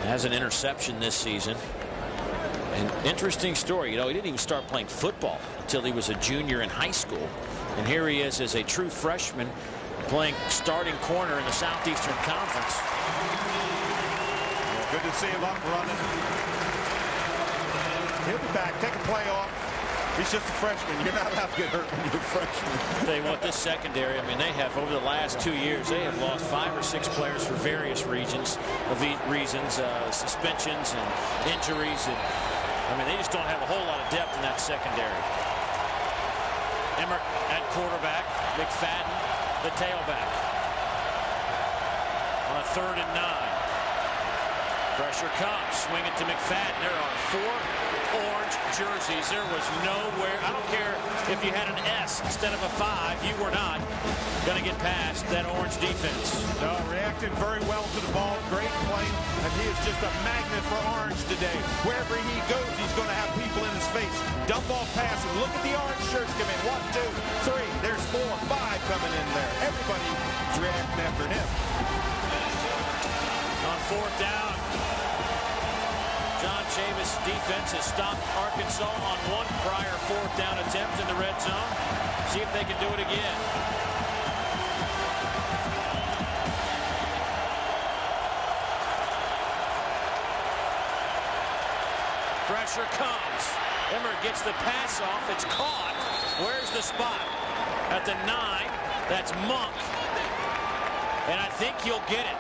has an interception this season. An interesting story. You know, he didn't even start playing football until he was a junior in high school. And here he is as a true freshman playing starting corner in the Southeastern Conference. Yeah, good to see him up running. He'll be back. Take a play off. He's just a freshman. You're not allowed to get hurt when you're a freshman. I'll tell you what, this secondary, I mean, they have, over the last 2 years, they have lost 5 or 6 players for various reasons, suspensions and injuries. And I mean, they just don't have a whole lot of depth in that secondary. Emmert at quarterback, McFadden, the tailback. On a 3rd and 9. Pressure comes, swing it to McFadden. There are 4 orange jerseys. There was nowhere. I don't care if you had an S instead of a 5. You were not going to get past that orange defense. No, reacted very well to the ball. Great play. And he is just a magnet for orange today. Wherever he goes, he's going to have people in his face. Dump off pass and look at the orange shirts come in. 1, 2, 3. There's 4, 5 coming in there. Everybody's reacting after him. On 4th down, John Chavis' defense has stopped Arkansas on 1 prior 4th down attempt in the red zone. See if they can do it again. Pressure comes. Emmert gets the pass off. It's caught. Where's the spot? At the 9. That's Monk. And I think he'll get it.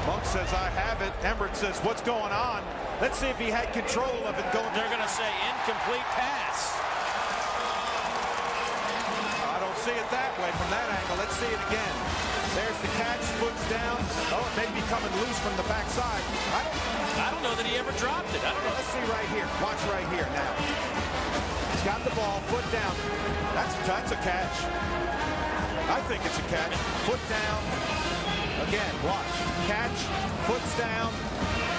Monk says, I have it. Emmert says, what's going on? Let's see if he had control of it going. They're going to say incomplete pass. I don't see it that way from that angle. Let's see it again. There's the catch, foot's down. Oh, it may be coming loose from the backside. I don't know that he ever dropped it. I don't know. Let's see right here. Watch right here now. He's got the ball, foot down. That's a catch. I think it's a catch. Foot down. Again, watch. Catch, foot's down.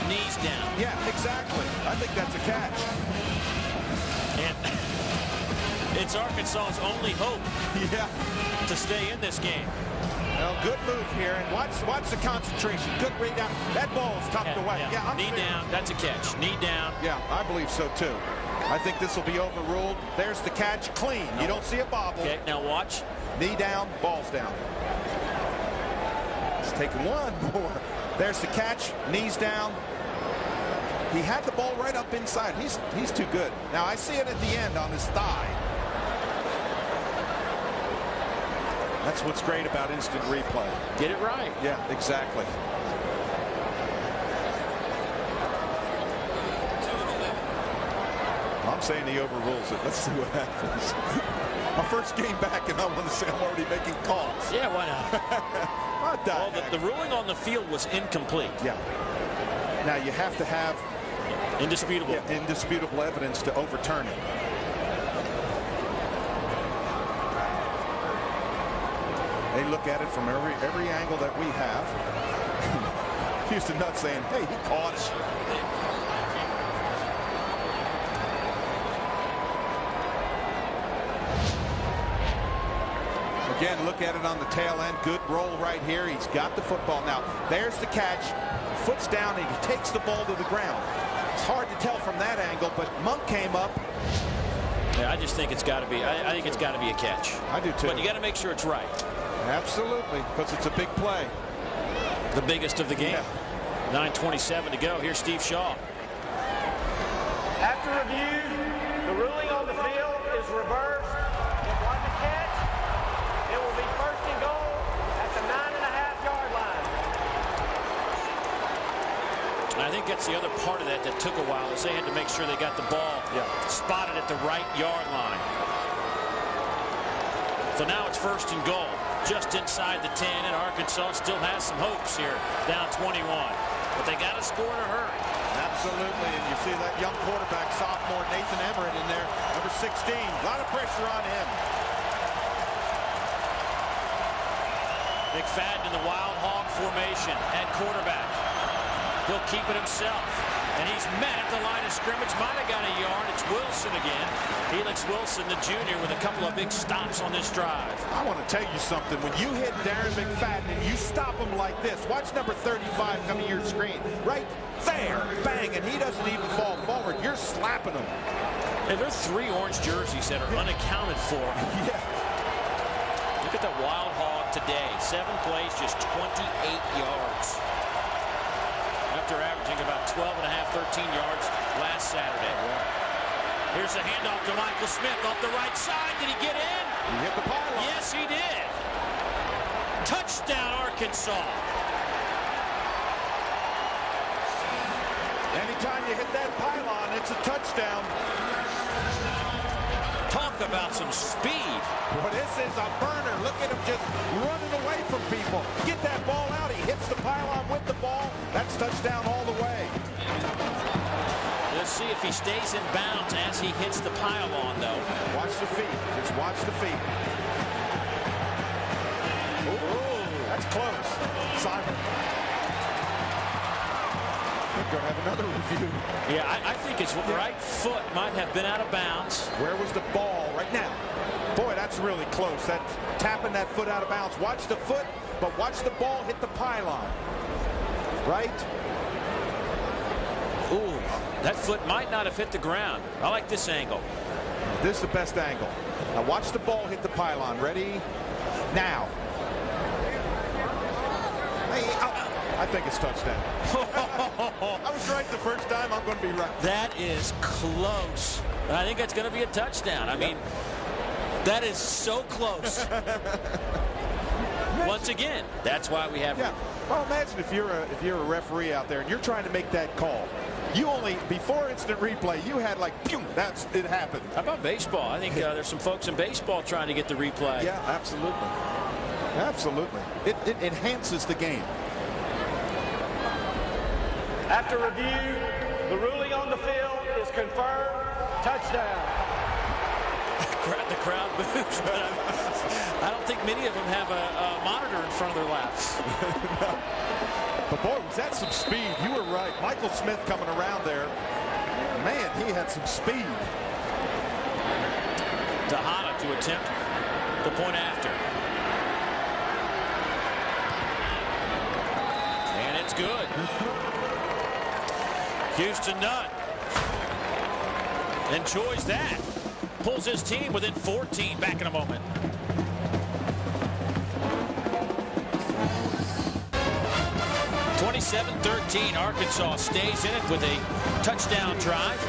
Knees down. Yeah, exactly. I think that's a catch. And it's Arkansas's only hope to stay in this game. Well, good move here, and watch the concentration. Good read out. That ball is tucked away. Yeah, knee down. That's a catch. Knee down. Yeah, I believe so too. I think this will be overruled. There's the catch, clean. You don't see a bobble. Okay, now watch. Knee down, ball's down. Let's take one more. There's the catch, knees down. He had the ball right up inside. He's too good. Now I see it at the end on his thigh. That's what's great about instant replay. Get it right. Yeah, exactly. I'm saying he overrules it. Let's see what happens. My first game back, and I want to say I'm already making calls. Yeah, why not? Well, the ruling on the field was incomplete. Yeah. Now you have to have indisputable indisputable evidence to overturn it. They look at it from every angle that we have. Houston Nutt saying, hey, he caught it. Again, look at it on the tail end. Good roll right here. He's got the football. Now, there's the catch. Foot's down, and he takes the ball to the ground. It's hard to tell from that angle, but Monk came up. Yeah, I just think it's got to be. I think it's got to be a catch. I do too. But you got to make sure it's right. Absolutely, because it's a big play. The biggest of the game. Yeah. 9:27 to go. Here's Steve Shaw. After review, the ruling on the field is reversed. It was a catch. It will be first and goal at the 9.5-yard line. I think that's the other part of that took a while, is they had to make sure they got the ball spotted at the right yard line. So now it's first and goal, just inside the 10, and Arkansas still has some hopes here, down 21. But they got to score in a hurry. Absolutely, and you see that young quarterback, sophomore Nathan Everett in there, number 16. A lot of pressure on him. McFadden in the Wild Hog formation at quarterback. He'll keep it himself. And he's met at the line of scrimmage. Might have got a yard. It's Wilson again. Felix Wilson, the junior, with a couple of big stops on this drive. I want to tell you something. When you hit Darren McFadden and you stop him like this, watch number 35 come to your screen. Right there. Bang. And he doesn't even fall forward. You're slapping him. And there are 3 orange jerseys that are unaccounted for. Yeah. Look at the Wild Hog today. 7 plays, just 28 yards. After averaging about 12.5, 13 yards last Saturday. Here's a handoff to Michael Smith off the right side. Did he get in? He hit the pylon. Yes, he did. Touchdown, Arkansas. Anytime you hit that pylon, it's a touchdown. Talk about some speed. Well, this is a burner. Look at him just running away from people. Get that ball out. He hits the pylon with the ball. That's touchdown all the way. Let's see if he stays in bounds as he hits the pylon, though. Watch the feet. Just watch the feet. Ooh, that's close. Simon. We're going to have another review. Yeah, I think his right foot might have been out of bounds. Where was the ball right now? Boy, that's really close. That's tapping that foot out of bounds. Watch the foot, but watch the ball hit the pylon. Right? Ooh, that foot might not have hit the ground. I like this angle. This is the best angle. Now watch the ball hit the pylon. Ready? Now. Hey, I think it's touchdown. I was right the first time. I'm going to be right. That is close. I think it's going to be a touchdown. I mean, that is so close. Once again, that's why we have. Yeah. Well, imagine if you're a referee out there and you're trying to make that call. You only, before instant replay, you had like, pew, it happened. How about baseball? I think there's some folks in baseball trying to get the replay. Yeah, absolutely. Absolutely. It enhances the game. After review, the ruling on the field is confirmed. Touchdown. The crowd boos, but I don't think many of them have a monitor in front of their laps. No. But boy, was that some speed. You were right. Michael Smith coming around there. Man, he had some speed. Tejada to attempt the point after. And it's good. Houston Nutt enjoys that. Pulls his team within 14. Back in a moment. (27-13). Arkansas stays in it with a touchdown drive.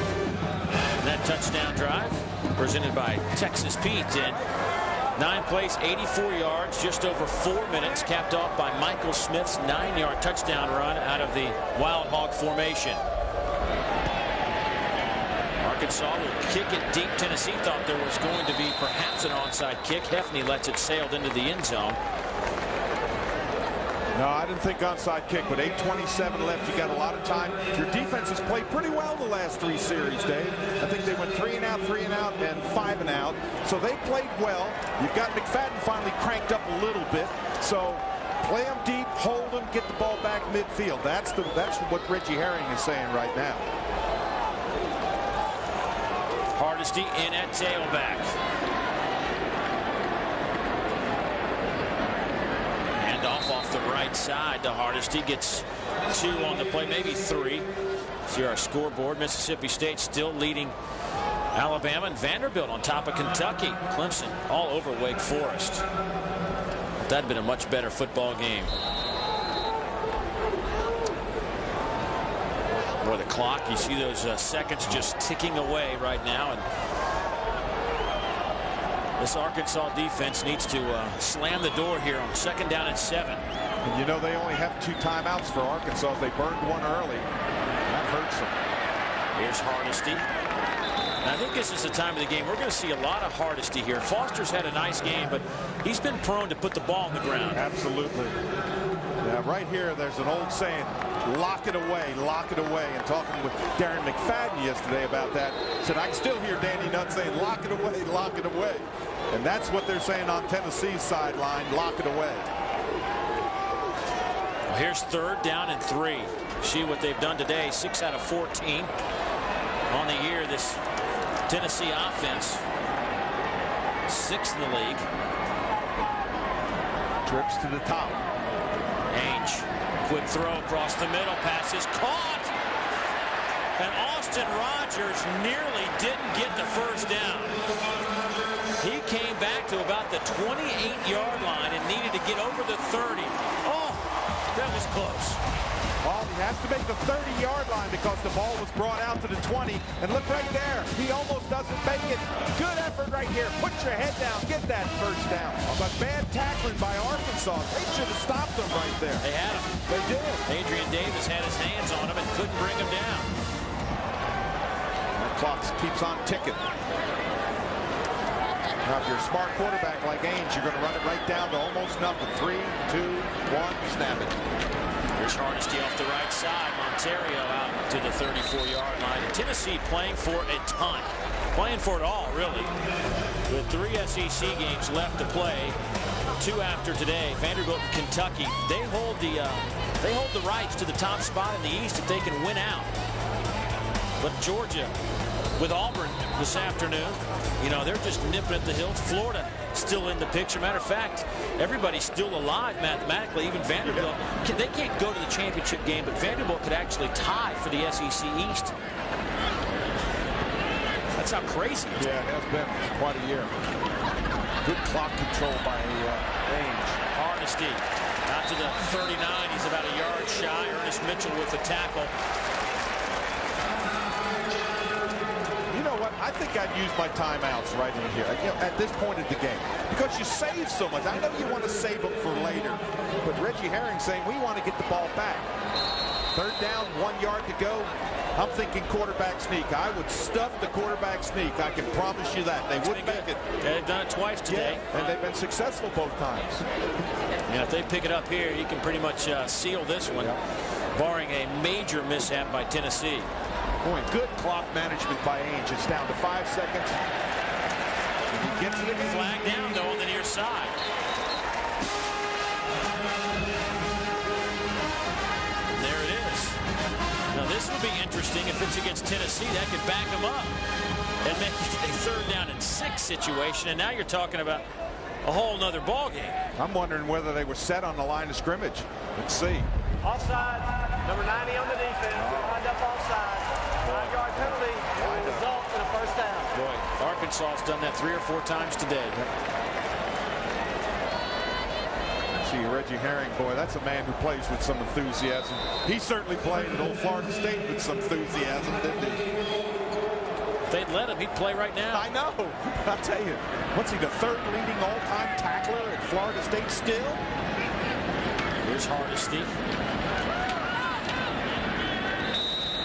And that touchdown drive presented by Texas Pete. And 9 plays, 84 yards, just over 4 minutes, capped off by Michael Smith's 9-yard touchdown run out of the Wild Hog formation. Arkansas will kick it deep. Tennessee thought there was going to be perhaps an onside kick. Hefney lets it sail into the end zone. No, I didn't think onside kick, but 8:27 left. You got a lot of time. Your defense has played pretty well the last 3 series, Dave. I think they went 3 and out, 3 and out, and 5 and out. So they played well. You've got McFadden finally cranked up a little bit. So play them deep, hold them, get the ball back midfield. That's what Reggie Herring is saying right now. Hardesty in at tailback. Off the right side to Hardesty, gets 2 on the play, maybe 3. See our scoreboard. Mississippi State still leading Alabama, and Vanderbilt on top of Kentucky. Clemson all over Wake Forest. That'd been a much better football game. Boy, the clock, you see those seconds just ticking away right now, and this Arkansas defense needs to slam the door here on 2nd down and 7. And you know they only have 2 timeouts for Arkansas. They burned 1 early. That hurts them. Here's Hardesty. And I think this is the time of the game. We're going to see a lot of Hardesty here. Foster's had a nice game, but he's been prone to put the ball on the ground. Absolutely. Yeah, right here, there's an old saying, lock it away, lock it away. And talking with Darren McFadden yesterday about that, said I can still hear Danny Nutt saying, lock it away, lock it away. And that's what they're saying on Tennessee's sideline, lock it away. Well, here's 3rd down and 3. See what they've done today, 6 out of 14 on the year. This Tennessee offense, 6th in the league. Trips to the top. Ainge, quick throw across the middle, pass is caught. And Austin Rogers nearly didn't get the 1st down. He came back to about the 28-yard line and needed to get over the 30. Oh, that was close. Well, he has to make the 30-yard line because the ball was brought out to the 20. And look right there. He almost doesn't make it. Good effort right here. Put your head down. Get that 1st down. But bad tackling by Arkansas. They should have stopped him right there. They had him. They did. Adrian Davis had his hands on him and couldn't bring him down. The clock keeps on ticking. Now, if you're a smart quarterback like Ainge, you're going to run it right down to almost nothing. 3, 2, 1, snap it. Here's Hardesty off the right side. Monterio out to the 34-yard line. Tennessee playing for a ton. Playing for it all, really. With 3 SEC games left to play. 2 after today. Vanderbilt and Kentucky. They hold the rights to the top spot in the East if they can win out. But Georgia with Auburn this afternoon, you know, they're just nipping at the heels. Florida still in the picture. Matter of fact, everybody's still alive mathematically. Even Vanderbilt, they can't go to the championship game, but Vanderbilt could actually tie for the SEC East. That's how crazy it is. Yeah, it has been quite a year. Good clock control by Ainge. Hardesty out to the 39. He's about a yard shy. Ernest Mitchell with the tackle. You know what? I think I'd use my timeouts right in here, you know, at this point of the game, because you save so much. I know you want to save them for later, but Reggie Herring saying we want to get the ball back. 3rd down, 1 yard to go. I'm thinking quarterback sneak. I would stuff the quarterback sneak. I can promise you that. They wouldn't make it. They've done it twice today. Yeah, and they've been successful both times. Yeah, if they pick it up here, you can pretty much seal this one, barring a major mishap by Tennessee. Boy, good clock management by Ainge. It's down to 5 seconds. And he gets it again. Flag down, though, on the near side. And there it is. Now, this would be interesting if it's against Tennessee. That could back them up and make it a 3rd down and 6 situation. And now you're talking about a whole nother ball game. I'm wondering whether they were set on the line of scrimmage. Let's see. Offside. Number 90 on the defense. Lined up offside. 5-yard penalty. It will result in a 1st down. Boy, Arkansas has done that 3 or 4 times today. See, Reggie Herring, boy, that's a man who plays with some enthusiasm. He certainly played at Old Florida State with some enthusiasm, didn't he? If they'd let him, he'd play right now. I know. I'll tell you. What's he, the 3rd leading all-time tackler at Florida State still? Here's Hardesty.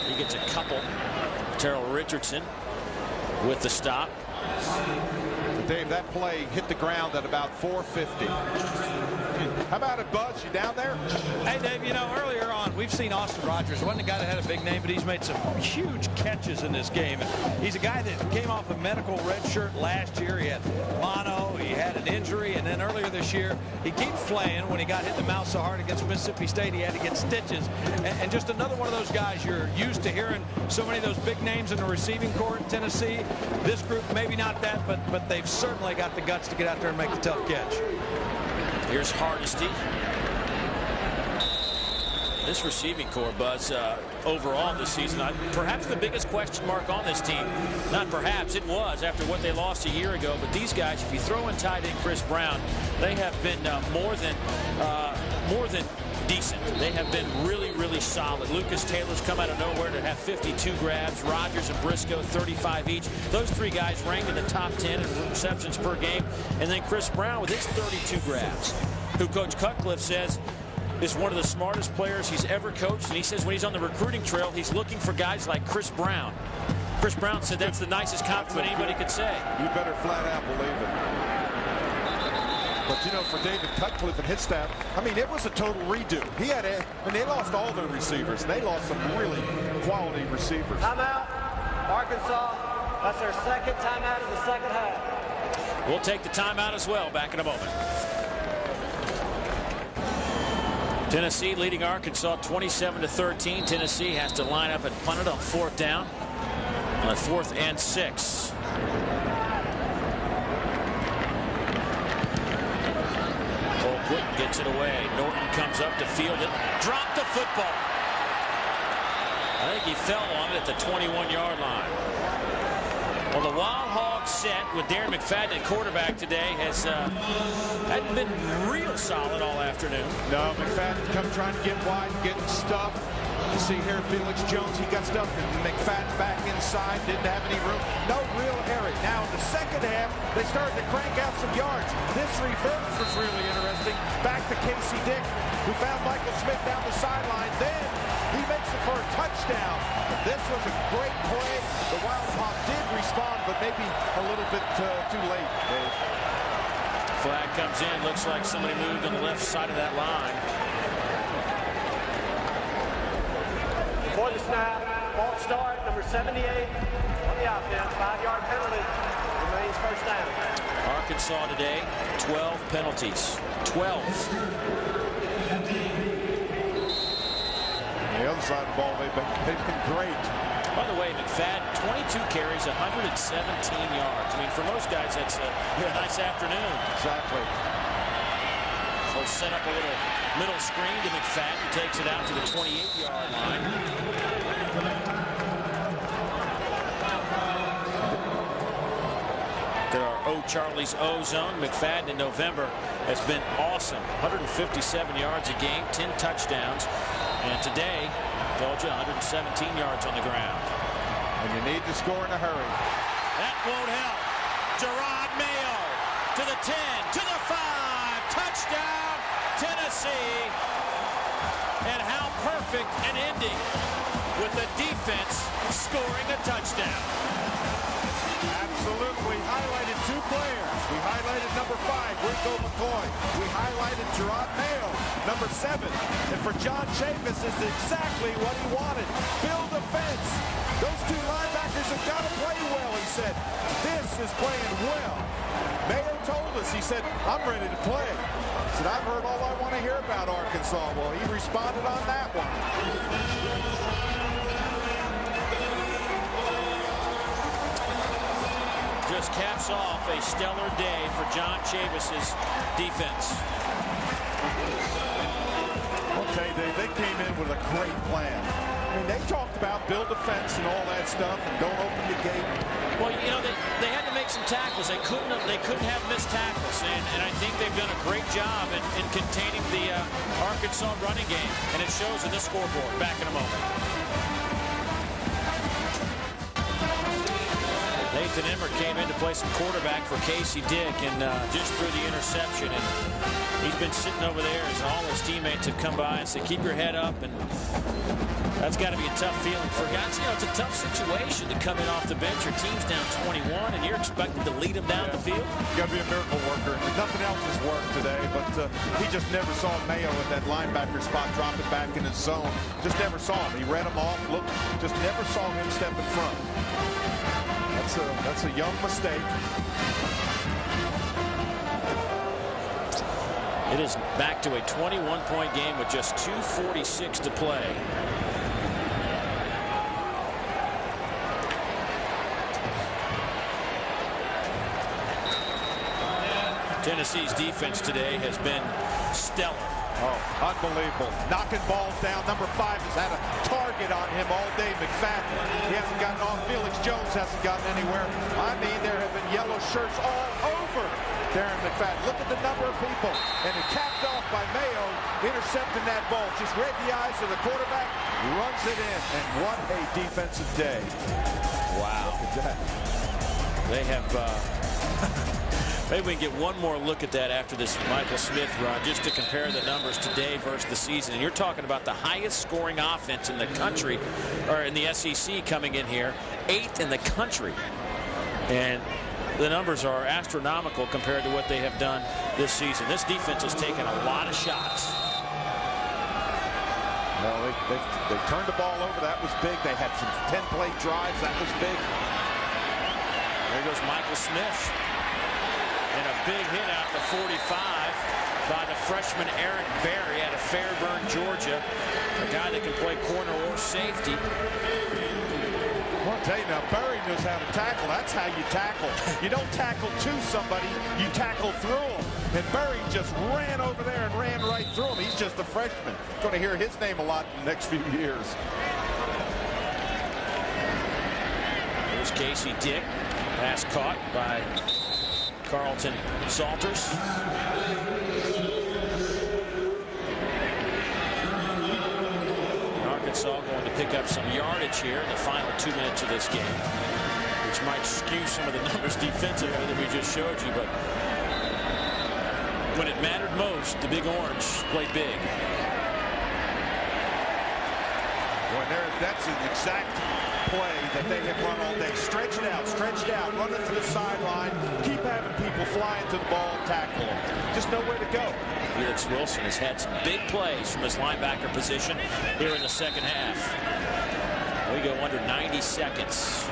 He gets a couple. Terrell Richardson with the stop. The Dave, that play hit the ground at about 450. How about it, Buzz? You down there? Hey, Dave, you know, earlier on, we've seen Austin Rogers. Wasn't a guy that had a big name, but he's made some huge catches in this game. And he's a guy that came off a medical red shirt last year. He had mono, he had an injury, and then earlier this year, he keeps playing. When he got hit in the mouth so hard against Mississippi State, he had to get stitches. And just another one of those guys you're used to hearing so many of those big names in the receiving corps in Tennessee. This group, maybe not that, but they've certainly got the guts to get out there and make the tough catch. Here's Hardesty. This receiving corps, Buzz, overall this season, perhaps the biggest question mark on this team. Not perhaps, it was after what they lost a year ago. But these guys, if you throw in tight end Chris Brown, they have been more than decent. They have been really, really solid. Lucas Taylor's come out of nowhere to have 52 grabs. Rogers and Briscoe, 35 each. Those three guys ranked in the top 10 in receptions per game. And then Chris Brown with his 32 grabs, who Coach Cutcliffe says is one of the smartest players he's ever coached. And he says when he's on the recruiting trail, he's looking for guys like Chris Brown. Chris Brown said that's the nicest compliment anybody could say. You better flat out believe it. But, you know, for David Cutcliffe and his staff, I mean, it was a total redo. They lost all their receivers, and they lost some really quality receivers. Timeout, Arkansas. That's their second timeout of the second half. We'll take the timeout as well. Back in a moment. Tennessee leading Arkansas 27-13. Tennessee has to line up and punt it on 4th down. On 4th and 6. Quinton gets it away. Norton comes up to field it. Dropped the football. I think he fell on it at the 21-yard line. Well, the Wild Hog set with Darren McFadden at quarterback today hadn't been real solid all afternoon. No, McFadden come trying to get wide, getting stuffed. You see here Felix Jones, he got stuffed, and McFadden back inside, didn't have any room. No real hurry. Now in the second half, they started to crank out some yards. This reverse was really interesting. Back to Casey Dick, who found Michael Smith down the sideline. Then he makes it for a touchdown. This was a great play. The Wild Hog did respond, but maybe a little bit too late, Dave. Flag comes in. Looks like somebody moved on the left side of that line. Before the snap, false start, number 78 on the offense. 5-yard penalty. Remains first down. Arkansas today, 12 penalties. 12. On the other side of the ball, they've been great. By the way, McFadden, 22 carries, 117 yards. I mean, for most guys, that's a nice afternoon. Exactly. So set up a little middle screen to McFadden, who takes it out to the 28-yard line. There are Charlie's O zone. McFadden in November has been awesome. 157 yards a game, 10 touchdowns. And today, told you, 117 yards on the ground. And you need to score in a hurry. That won't help. Gerard Mayo to the 10, to the 5. Touchdown, Tennessee. And how perfect an ending with the defense scoring a touchdown. Absolutely. Highlighted two players. We highlighted number 5, Rico McCoy. We highlighted Gerard Mayo, number 7. And for John Chavis, is exactly what he wanted. Build a fence. Those two linebackers have got to play well, he said. This is playing well. Mayo told us, he said, I'm ready to play. He said, I've heard all I want to hear about Arkansas. Well, he responded on that one. Just caps off a stellar day for John Chavis's defense. I'll tell you, they came in with a great plan. I mean, they talked about build a fence and all that stuff and don't open the gate. Well, you know, they had to make some tackles. They couldn't have missed tackles, and I think they've done a great job in containing the Arkansas running game, and it shows in the scoreboard. Back in a moment. They Nathan Emmer came in to play some quarterback for Casey Dick and just threw the interception. And he's been sitting over there as all his teammates have come by and said, keep your head up. And that's got to be a tough feeling for guys. You know, it's a tough situation to come in off the bench. Your team's down 21, and you're expected to lead them down the field. You got to be a miracle worker. Nothing else has worked today, but he just never saw Mayo at that linebacker spot dropping back in his zone. Just never saw him. He read him off, looked, just never saw him step in front. That's a young mistake. It is back to a 21-point game with just 2:46 to play. Tennessee's defense today has been stellar. Oh, unbelievable. Knocking balls down. Number 5 has had a target on him all day. McFadden. He hasn't gotten off. Felix Jones hasn't gotten anywhere. I mean, there have been yellow shirts all over Darren McFadden. Look at the number of people. And it capped off by Mayo, intercepting that ball. Just read the eyes of the quarterback, runs it in. And what a defensive day. Wow. Look at that. They have... Maybe we can get one more look at that after this Michael Smith run, just to compare the numbers today versus the season. And you're talking about the highest scoring offense in the country, or in the SEC coming in here, 8th in the country. And the numbers are astronomical compared to what they have done this season. This defense has taken a lot of shots. Well, they turned the ball over. That was big. They had some 10-play drives. That was big. There goes Michael Smith. And a big hit out to 45 by the freshman Eric Berry out of Fairburn, Georgia. A guy that can play corner or safety. Well, I'll tell you now, Berry knows how to tackle. That's how you tackle. You don't tackle to somebody, you tackle through them. And Berry just ran over there and ran right through him. He's just a freshman. Going to hear his name a lot in the next few years. Here's Casey Dick. Pass caught by Carlton Salters. Arkansas going to pick up some yardage here in the final 2 minutes of this game, which might skew some of the numbers defensively that we just showed you, but when it mattered most, the Big Orange played big. Well, that's an exact play that they have run all day. Stretch it out, run it to the sideline, keep having people flying to the ball, tackle them. Just nowhere to go. Felix Wilson has had some big plays from his linebacker position here in the second half. We go under 90 seconds.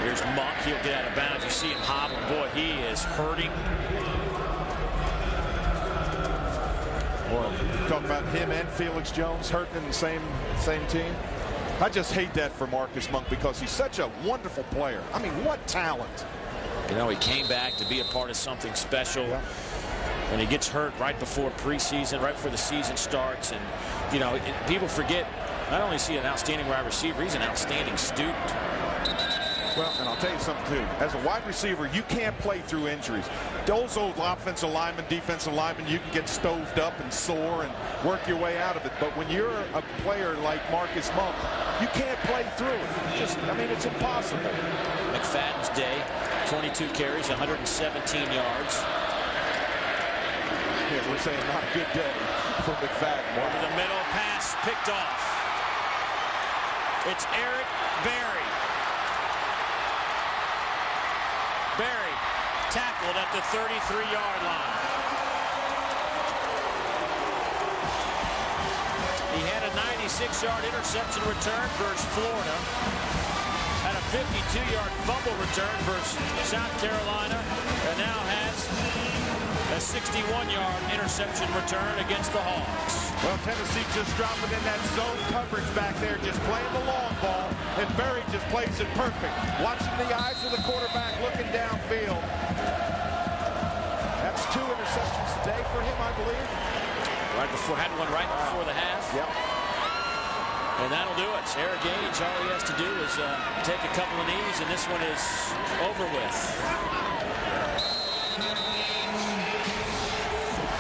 Here's Monk. He'll get out of bounds. You see him hobbling. Boy, he is hurting. Boy, talk about him and Felix Jones hurting in the same team. I just hate that for Marcus Monk because he's such a wonderful player. I mean, what talent. You know, he came back to be a part of something special. Yeah. And he gets hurt right before preseason, right before the season starts. And, you know, people forget, not only is he an outstanding wide receiver, he's an outstanding student. Well, and I'll tell you something, too. As a wide receiver, you can't play through injuries. Those old offensive linemen, defensive linemen, you can get stoved up and sore and work your way out of it. But when you're a player like Marcus Monk, you can't play through it. I mean, it's impossible. McFadden's day, 22 carries, 117 yards. Yeah, we're saying not a good day for McFadden. Over the middle, pass picked off. It's Eric Berry. Berry tackled at the 33-yard line. He had a 96-yard interception return versus Florida. Had a 52-yard fumble return versus South Carolina. And now has a 61-yard interception return against the Hawks. Well, Tennessee just dropping in that zone coverage back there, just playing the long ball, and Berry just plays it perfect. Watching the eyes of the quarterback, looking downfield. That's 2 interceptions today for him, I believe. Had one right before the half. Yep. And that'll do it. Eric Gage, all he has to do is take a couple of knees, and this one is over with.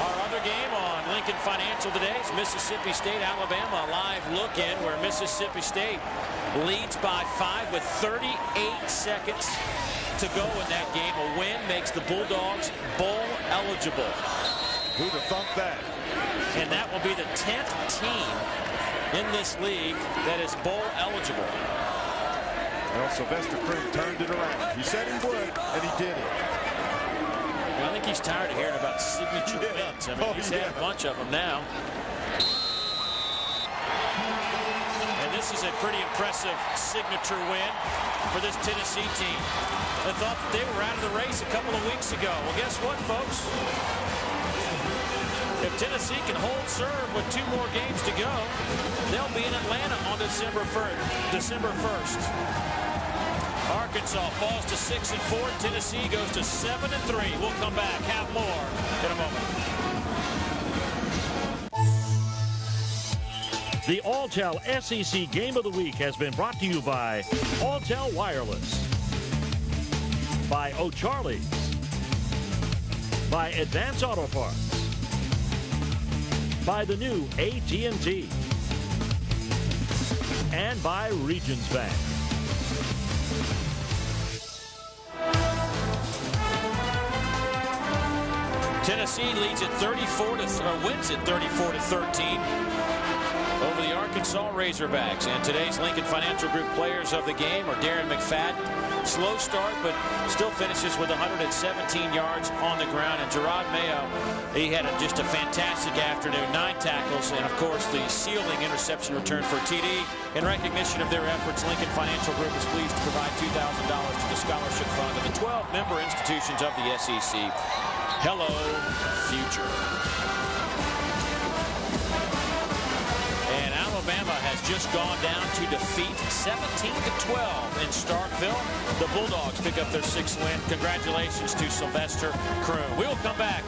Our other game on Lincoln Financial today is Mississippi State, Alabama. A live look in where Mississippi State leads by 5 with 38 seconds to go in that game. A win makes the Bulldogs bowl eligible. Who'd have thunk that? And that will be the 10th team in this league that is bowl eligible. Well, Sylvester Croom turned it around. He said he would, and he did it. Well, I think he's tired of hearing about signature wins. I mean, he's had a bunch of them now. And this is a pretty impressive signature win for this Tennessee team. I thought that they were out of the race a couple of weeks ago. Well, guess what, folks? If Tennessee can hold serve with 2 more games to go, they'll be in Atlanta on December 1st. Arkansas falls to 6-4. Tennessee goes to 7-3. We'll come back, have more in a moment. The Alltel SEC Game of the Week has been brought to you by Alltel Wireless, by O'Charley's, by Advance Auto Parts, by the new AT&T, and by Regions Bank. Tennessee leads at wins at 34-13 over the Arkansas Razorbacks. And today's Lincoln Financial Group players of the game are Darren McFadden. Slow start, but still finishes with 117 yards on the ground. And Gerard Mayo, he had just a fantastic afternoon. 9 tackles, and of course the ceiling interception return for TD. In recognition of their efforts, Lincoln Financial Group is pleased to provide $2,000 to the scholarship fund of the 12 member institutions of the SEC. Hello, future. And Alabama has just gone down to defeat 17-12 in Starkville. The Bulldogs pick up their 6th win. Congratulations to Sylvester Croom. We will come back.